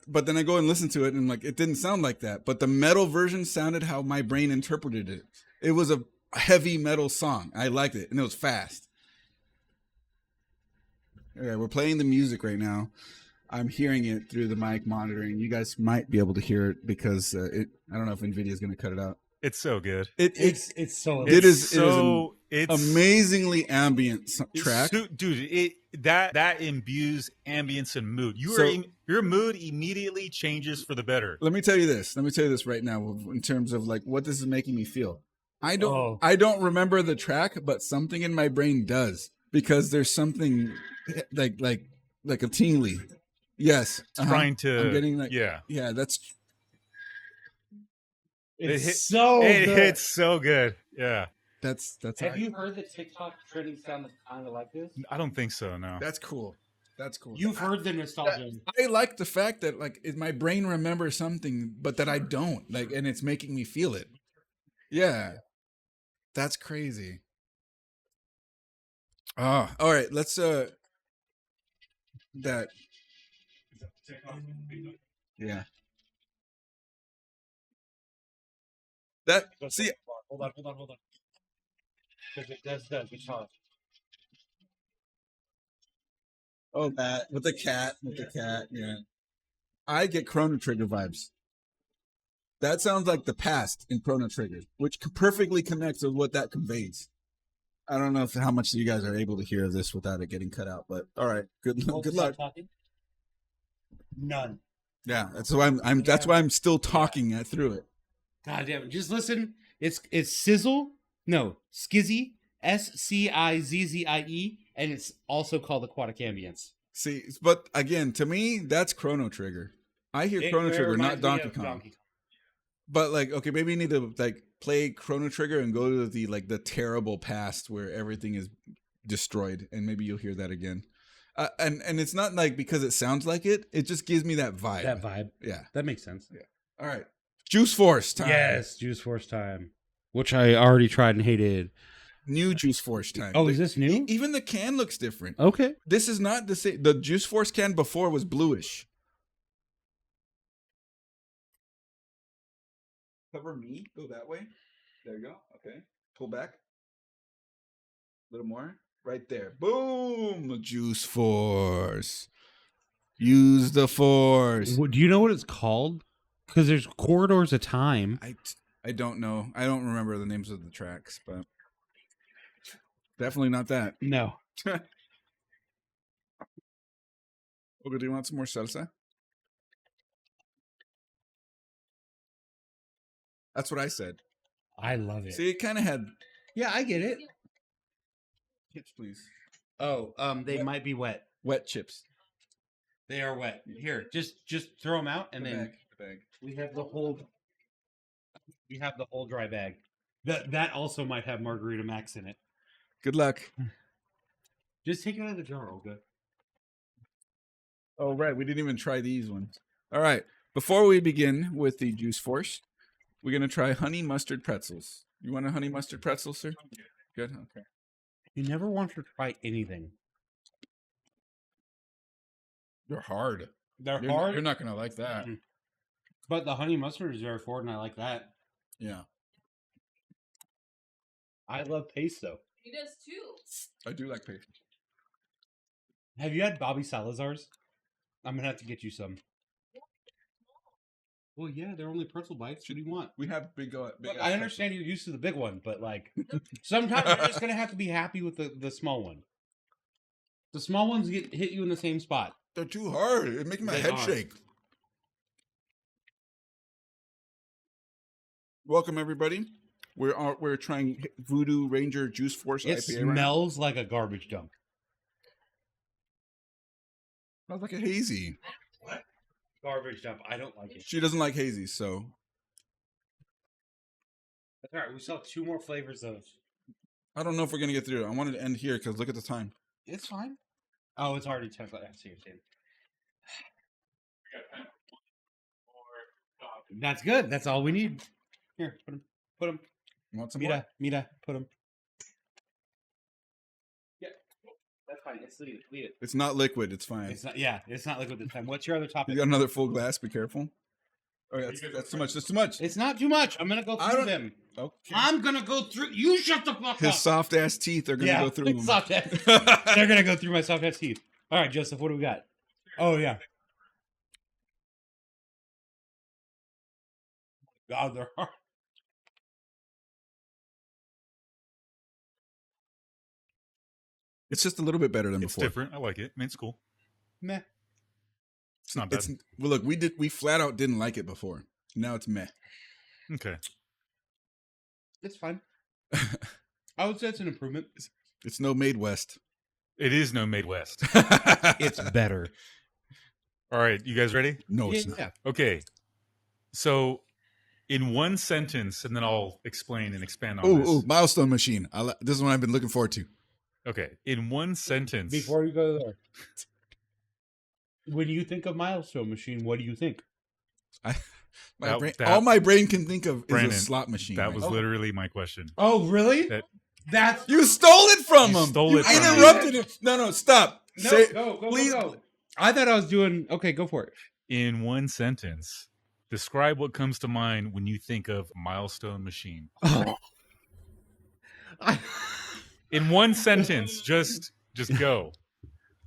but then I go and listen to it, and I'm like, it didn't sound like that. But the metal version sounded how my brain interpreted it. It was a heavy metal song. I liked it, and it was fast. Okay, we're playing the music right now. I'm hearing it through the mic monitoring. You guys might be able to hear it because I don't know if NVIDIA is going to cut it out. It's so good. It's amazingly ambient track, dude. That imbues ambience and mood. Your mood immediately changes for the better. Let me tell you this right now in terms of like what this is making me feel. I don't remember the track, but something in my brain does because there's something like a tingly. Yes, trying to. I'm getting yeah. That's. It hits so good. Yeah. That's. Have you heard the TikTok trending sound that's kind of like this? I don't think so. No. That's cool. You've heard the nostalgia. I like the fact that like my brain remembers something, but that I don't like, and it's making me feel it. Yeah. That's crazy. All right. Let's that. Yeah. That see. Hold on. Because it does guitar. Oh, that with the cat, yeah. I get Chrono Trigger vibes. That sounds like the past in Chrono Trigger, which perfectly connects with what that conveys. I don't know how much you guys are able to hear this without it getting cut out, but all right, good luck. None. Yeah, that's why I'm still talking through it. God damn it! Just listen. It's Sizzle. No, Skizzy. SCIZZIE, and it's also called Aquatic Ambience. See, but again, to me, that's Chrono Trigger. I hear Chrono Trigger, not Donkey Kong. But like, okay, maybe you need to like play Chrono Trigger and go to the terrible past where everything is destroyed, and maybe you'll hear that again. And it's not like because it sounds like it; it just gives me that vibe. That vibe, yeah, that makes sense. Yeah. All right. Juice Force time. Yes, Juice Force time, which I already tried and hated. New Juice Force time. Oh, is this new? Even the can looks different. Okay. This is not the same. The Juice Force can before was bluish. Cover me. Go that way. There you go. Okay. Pull back. A little more. Right there. Boom. Juice Force. Use the Force. Do you know what it's called? Because there's Corridors of Time. I don't know. I don't remember the names of the tracks, but definitely not that. No. Okay, do you want some more salsa? That's what I said. I love it. See, it kind of had Yeah, I get it. chips, please. Oh, they might be wet. Wet chips. They are wet. Here, just throw them out, and then The bag. we have the whole dry bag. That also might have Margarita Max in it. Good luck. Just take it out of the jar, Olga. Oh, right. We didn't even try these ones. All right. Before we begin with the Juice Force, we're going to try honey mustard pretzels. You want a honey mustard pretzel, sir? Good. Okay. You never want to try anything. They're hard. They're hard. You're not going to like that. Mm-mm. But the honey mustard is very forward, and I like that. Yeah. I love pesto. He does too. I do like paste. Have you had Bobby Salazar's? I'm going to have to get you some. Well, yeah, they're only pretzel bites. What do you want? We have big. Look, I understand you're used to the big one, but like sometimes you're just gonna have to be happy with the small one. The small ones hit you in the same spot. They're too hard. It makes my head shake. Welcome everybody. We're trying Voodoo Ranger Juice Force It IPA. smells like a garbage dump. Smells like a hazy. What? Garbage dump. I don't like it. She doesn't like hazy, so That's all right. We still have 2 more flavors of. I don't know if we're gonna get through it. I wanted to end here because look at the time. It's fine. Oh, it's already 10. I see what you're saying. That's good. That's all we need. Here, put them. Put them. You want some more? Mira, put them. Yeah, that's fine. It's leave it. It's not liquid. It's fine. It's not. Yeah, it's not liquid this time. What's your other topic? You got another full glass. Be careful. Oh, yeah, that's too much. That's too much. It's not too much. I'm gonna go through them. Okay. I'm gonna go through. You shut the fuck up. His soft ass teeth are gonna go through them. Soft ass. They're gonna go through my soft ass teeth. All right, Joseph. What do we got? Oh yeah. God, they're hard. It's just a little bit better than It's before. different. I like it. I mean, it's cool. Meh. It's not bad. Well, look, we flat out didn't like it before. Now it's meh. Okay. It's fine. I would say it's an improvement. It's no Made West. It is no Made West. It's better. All right. You guys ready? No, it's not. Yeah. Okay. So, in one sentence, and then I'll explain and expand on Oh, this. Milestone machine. This is what I've been looking forward to. Okay. In one sentence. Before you go there, when you think of Milestone machine, what do you think? All my brain can think of Brandon, is a slot machine. That was literally my question. Oh, really? That's You stole it from You him. stole You it from me. interrupted it. No, stop. no. Say, Go, please. go. I thought I was doing. Okay, go for it. In one sentence, describe what comes to mind when you think of Milestone machine. In one sentence, just go.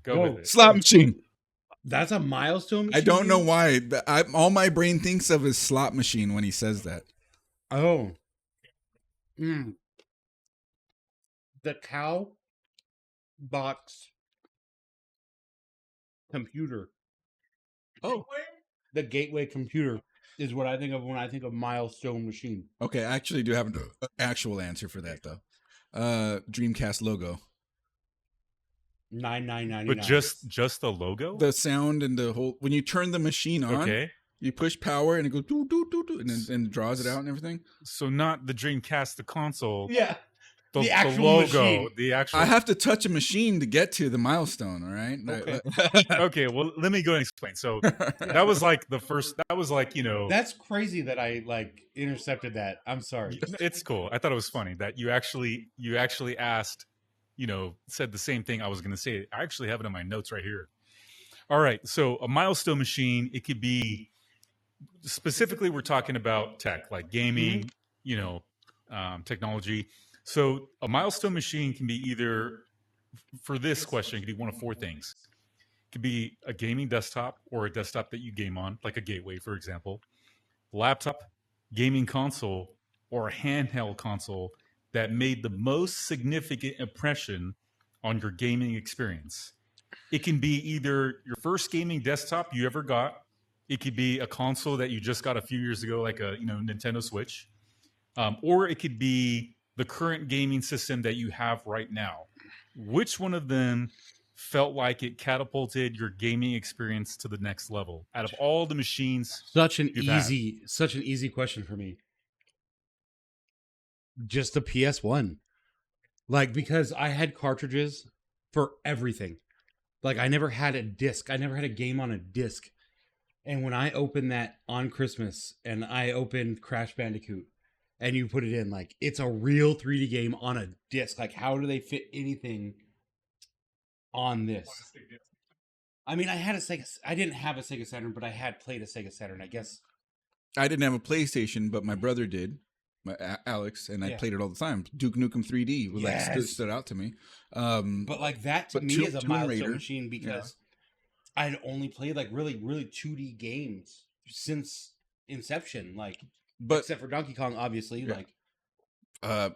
Go with it. Slot machine. That's a Milestone machine? I don't know why. All my brain thinks of is slot machine when he says that. Oh. The cow box computer. Oh. The gateway computer is what I think of when I think of Milestone machine. Okay, I actually do have an actual answer for that though. Dreamcast logo. $9,999. But just the logo? The sound and the whole when you turn the machine on, Okay. you push power and it goes doo doo doo doo and then draws it out and everything. So not the Dreamcast, the console. Yeah. The actual logo, machine. the actual. I have to touch a machine to get to the milestone. All right. Okay. Okay, well, let me go and explain. So that was like the first. That was like That's crazy that I like intercepted that. I'm sorry. It's cool. I thought it was funny that you actually asked, said the same thing I was going to say. I actually have it in my notes right here. All right, so a milestone machine, it could be specifically we're talking about tech like gaming, technology. So a milestone machine can be either, for this question, it could be one of four things. It could be a gaming desktop or a desktop that you game on, like a gateway, for example, laptop, gaming console, or a handheld console that made the most significant impression on your gaming experience. It can be either your first gaming desktop you ever got. It could be a console that you just got a few years ago, like a Nintendo Switch, or it could be the current gaming system that you have right now. Which one of them felt like it catapulted your gaming experience to the next level out of all the machines? Such an easy question for me. Just the PS1. Like, because I had cartridges for everything. Like, I never had a disc. I never had a game on a disc. And when I opened that on Christmas and I opened Crash Bandicoot and you put it in, like, it's a real 3D game on a disc. Like, how do they fit anything on this? I mean, I didn't have a Sega Saturn, but I had played a Sega Saturn, I guess. I didn't have a PlayStation, but my brother did, Alex, and I played it all the time. Duke Nukem 3D was stood out to me. But like that to me is a milestone machine because I'd only played like really 2D games since inception, like except for Donkey Kong, obviously, like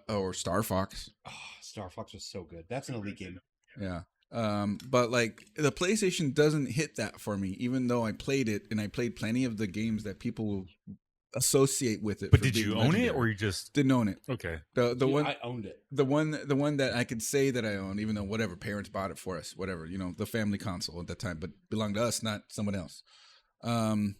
or Star Fox. Oh, Star Fox was so good. That's an elite game. Yeah. But like the PlayStation doesn't hit that for me, even though I played it and I played plenty of the games that people associate with it. But did you own it or you just didn't own it? Okay. The one I owned it. The one that I could say that I owned, even though whatever parents bought it for us, whatever, the family console at that time, but belonged to us, not someone else. It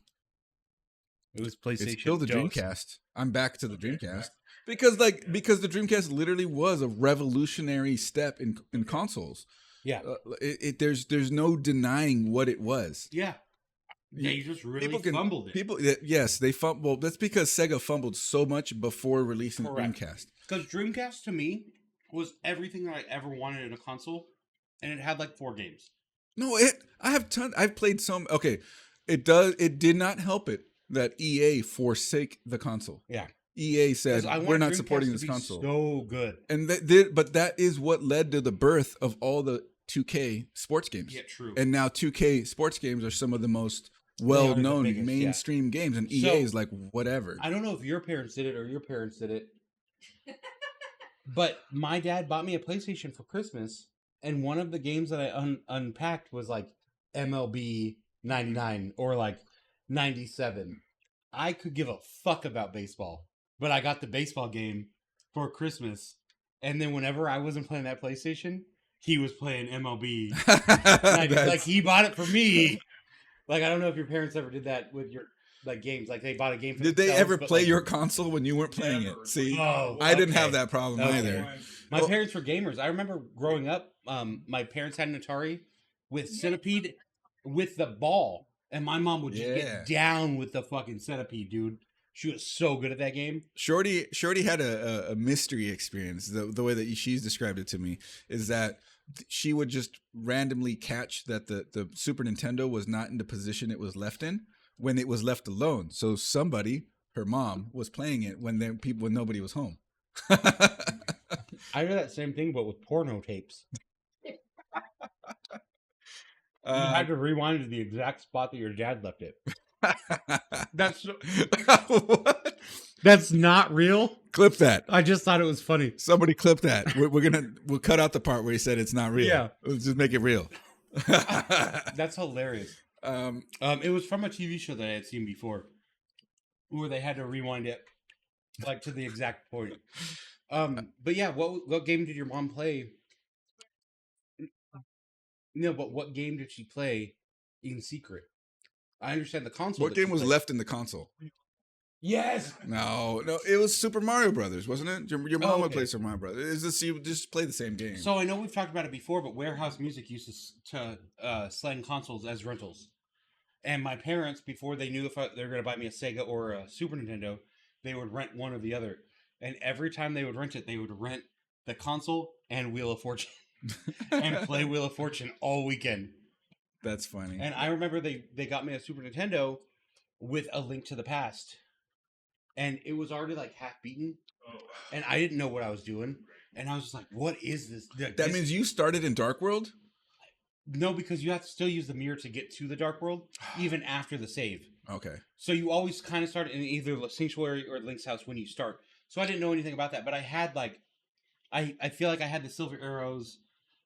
was PlayStation. It's still the Dreamcast. I'm back to the Dreamcast because the Dreamcast literally was a revolutionary step in consoles. Yeah. There's no denying what it was. Yeah. They just really fumbled it. Yes, they fumbled. That's because Sega fumbled so much before releasing the Dreamcast. Because Dreamcast to me was everything that I ever wanted in a console, and it had like 4 games. No, I've played some. Okay, it did not help it that EA forsake the console. Yeah. EA said we're not supporting this console. So good, and but that is what led to the birth of all the 2K sports games. Yeah, true. And now 2K sports games are some of the most well-known mainstream games, and EA is like whatever. I don't know if your parents did it or your parents did it, but my dad bought me a PlayStation for Christmas, and one of the games that I unpacked was like MLB 99 or like 97. I could give a fuck about baseball, but I got the baseball game for Christmas, and then whenever I wasn't playing that PlayStation, he was playing MLB. Like he bought it for me. Like, I don't know if your parents ever did that with your like games. Like they bought a game for Did they ever play your console when you weren't playing it? See, I didn't have that problem either. My parents were gamers. I remember growing up, my parents had an Atari with Centipede with the ball. And my mom would just get down with the fucking Centipede, dude. She was so good at that game. Shorty had a mystery experience. The way that she's described it to me is that she would just randomly catch that the Super Nintendo was not in the position it was left in when it was left alone. So somebody, her mom, was playing it when nobody was home. I did that same thing, but with porno tapes. You had to rewind to the exact spot that your dad left it. What? That's not real. Clip that. I just thought it was funny. Somebody clip that. We'll cut out the part where he said it's not real. Yeah, let's just make it real. That's hilarious. It was from a TV show that I had seen before, where they had to rewind it like to the exact point. But yeah, what game did your mom play? No, but what game did she play in secret? I understand the console. What game was left in the console? Yes. No, it was Super Mario Brothers, wasn't it? Your mom would okay. play Super Mario Brothers. Is this you just play the same game? So I know we've talked about it before, but Warehouse Music used to slang consoles as rentals. And my parents, before they knew if they were going to buy me a Sega or a Super Nintendo, they would rent one or the other. And every time they would rent it, they would rent the console and Wheel of Fortune and play Wheel of Fortune all weekend. That's funny. And I remember they got me a Super Nintendo with A Link to the Past. And it was already like half beaten. And I didn't know what I was doing. And I was just like, what is this? That means you started in Dark World? No, because you have to still use the mirror to get to the Dark World, even after the save. Okay. So you always kind of start in either the Sanctuary or Link's house when you start. So I didn't know anything about that, but I had like, I feel like I had the silver arrows.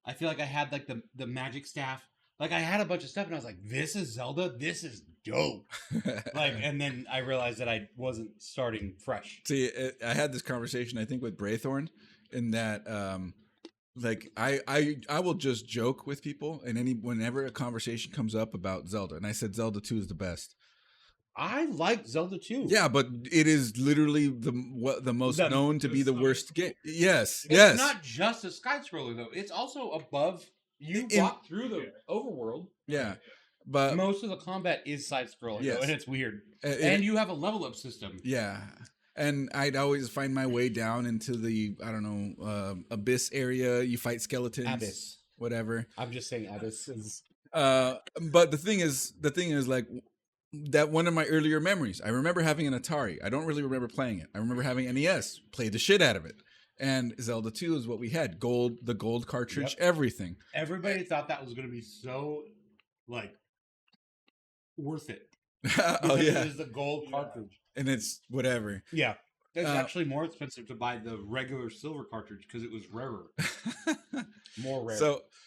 I feel like I had like the magic staff. Like I had a bunch of stuff, and I was like, "This is Zelda. This is dope." Like, and then I realized that I wasn't starting fresh. See, I had this conversation I think with Braythorn, in that like I will just joke with people, and whenever a conversation comes up about Zelda, and I said Zelda 2 is the best. I like Zelda 2. Yeah, but it is literally the most known to be the worst game. Yes, it's not just a side scroller though. It's also above. You walk through the overworld. Yeah, but most of the combat is side scrolling, yes. and it's weird. And you have a level up system. Yeah. And I'd always find my way down into the, I don't know, abyss area. You fight skeletons. Abyss. Whatever. I'm just saying abyss is... but the thing is like, that one of my earlier memories, I remember having an Atari. I don't really remember playing it. I remember having NES, played the shit out of it. And Zelda 2 is what we had. The gold cartridge, everything. Everybody thought that was going to be so, like, worth it. Oh, yeah. It is the gold cartridge. And it's whatever. Yeah. It's actually more expensive to buy the regular silver cartridge because it was rarer. More rare.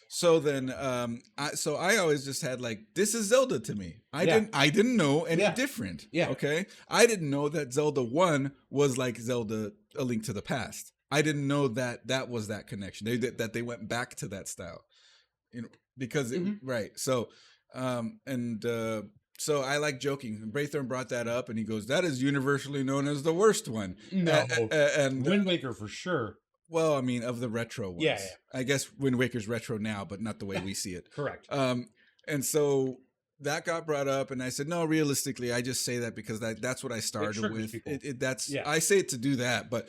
So then I always just had like, this is Zelda to me. I didn't know any different. Yeah. Okay. I didn't know that Zelda 1 was like Zelda A Link to the Past. I didn't know that was that connection. That they went back to that style. You know, because right. So so I like joking. Braythorn brought that up, and he goes, "That is universally known as the worst one." No, and Wind Waker for sure. Well, I mean, of the retro ones. Yeah. I guess Wind Waker's retro now, but not the way we see it. Correct. And so that got brought up, and I said, no, realistically, I just say that because that's what I started with. I say it to do that, but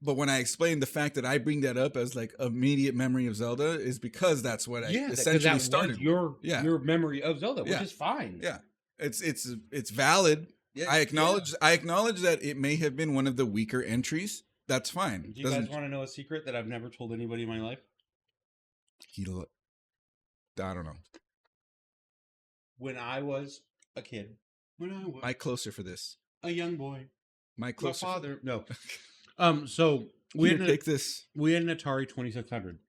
when I explain the fact that I bring that up as like immediate memory of Zelda is because that's what I essentially started. Your memory of Zelda, which is fine. Yeah, it's valid. Yeah, I acknowledge that it may have been one of the weaker entries. That's fine. Do you guys want to know a secret that I've never told anybody in my life? I don't know. When I was a kid, my closer for this, a young boy, my closer father. No. So we had an Atari 2600,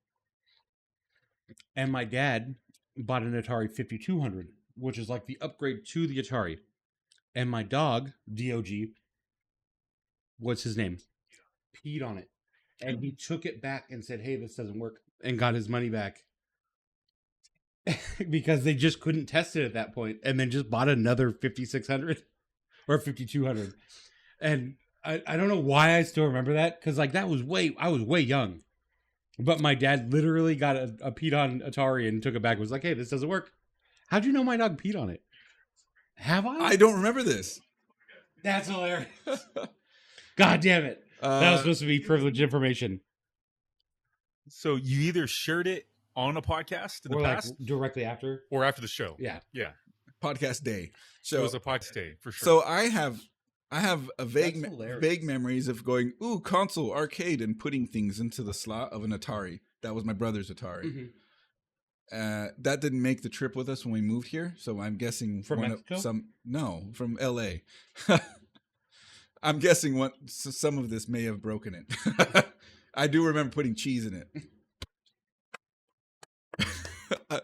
and my dad bought an Atari 5200, which is like the upgrade to the Atari. And my dog, DOG, what's his name? Peed on it, and he took it back and said, "Hey, this doesn't work," and got his money back because they just couldn't test it at that point, and then just bought another 5600 or 5200. And I don't know why I still remember that, because like I was way young, but my dad literally got a peed on Atari and took it back and was like, "Hey, this doesn't work." How'd you know my dog peed on it? Have I? I don't remember this. That's hilarious. God damn it. That was supposed to be privileged information. So you either shared it on a podcast in the past, directly after, or after the show. Yeah. Podcast day. So it was a podcast day for sure. So I have a vague memories of going, ooh, console, arcade, and putting things into the slot of an Atari. That was my brother's Atari. Mm-hmm. That didn't make the trip with us when we moved here. So I'm guessing from Mexico? From LA. I'm guessing some of this may have broken it. I do remember putting cheese in it.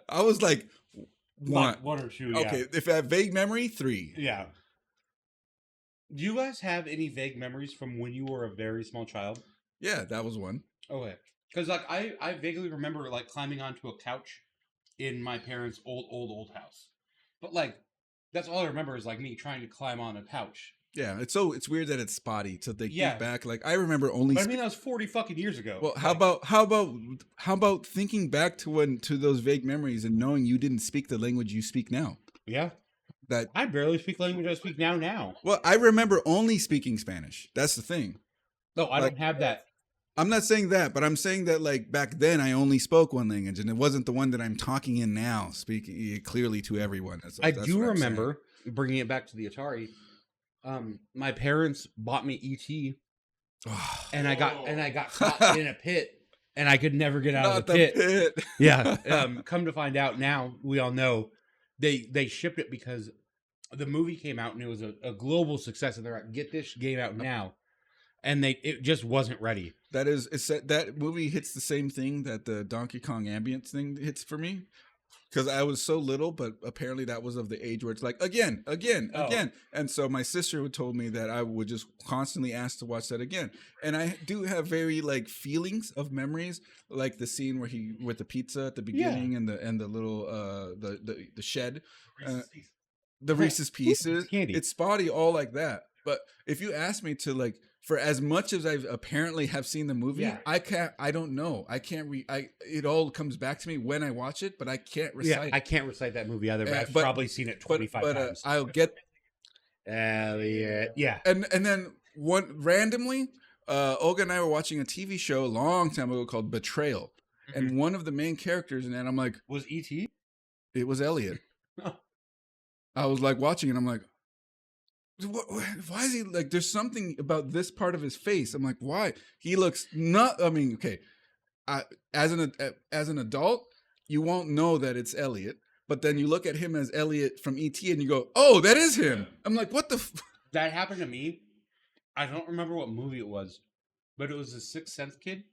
I was like, one or two. Okay, yeah. If I have vague memory, 3. Yeah. Do you guys have any vague memories from when you were a very small child? Yeah, that was one. Okay, because like I vaguely remember like climbing onto a couch in my parents' old house, but like that's all I remember is like me trying to climb on a couch. Yeah, it's weird that it's spotty. So they Yeah. think back. Like I remember only. But I mean, that was 40 fucking years ago. Well, how about thinking back to those vague memories and knowing you didn't speak the language you speak now? Yeah. That I barely speak language I speak now. Well, I remember only speaking Spanish. That's the thing. No, I don't have that. I'm not saying that, but I'm saying that like back then I only spoke one language, and it wasn't the one that I'm talking in now, speaking it clearly to everyone. That's I do remember bringing it back to the Atari. My parents bought me ET, and I got caught in a pit, and I could never get out of the pit. Yeah. Come to find out now, we all know they shipped it because the movie came out and it was a global success, and they're like, get this game out now, and it just wasn't ready. That movie hits the same thing that the Donkey Kong Ambience thing hits for me. Because I was so little, but apparently that was of the age where it's like, again. And so my sister told me that I would just constantly ask to watch that again. And I do have very like feelings of memories, like the scene where with the pizza at the beginning and the little the shed, the Reese's Pieces. Candy. It's spotty all like that. But if you ask me to like, for as much as I've apparently have seen the movie, I don't know. I can't it all comes back to me when I watch it, but I can't recite. I can't recite that movie either, but I've probably seen it 25 times. I'll get Elliot. Yeah. And then randomly, Olga and I were watching a TV show a long time ago called Betrayal. Mm-hmm. And one of the main characters in that, I'm like, was E.T.? It was Elliot. I was like watching it, I'm like, why is he like, there's something about this part of his face. I'm like, why? He looks not, I mean, okay. As an adult, you won't know that it's Elliot, but then you look at him as Elliot from E.T. and you go, oh, that is him. I'm like, what the That happened to me. I don't remember what movie it was, but it was the Sixth Sense kid.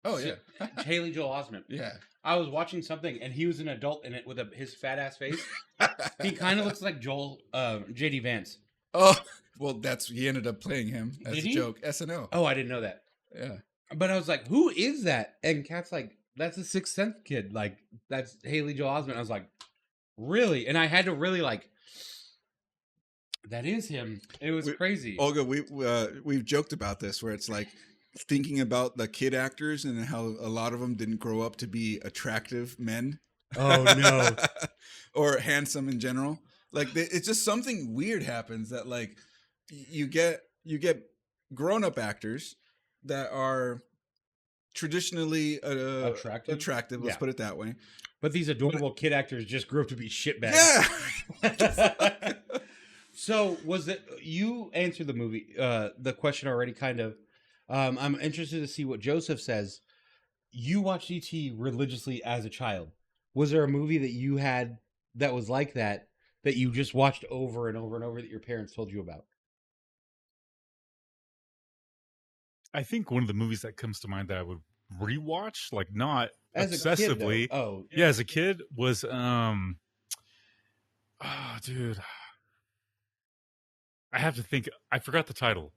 Oh, yeah. Haley Joel Osment. Yeah. I was watching something, and he was an adult in it with his fat-ass face. He kind of looks like J.D. Vance. Oh, well, he ended up playing him as a joke. SNL. Oh, I didn't know that. Yeah. But I was like, who is that? And Kat's like, that's the Sixth Sense kid. Like, that's Haley Joel Osment. I was like, really? And I had to really like, that is him. It was crazy. Olga, we've joked about this where it's like thinking about the kid actors and how a lot of them didn't grow up to be attractive men. Oh, no. Or handsome in general. Like it's just something weird happens that like you get grown-up actors that are traditionally attractive. Let's put it that way. But these adorable kid actors just grew up to be shitbags. Yeah. So was it you answered the question already? Kind of. I'm interested to see what Joseph says. You watched E.T. religiously as a child. Was there a movie that you had that was like that you just watched over and over and over that your parents told you about? I think one of the movies that comes to mind that I would rewatch, like not as obsessively. A kid, oh, yeah, as a kid was dude. I have to think. I forgot the title.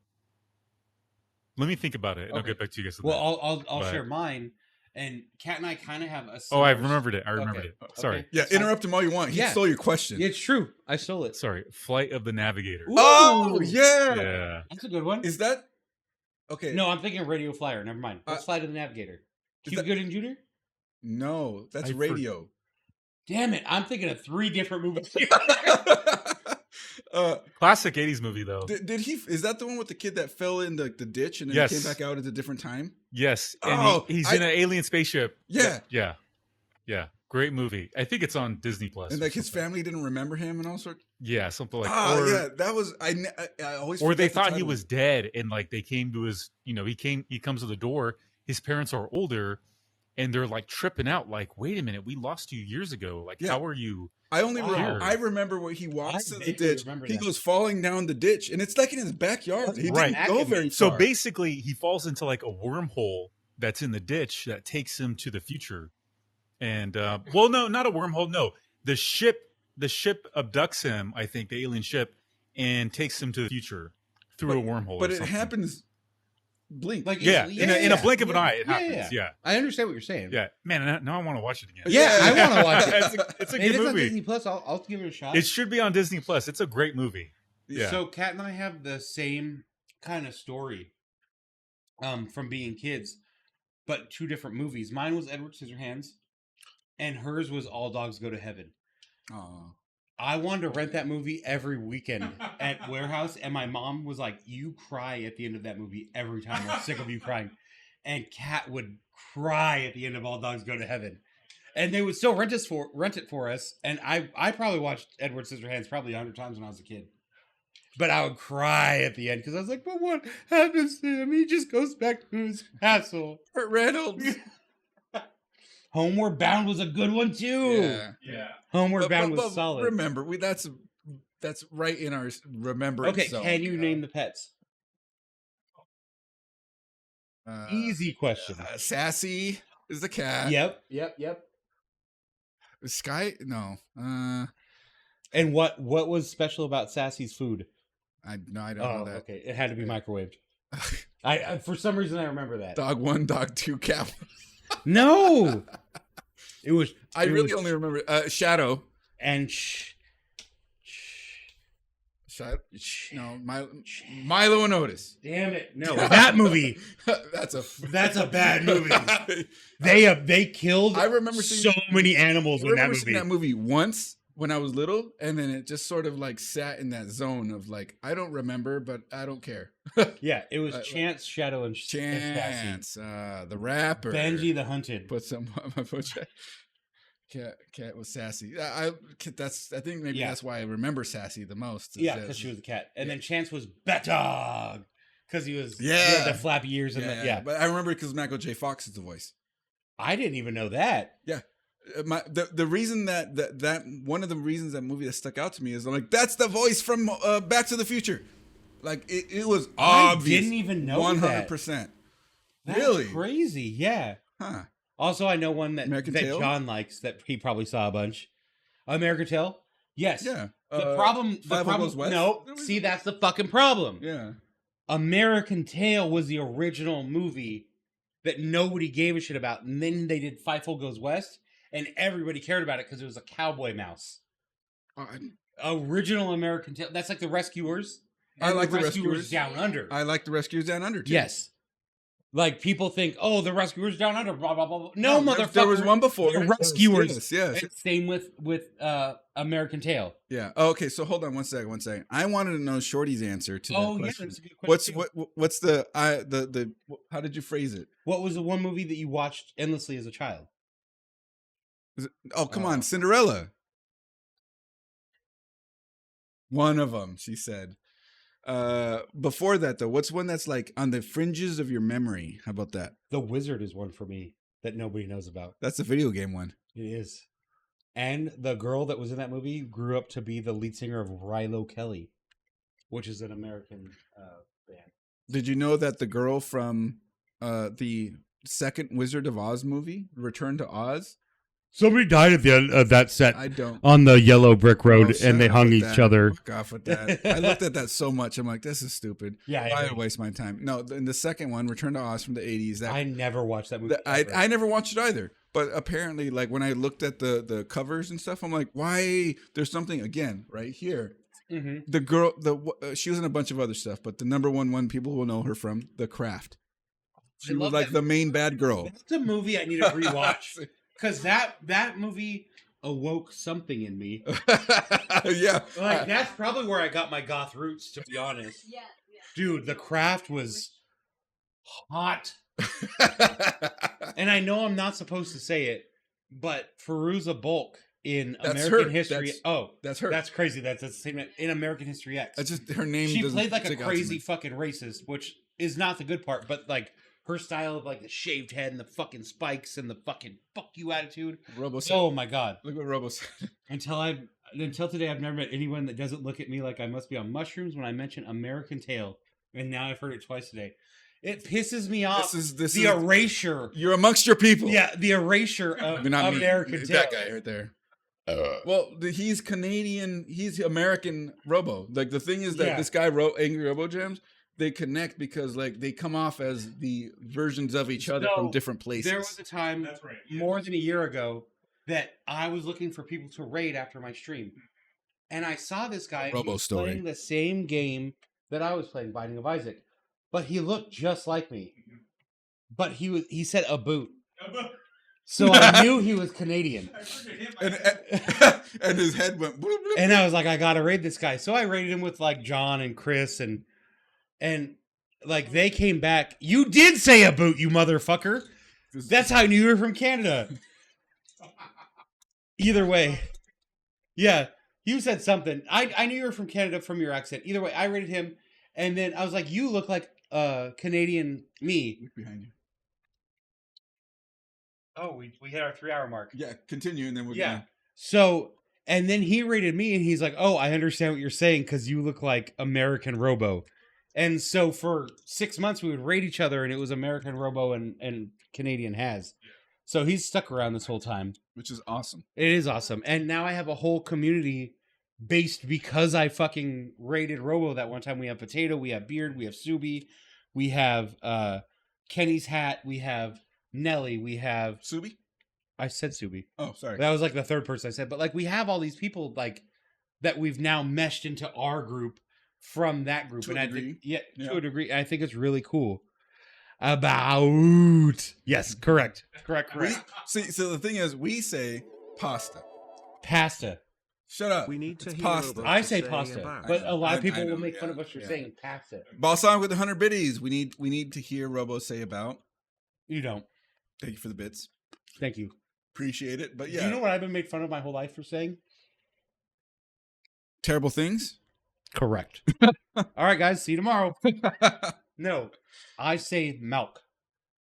Let me think about it, and I'll get back to you guys. Well, I'll share mine. And Kat and I kind of have a... Oh, I remembered it. It. Sorry. Okay. Yeah, interrupt him all you want. He stole your question. It's true. I stole it. Sorry. Flight of the Navigator. Ooh. Oh, yeah. Yeah. That's a good one. Is that... Okay. No, I'm thinking Radio Flyer. Never mind. What's Flight of the Navigator? Cuba Gooding Jr.? No, that's Radio. Damn it. I'm thinking of 3 different movies. Classic 80s movie, though. Did he? Is that the one with the kid that fell in the ditch and then came back out at a different time? Yes. And he's in an alien spaceship. Yeah. Yeah. Great movie. I think it's on Disney Plus. And like his family didn't remember him and all sorts. Yeah, something like that. Yeah, that was I always. Or they thought he was dead, and like they came to his. He comes to the door. His parents are older, and they're like tripping out. Like, wait a minute, we lost you years ago. Like, how are you? I remember where he walks to the ditch. He goes falling down the ditch, and it's like in his backyard. He didn't go very far. So basically, he falls into like a wormhole that's in the ditch that takes him to the future. And well, no, not a wormhole. No, the ship abducts him. I think the alien ship and takes him to the future through a wormhole. But it happens. Blink. Like in a blink of an eye, it happens. Yeah, I understand what you're saying. Yeah, man. Now I want to watch it again. Yeah, I want to watch it. It's a good movie. It's on movie. Disney Plus. I'll give it a shot. It should be on Disney Plus. It's a great movie. Yeah. So Kat and I have the same kind of story from being kids, but 2 different movies. Mine was Edward Scissorhands, and hers was All Dogs Go to Heaven. Oh. I wanted to rent that movie every weekend at Warehouse, and my mom was like, "You cry at the end of that movie every time. We're sick of you crying." And Kat would cry at the end of All Dogs Go to Heaven, and they would still rent it for us. And I probably watched Edward Scissorhands probably 100 times when I was a kid. But I would cry at the end because I was like, "But what happens to him? He just goes back to his castle." Burt Reynolds. Homeward Bound was a good one too. Yeah. Homeward Bound was solid. Remember, that's right in our remembrance. Okay, zone. can you name the pets? Easy question. Sassy is the cat. Yep. Sky? No. And what was special about Sassy's food? I don't know that. Okay, it had to be microwaved. I for some reason I remember that. Dog 1, dog 2, cat 1. No, it was. I really only remember Shadow And no, Milo and Otis. damn it, no, that movie. That's a bad movie. They killed. I remember so many animals in that movie. Seeing that movie once when I was little, and then it just sort of like sat in that zone of like I don't remember, but I don't care. Yeah, it was Chance, Shadow, and Chance, the rapper, Benji the Hunted. Put some. Cat was sassy. I think maybe that's why I remember Sassy the most. Yeah, because she was a cat, and then Chance was Batdog because he had the flappy ears and But I remember because Michael J. Fox is the voice. I didn't even know that. Yeah. The reason that one of the reasons that movie that stuck out to me is I'm like, that's the voice from Back to the Future. Like it was obvious. I didn't even know 100%. That's really crazy. Yeah. Huh. Also, I know one that Tail? John likes that he probably saw a bunch. American Tail. Yes. Yeah. The problem. Goes West? No. See, that's the fucking problem. Yeah. American Tail was the original movie that nobody gave a shit about, and then they did Fievel Goes West, and everybody cared about it because it was a cowboy mouse. Original American Tail. That's like the Rescuers. I like the Rescuers Down Under. I like the Rescuers Down Under too. Yes. Like people think, oh, the Rescuers Down Under, blah blah blah. No, motherfucker. There was one before. The Rescuers. Yes. And same with American Tail. Yeah. Oh, okay. So hold on one second. I wanted to know Shorty's answer to that question. Yeah, that's a good question. What's the how did you phrase it? What was the one movie that you watched endlessly as a child? Come on, Cinderella. One of them, she said. Before that though, what's one that's like on the fringes of your memory? How about that? The Wizard is one for me that nobody knows about. That's a video game one. It is. And the girl that was in that movie grew up to be the lead singer of Rilo Kelly, which is an American band. Did you know that the girl from the second Wizard of Oz movie, Return to Oz, somebody died at the end of that set. I don't. On the yellow brick road, and they hung each other. Fuck off with that. I looked at that so much. I'm like, this is stupid. Yeah, Why waste my time? No, in the second one, Return to Oz from the 80s. I never watched that movie. I never watched it either. But apparently, like when I looked at the covers and stuff, I'm like, why? There's something again right here. Mm-hmm. The girl, she was in a bunch of other stuff, but the number one people will know her from The Craft. She was like the main bad girl. That's a movie I need to rewatch. Because that movie awoke something in me. Yeah. Like, that's probably where I got my goth roots, to be honest. Yeah. Dude, The Craft was hot. And I know I'm not supposed to say it, but Fairuza Balk in American History... That's her. That's crazy. That's the same... In American History X. That's just her name. She played like a crazy fucking racist, which is not the good part, but like... Her style of like the shaved head and the fucking spikes and the fucking fuck you attitude. Robo said. Oh my god! Look what Robo said. Until today, I've never met anyone that doesn't look at me like I must be on mushrooms when I mention American Tail, and now I've heard it twice today. It pisses me off. This is erasure. You're amongst your people. Yeah, the erasure of American Tail. That guy right there. Well, he's Canadian. He's American Robo. Like the thing is that this guy wrote Angry Robo Jams. They connect because like they come off as the versions of each other from different places. There was a time more than a year ago that I was looking for people to raid after my stream. and I saw this guy Robo story. playing the same game that I was playing, Binding of Isaac, but he looked just like me. But he said a boot. So I knew he was Canadian. And his head went... Bloop, bloop, And I was like, I gotta raid this guy. So I raided him with like John and Chris and like they came back. You did say a boot, you motherfucker. That's how I knew you were from Canada. Either way. Yeah. You said something. I knew you were from Canada from your accent. Either way, I rated him. And then I was like, you look like Canadian me. Look behind you. Oh, we hit our 3-hour mark. Yeah, continue and then we're Yeah. So, and then he rated me and he's like, oh, I understand what you're saying because you look like American Robo. And so for 6 months we would rate each other and it was American Robo and Canadian Has. So he's stuck around this whole time. Which is awesome. It is awesome. And now I have a whole community based because I fucking rated Robo that one time. We have Potato, we have Beard, we have Subi, we have Kenny's Hat, we have Nelly, we have... Subi? I said Subi. Oh, sorry. That was like the third person I said. But like we have all these people like that we've now meshed into our group from that group. To and a I degree. think, to a degree. I think it's really cool. About... Yes, correct. Correct. So the thing is, we say pasta. Pasta. Shut up. We need to It's hear pasta. Robert I say saying pasta. about. But a lot of I people know, will make fun of us for yeah. saying pasta. Balsamic with 100 biddies. We need to hear Robo say about. You don't. Thank you for the bits. Thank you. Appreciate it. But yeah. Do you know what I've been made fun of my whole life for saying? Terrible things? Correct. All right, guys. See you tomorrow. No. I say milk.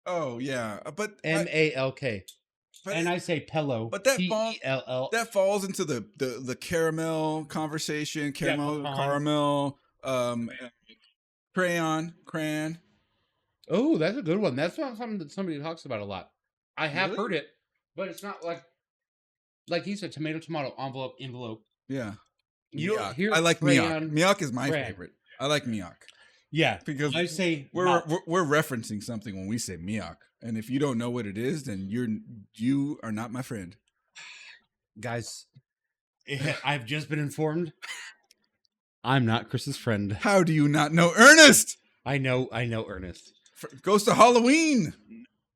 Oh, yeah. But M-A-L-K. but And I say pillow. but that P-E-L-L. that falls into the caramel conversation, caramel, crayon. Oh, that's a good one. That's not something that somebody talks about a lot. I have Really? heard it, but it's not like he said, tomato, envelope. Yeah. You Miak. don't hear I like crayon. miak. Miak is my crayon. favorite. I like miak. Yeah, Because I say we're mouth. referencing something when we say miak. And if you don't know what it is, then you are not my friend. Guys, I've just been informed. I'm not Chris's friend. How do you not know Ernest? I know Ernest. Goes to Halloween.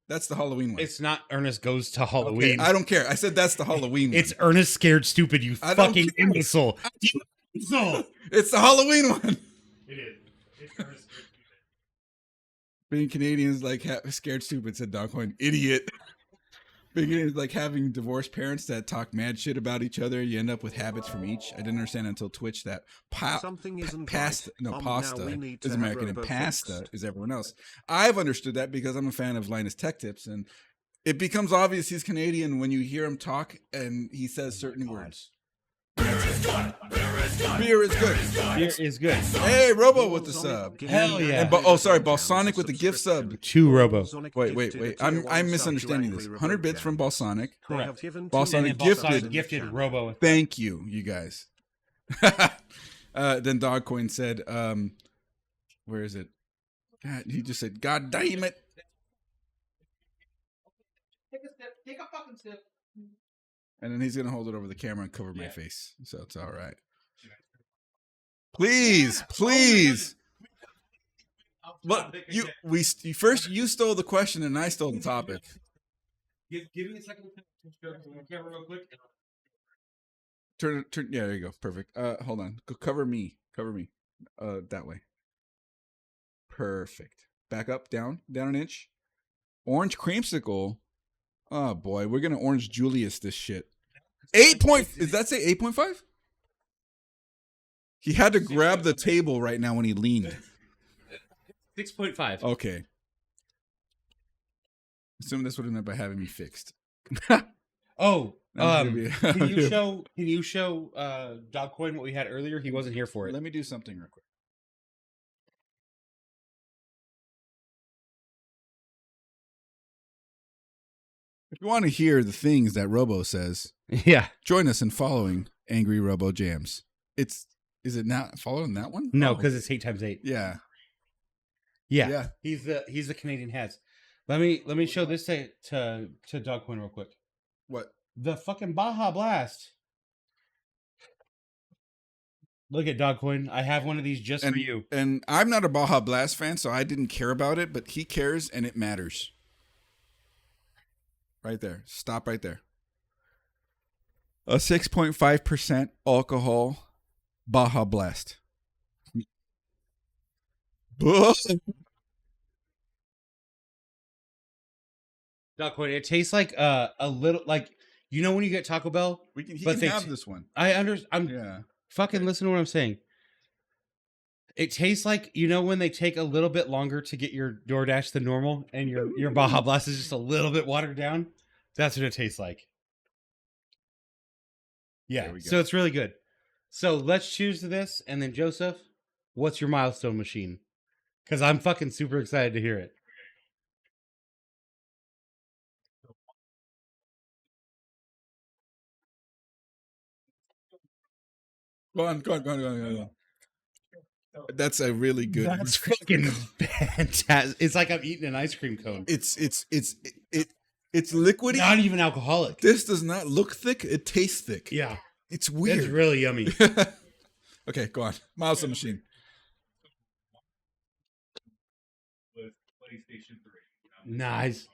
That's the Halloween one. It's not Ernest Goes to Halloween. Okay, I don't care. I said that's the Halloween one. It's Ernest Scared Stupid, you I don't fucking care. imbecile. You imbecile. It's the Halloween one. It is. It's Ernest Scared Stupid. Being Canadian is like scared stupid, said Dogcoin. Idiot. Being Canadian is like having divorced parents that talk mad shit about each other. You end up with habits from each. I didn't understand until Twitch that Something isn't pasta, right. no, Now pasta we need to is have American and Robo pasta fix. is everyone else. I've understood that because I'm a fan of Linus Tech Tips, and it becomes obvious he's Canadian when you hear him talk and he says certain words. Beer is good. Beer is good. Hey, Robo with the sub. Hell yeah. And Balsonic with the gift sub. Two Robo. Wait. I'm misunderstanding this. 100 bits from Balsonic. Correct. Balsonic And then Balsonic gifted. gifted Robo. Thank you, you guys. Then Dogcoin said, where is it? God, he just said, God damn it. Take a fucking sip. And then he's going to hold it over the camera and cover my face. So it's all right. Please. Look, you stole the question and I stole the topic. Give me a second to turn the camera real quick. Turn. Yeah, there you go. Perfect. Hold on. Go cover me. That way. Perfect. Back up, down an inch. Orange creamsicle. Oh boy, we're gonna Orange Julius this shit. 8 point. Does that say 8.5? He had to grab the table right now when he leaned. 6.5. Okay. Assume that's what it meant by having me fixed. Oh, Can can you show Dogcoin what we had earlier? He wasn't here for it. Let me do something real quick. If you want to hear the things that Robo says, Yeah. join us in following Angry Robo Jams. Is it not following that one? No, Oh, because it's 8 times 8. yeah. Yeah. He's the Canadian Has. Let me show this to Dogcoin real quick. What? The fucking Baja Blast. Look at Dogcoin. I have one of these just for you. And I'm not a Baja Blast fan, so I didn't care about it, but he cares and it matters. Right there. Stop right there. A 6.5% alcohol Baja Blast. Dogcoin. It tastes like a little like when you get Taco Bell. He can have this one. I'm fucking listen to what I'm saying. It tastes like when they take a little bit longer to get your DoorDash than normal, and your Baja Blast is just a little bit watered down. That's what it tastes like. Yeah, so it's really good. So let's choose this, and then Joseph, what's your Milestone machine? Because I'm fucking super excited to hear it. Go on. That's a really good. That's fucking fantastic. It's like I'm eating an ice cream cone. It's liquidy. Not even alcoholic. This does not look thick. It tastes thick. Yeah. It's weird. It's really yummy. Okay, go on. Milestone machine. PlayStation 3. Nice.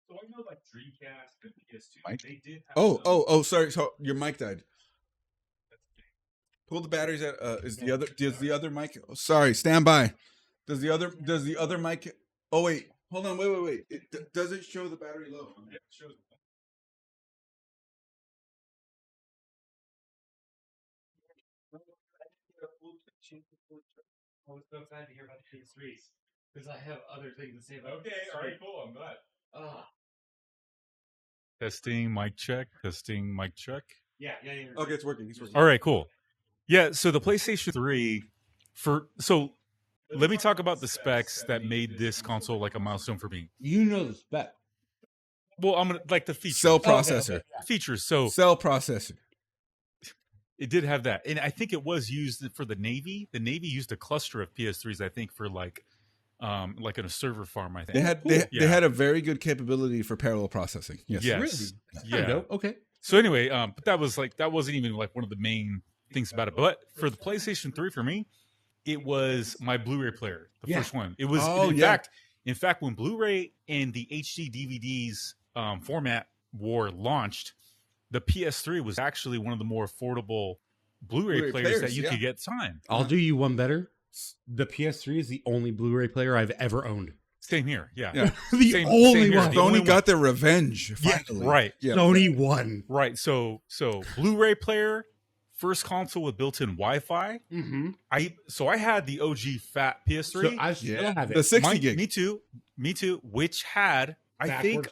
So I know like Dreamcast and PS2. Mike? They did have Oh, sorry. So your mic died. Pull the batteries out. Does the other mic? Oh, sorry, stand by. Does the other mic? Oh wait, hold on. Wait. Does it show the battery low? It shows. I was so excited to hear about the PS3s because I have other things to say about. Okay, all right, cool. I'm glad. Testing mic check. Yeah. Okay, it's working. All right, cool. Yeah, so the PlayStation 3 let me talk about the specs that made this console like a milestone for me. You know the spec. Well, I'm gonna like the features. Cell processor. Features. So Cell processor. it did have that, and I think it was used for the Navy. The Navy used a cluster of PS3s, I think, for like in a server farm. I think They had a very good capability for parallel processing. Yes. Yes. Really? Yeah. Okay. So anyway, but that wasn't even like one of the main things about it. But for the PlayStation 3, for me, it was my Blu-ray player, the first one. It was in fact, when Blu-ray and the HD DVDs format war launched, the PS3 was actually one of the more affordable Blu-ray players that you could get time. I'll do you one better. The PS3 is the only Blu-ray player I've ever owned. Same here, yeah. The only one. Sony got their revenge. Finally. Yeah, right. Yeah. Sony won. Right. So Blu-ray player, first console with built-in Wi-Fi. Mm-hmm. I had the OG fat PS3. So I still have it. The 60 gig. Me too. Which had I think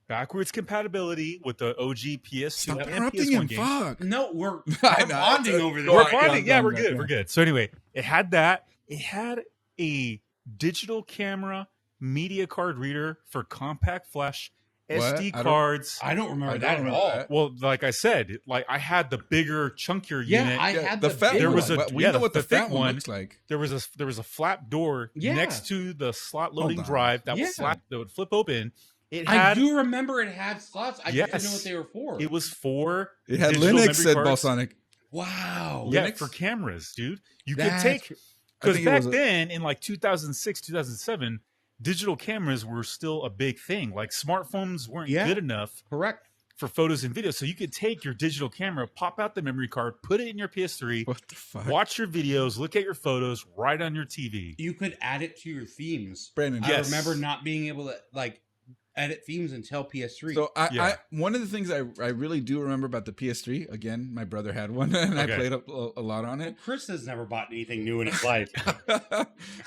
backwards compatibility with the OG PS2 Stop and interrupting PS1 him. games. Fuck. No, we're I know. bonding over there. We're bonding. Yeah, we're good. We're good. So anyway, it had that. It had a digital camera media card reader for compact flash SD cards. I don't remember that at all. Well, like I said, like I had the bigger, chunkier unit. I had the fat there one. was We know what the fat one looks like. There was a flap door next to the slot loading drive that would flip open. I do remember it had slots. I didn't know what they were for. It was for it had Linux, said Balsonic. Wow. Yeah, Linux? For cameras, dude. You could take because back then in like 2006, 2007, digital cameras were still a big thing. Like smartphones weren't good enough. Correct. For photos and videos. So you could take your digital camera, pop out the memory card, put it in your PS3, what the fuck? Watch your videos, look at your photos right on your TV. You could add it to your themes. Brandon, I remember not being able to edit themes until PS3. So I one of the things I really do remember about the PS3, again, my brother had one and I played a lot on it. Chris has never bought anything new in his life.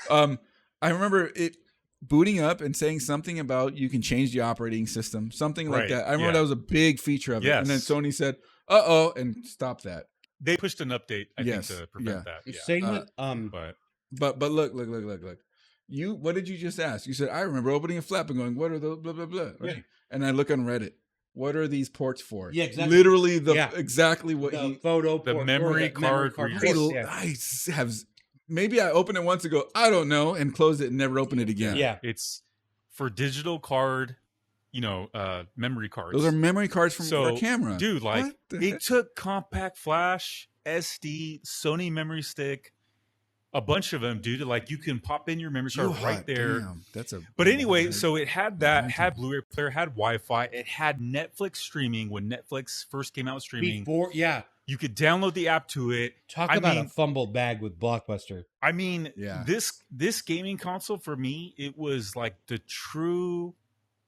I remember it booting up and saying something about you can change the operating system, something like that. I remember that was a big feature of it. And then Sony said, "Uh-oh," and stopped that. They pushed an update, I think, to prevent that. Yeah. Same with but look. You what did you just ask? You said, I remember opening a flap and going, what are those blah blah blah? Right? Yeah. And I look on Reddit. What are these ports for? Yeah, exactly. Literally exactly what the memory card. I have maybe I opened it once and go, I don't know, and closed it and never opened it again. Yeah. It's for digital card memory cards. Those are memory cards from our camera. Dude, like it took compact flash, SD, Sony memory stick, a bunch of them, dude. Like you can pop in your memory card right there. Damn, but anyway, so it had that, had Blu-ray player, had Wi-Fi, it had Netflix streaming when Netflix first came out with streaming. You could download the app to it. Talk about a fumbled bag with Blockbuster. I mean, this gaming console for me, it was like the true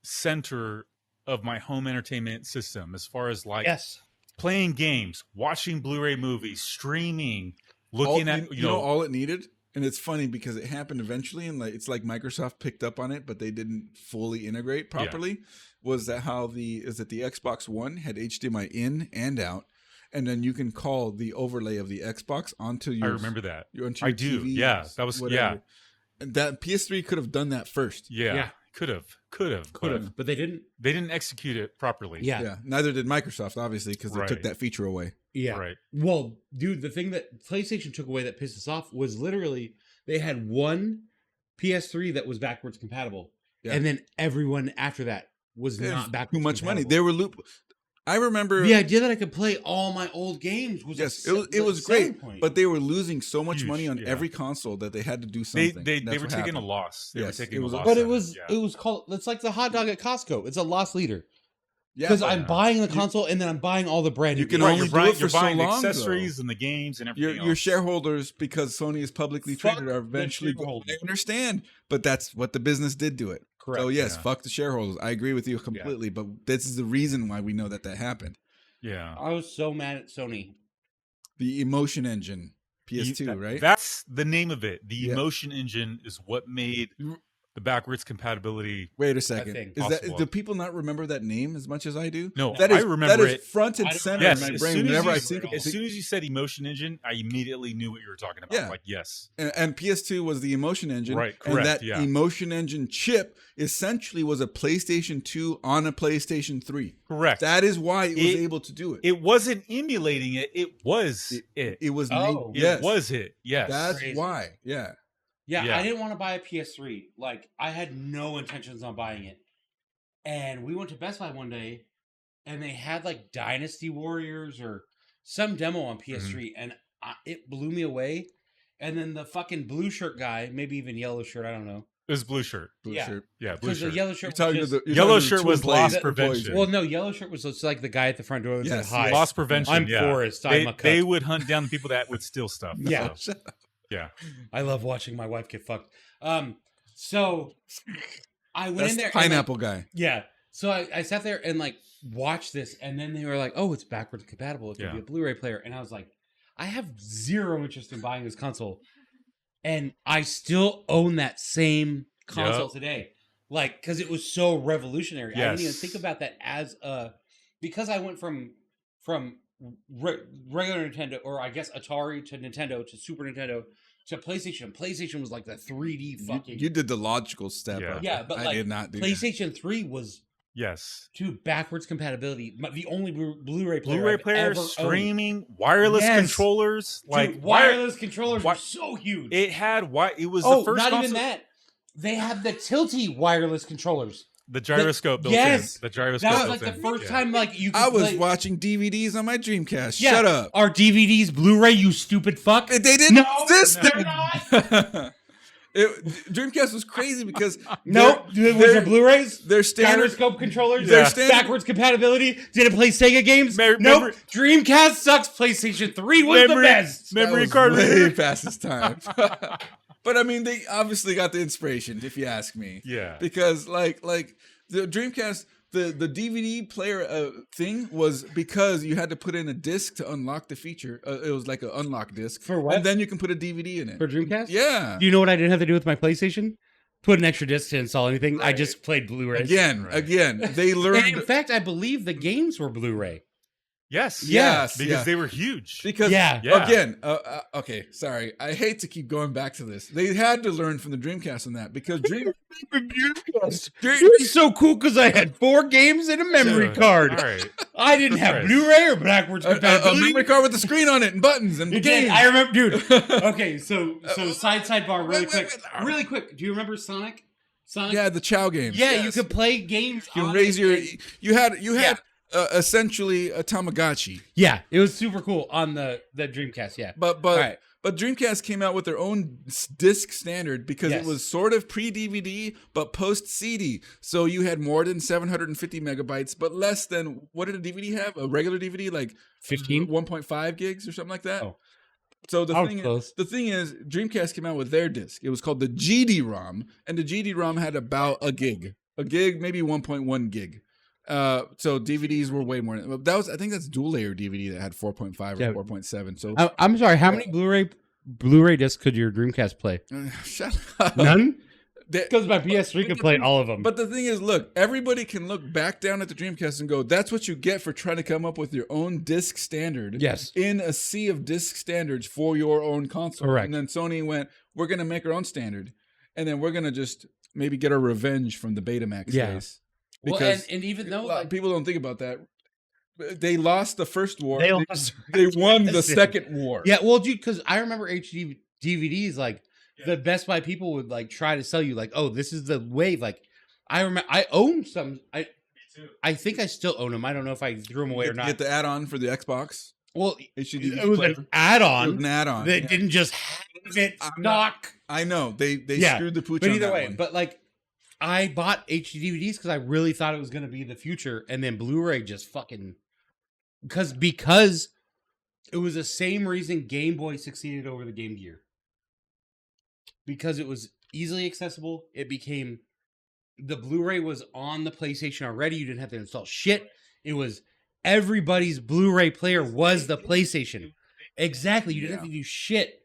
center of my home entertainment system as far as like playing games, watching Blu-ray movies, streaming, looking at you know all it needed. And it's funny because it happened eventually, and like it's like Microsoft picked up on it, but they didn't fully integrate properly. Was that how the Xbox One had HDMI in and out, and then you can call the overlay of the Xbox onto your. I remember that. Onto your TV, yeah, that was whatever. And that PS3 could have done that first. Yeah. Could have, but they didn't. They didn't execute it properly. Yeah. Neither did Microsoft, obviously, because they took that feature away. Yeah. Right. Well, dude, the thing that PlayStation took away that pissed us off was literally they had one PS3 that was backwards compatible, and then everyone after that was not backwards. Too much compatible. money. They were I remember the idea that I could play all my old games was it was great, but they were losing so much money on every console that they had to do something. They were taking a loss. They were taking a loss. But it was called. It's like the hot dog at Costco. It's a loss leader. Because I'm buying the console and then I'm buying all the brand new. You can only do it for so long. Accessories and the games and everything. Your shareholders, because Sony is publicly traded, are eventually. I understand, but that's what the business did to it. Correct. So yes, fuck the shareholders. I agree with you completely, but this is the reason why we know that happened. Yeah, I was so mad at Sony. The Emotion Engine, PS2, right? That's the name of it. The Emotion Engine is what made the backwards compatibility. Wait a second. Do people not remember that name as much as I do? No, I remember it. Front and center in my brain whenever I think of it. As soon as you said Emotion Engine, I immediately knew what you were talking about. Yeah. Like, yes. And PS2 was the Emotion Engine. Right, correct. And that Emotion Engine chip essentially was a PlayStation 2 on a PlayStation 3. Correct. That is why it was able to do it. It wasn't emulating it. It was it. It was it was it. Yes. That's why. Yeah. Yeah, I didn't want to buy a PS3. Like, I had no intentions on buying it. And we went to Best Buy one day, and they had, like, Dynasty Warriors or some demo on PS3, and it blew me away. And then the fucking blue shirt guy, maybe even yellow shirt, I don't know. It was blue shirt. Blue shirt. Yeah, blue shirt. The yellow shirt yellow shirt was loss prevention. Well, no, yellow shirt was just like the guy at the front door that said, hi. Loss prevention, I'm Forrest. I'm a cuck. They would hunt down the people that would steal stuff. Yeah. So. Yeah. I love watching my wife get fucked. So I went in there. Pineapple guy. Yeah. So I sat there and like watched this, and then they were like, "Oh, it's backwards compatible. It's gonna be a Blu-ray player." And I was like, "I have zero interest in buying this console," and I still own that same console today, like because it was so revolutionary. I didn't even think about that as because I went from regular Nintendo, or I guess Atari to Nintendo to Super Nintendo to PlayStation. Playstation was like the 3D fucking. You did the logical step. Yeah, but I did not do PlayStation 3 was to backwards compatibility. The only Blu-ray player streaming, wireless controllers, dude, wireless controllers were so huge. It had it was the first. Not even that. They had the tilty wireless controllers. The gyroscope built in. The gyroscope that was like the first time you could I was watching DVDs on my Dreamcast. Yeah. Shut up. Are DVDs Blu-ray, you stupid fuck? They didn't exist. They're not. Dreamcast was crazy because was there Blu-rays? Their standard gyroscope controllers, backwards compatibility. Did it play Sega games? Nope. Dreamcast sucks. PlayStation 3 was the best. Memory card way past its time. But I mean, they obviously got the inspiration, if you ask me. Yeah. Because like the Dreamcast, the DVD player thing was because you had to put in a disc to unlock the feature. It was like an unlock disc. For what? And then you can put a DVD in it. For Dreamcast? Yeah. Do you know what I didn't have to do with my PlayStation? Put an extra disc to install anything. Right. I just played Blu-ray. Again. They learned. And in fact, I believe the games were Blu-ray. Yes, because they were huge. Because again, okay, sorry, I hate to keep going back to this. They had to learn from the Dreamcast on that because Dreamcast it was so cool because I had 4 games and a memory card. All right. I didn't have Blu-ray or backwards compatibility. A memory card with a screen on it and buttons and games. I remember, dude. Okay, so sidebar, really quick. Do you remember Sonic? Sonic. Yeah, the Chow games. Yeah, yes. you could play games. You on raise it your. and- You had essentially a Tamagotchi. Yeah, it was super cool on the Dreamcast. Yeah, But right. but Dreamcast came out with their own disc standard because Yes. it was sort of pre-DVD but post-CD. So you had more than 750 megabytes, but less than, what did a DVD have? A regular DVD, like 15? 1.5 gigs or something like that. Oh. So I was close. the thing is, Dreamcast came out with their disc. It was called the GD-ROM, and the GD-ROM had about a gig, maybe 1.1 gig. So DVDs were way more. That was, I think that's dual layer DVD that had 4.5 or 4.7. So I'm sorry. How many Blu-ray discs could your Dreamcast play? shut up. None. Because my PS3 could play all of them. But the thing is, look, everybody can look back down at the Dreamcast and go, that's what you get for trying to come up with your own disc standard. Yes. In a sea of disc standards for your own console. Correct. And then Sony went, we're going to make our own standard. And then we're going to just maybe get our revenge from the Betamax days. Because well, and even though people don't think about that. They lost the first war. They lost. They won the second war. Yeah, well, dude, because I remember HD DVDs, like the Best Buy people would like try to sell you, like, oh, this is the wave. Like, I remember I own some. I think I still own them. I don't know if I threw them away or not. Get the add-on for the Xbox. Well, HD it was player. an add-on. It was an add-on. That didn't just have it stock. I know they screwed the pooch. But on either that way, one. but like. I bought HD DVDs because I really thought it was going to be the future, and then Blu-ray just fucking because it was the same reason Game Boy succeeded over the Game Gear, because it was easily accessible. It became the Blu-ray was on the PlayStation already. You didn't have to install shit. It was everybody's Blu-ray player was the PlayStation. Exactly, you didn't have to do shit.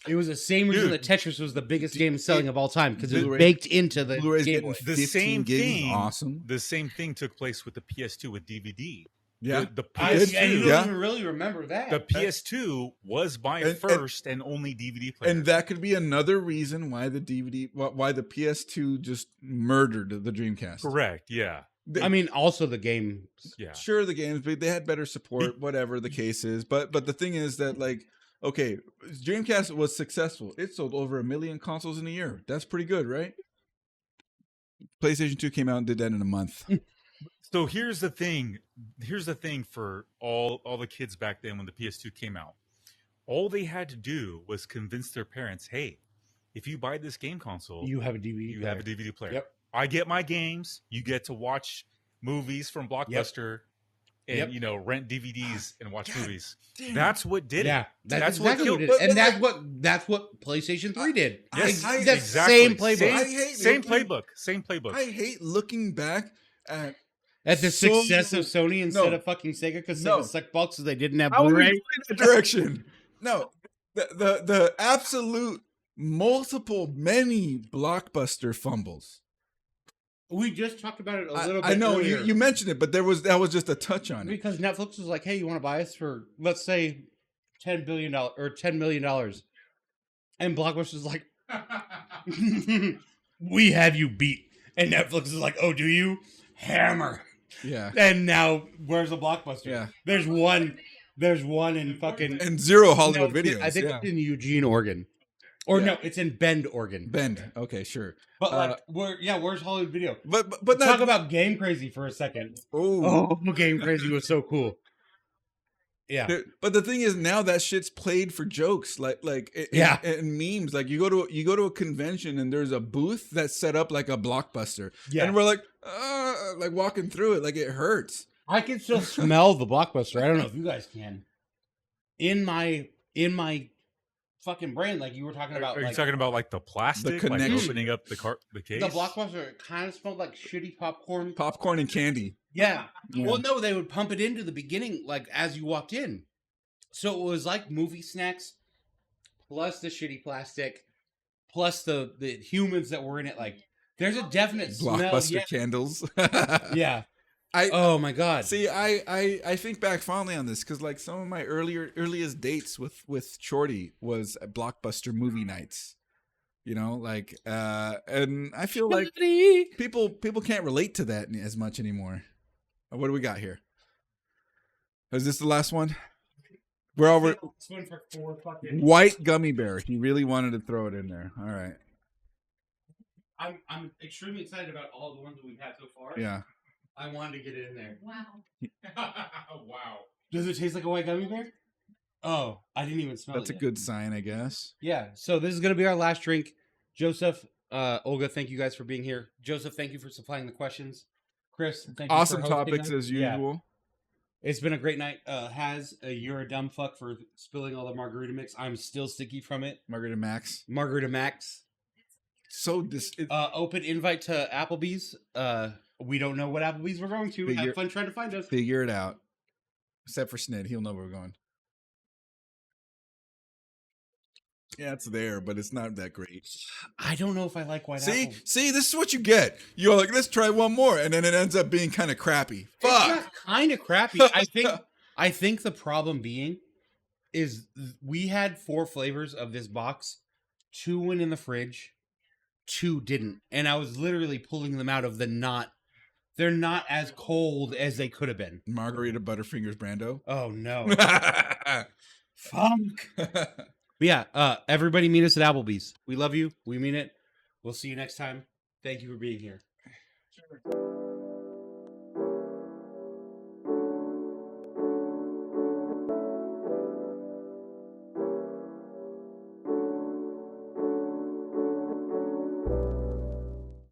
It was the same reason that Tetris was the biggest game selling of all time, because it was baked into the Blu-ray's Game getting Boy. The same thing. Awesome. The same thing took place with the PS2 with DVD. Yeah, The And you PS2. don't even really remember that. The PS2 was by first and only DVD player. and that could be another reason why the PS2 just murdered the Dreamcast. Correct. Yeah. I mean, also the game. Yeah. Sure, the games, but they had better support, whatever the case is. But the thing is that, like, okay, Dreamcast was successful. It sold over 1 million consoles in a year. That's pretty good, right? PlayStation 2 came out and did that in a month. So here's the thing. Here's the thing for all the kids back then when the PS2 came out. All they had to do was convince their parents, hey, if you buy this game console, You have a DVD. you have a DVD player. Yep. I get my games. You get to watch movies from Blockbuster and, rent DVDs and watch movies. That's what did it. Yeah, That's exactly what what it killed did. And that's what PlayStation 3 did. Yes, That's exactly. same playbook. Same playbook. Same playbook. I hate looking back at the success of Sony instead of fucking Sega, because Sega sucked balls because they didn't have I was Blu-ray. going that direction. No, the absolute many Blockbuster fumbles. We just talked about it a little bit. I know earlier. you mentioned it, but that was just a touch on it. Because Netflix was like, "Hey, you want to buy us for, let's say, $10 billion or $10 million?" And Blockbuster's like, "We have you beat." And Netflix is like, "Oh, do you? Hammer." Yeah. And now, where's the Blockbuster? Yeah. There's one in fucking And zero Hollywood videos. I think it's in Eugene, Oregon. Or no, it's in Bend, Oregon. Bend. Okay, sure. But like, where's Hollywood Video? But Talk about Game Crazy for a second. Oh, Game Crazy was so cool. Yeah. But the thing is, now that shit's played for jokes, like and memes. Like you go to a convention and there's a booth that's set up like a Blockbuster, and we're like walking through it, like it hurts. I can still smell the Blockbuster. I don't know if you guys can. In my fucking brain, like you were talking about. Are you talking about like the plastic, the like opening up the case? The Blockbuster kind of smelled like shitty popcorn. Popcorn and candy. Yeah. Well, no, they would pump it into the beginning, like as you walked in. So it was like movie snacks, plus the shitty plastic, plus the humans that were in it. Like, there's a definite Blockbuster smell. candles. Yeah. Oh my god. See, I think back fondly on this because like some of my earliest dates with Shorty was at Blockbuster movie nights. You know, like and I feel like people can't relate to that as much anymore. What do we got here? Is this the last one? We're over. White gummy bear. He really wanted to throw it in there. All right. I'm extremely excited about all the ones that we've had so far. Yeah. I wanted to get it in there. Wow. Wow. Does it taste like a white gummy bear? Oh, I didn't even smell That's it a good sign, I guess. Yeah, so this is going to be our last drink. Joseph, Olga, thank you guys for being here. Joseph, thank you for supplying the questions. Chris, thank you Awesome for hosting topics us. as usual. It's been a great night. You're a dumb fuck for spilling all the margarita mix. I'm still sticky from it. Margarita Max. So this open invite to Applebee's. We don't know what Applebee's we're going to. Have fun trying to find us. Figure it out. Except for Snid, he'll know where we're going. Yeah, it's there, but it's not that great. I don't know if I like white apple. See, this is what you get. You're like, let's try one more, and then it ends up being kind of crappy. Fuck. Kind of crappy. I think the problem being is we had 4 flavors of this box. 2 went in the fridge, 2 didn't, and I was literally pulling them out of the not. They're not as cold as they could have been. Margarita Butterfingers Brando. Oh no. Funk. But yeah, everybody meet us at Applebee's. We love you. We mean it. We'll see you next time. Thank you for being here.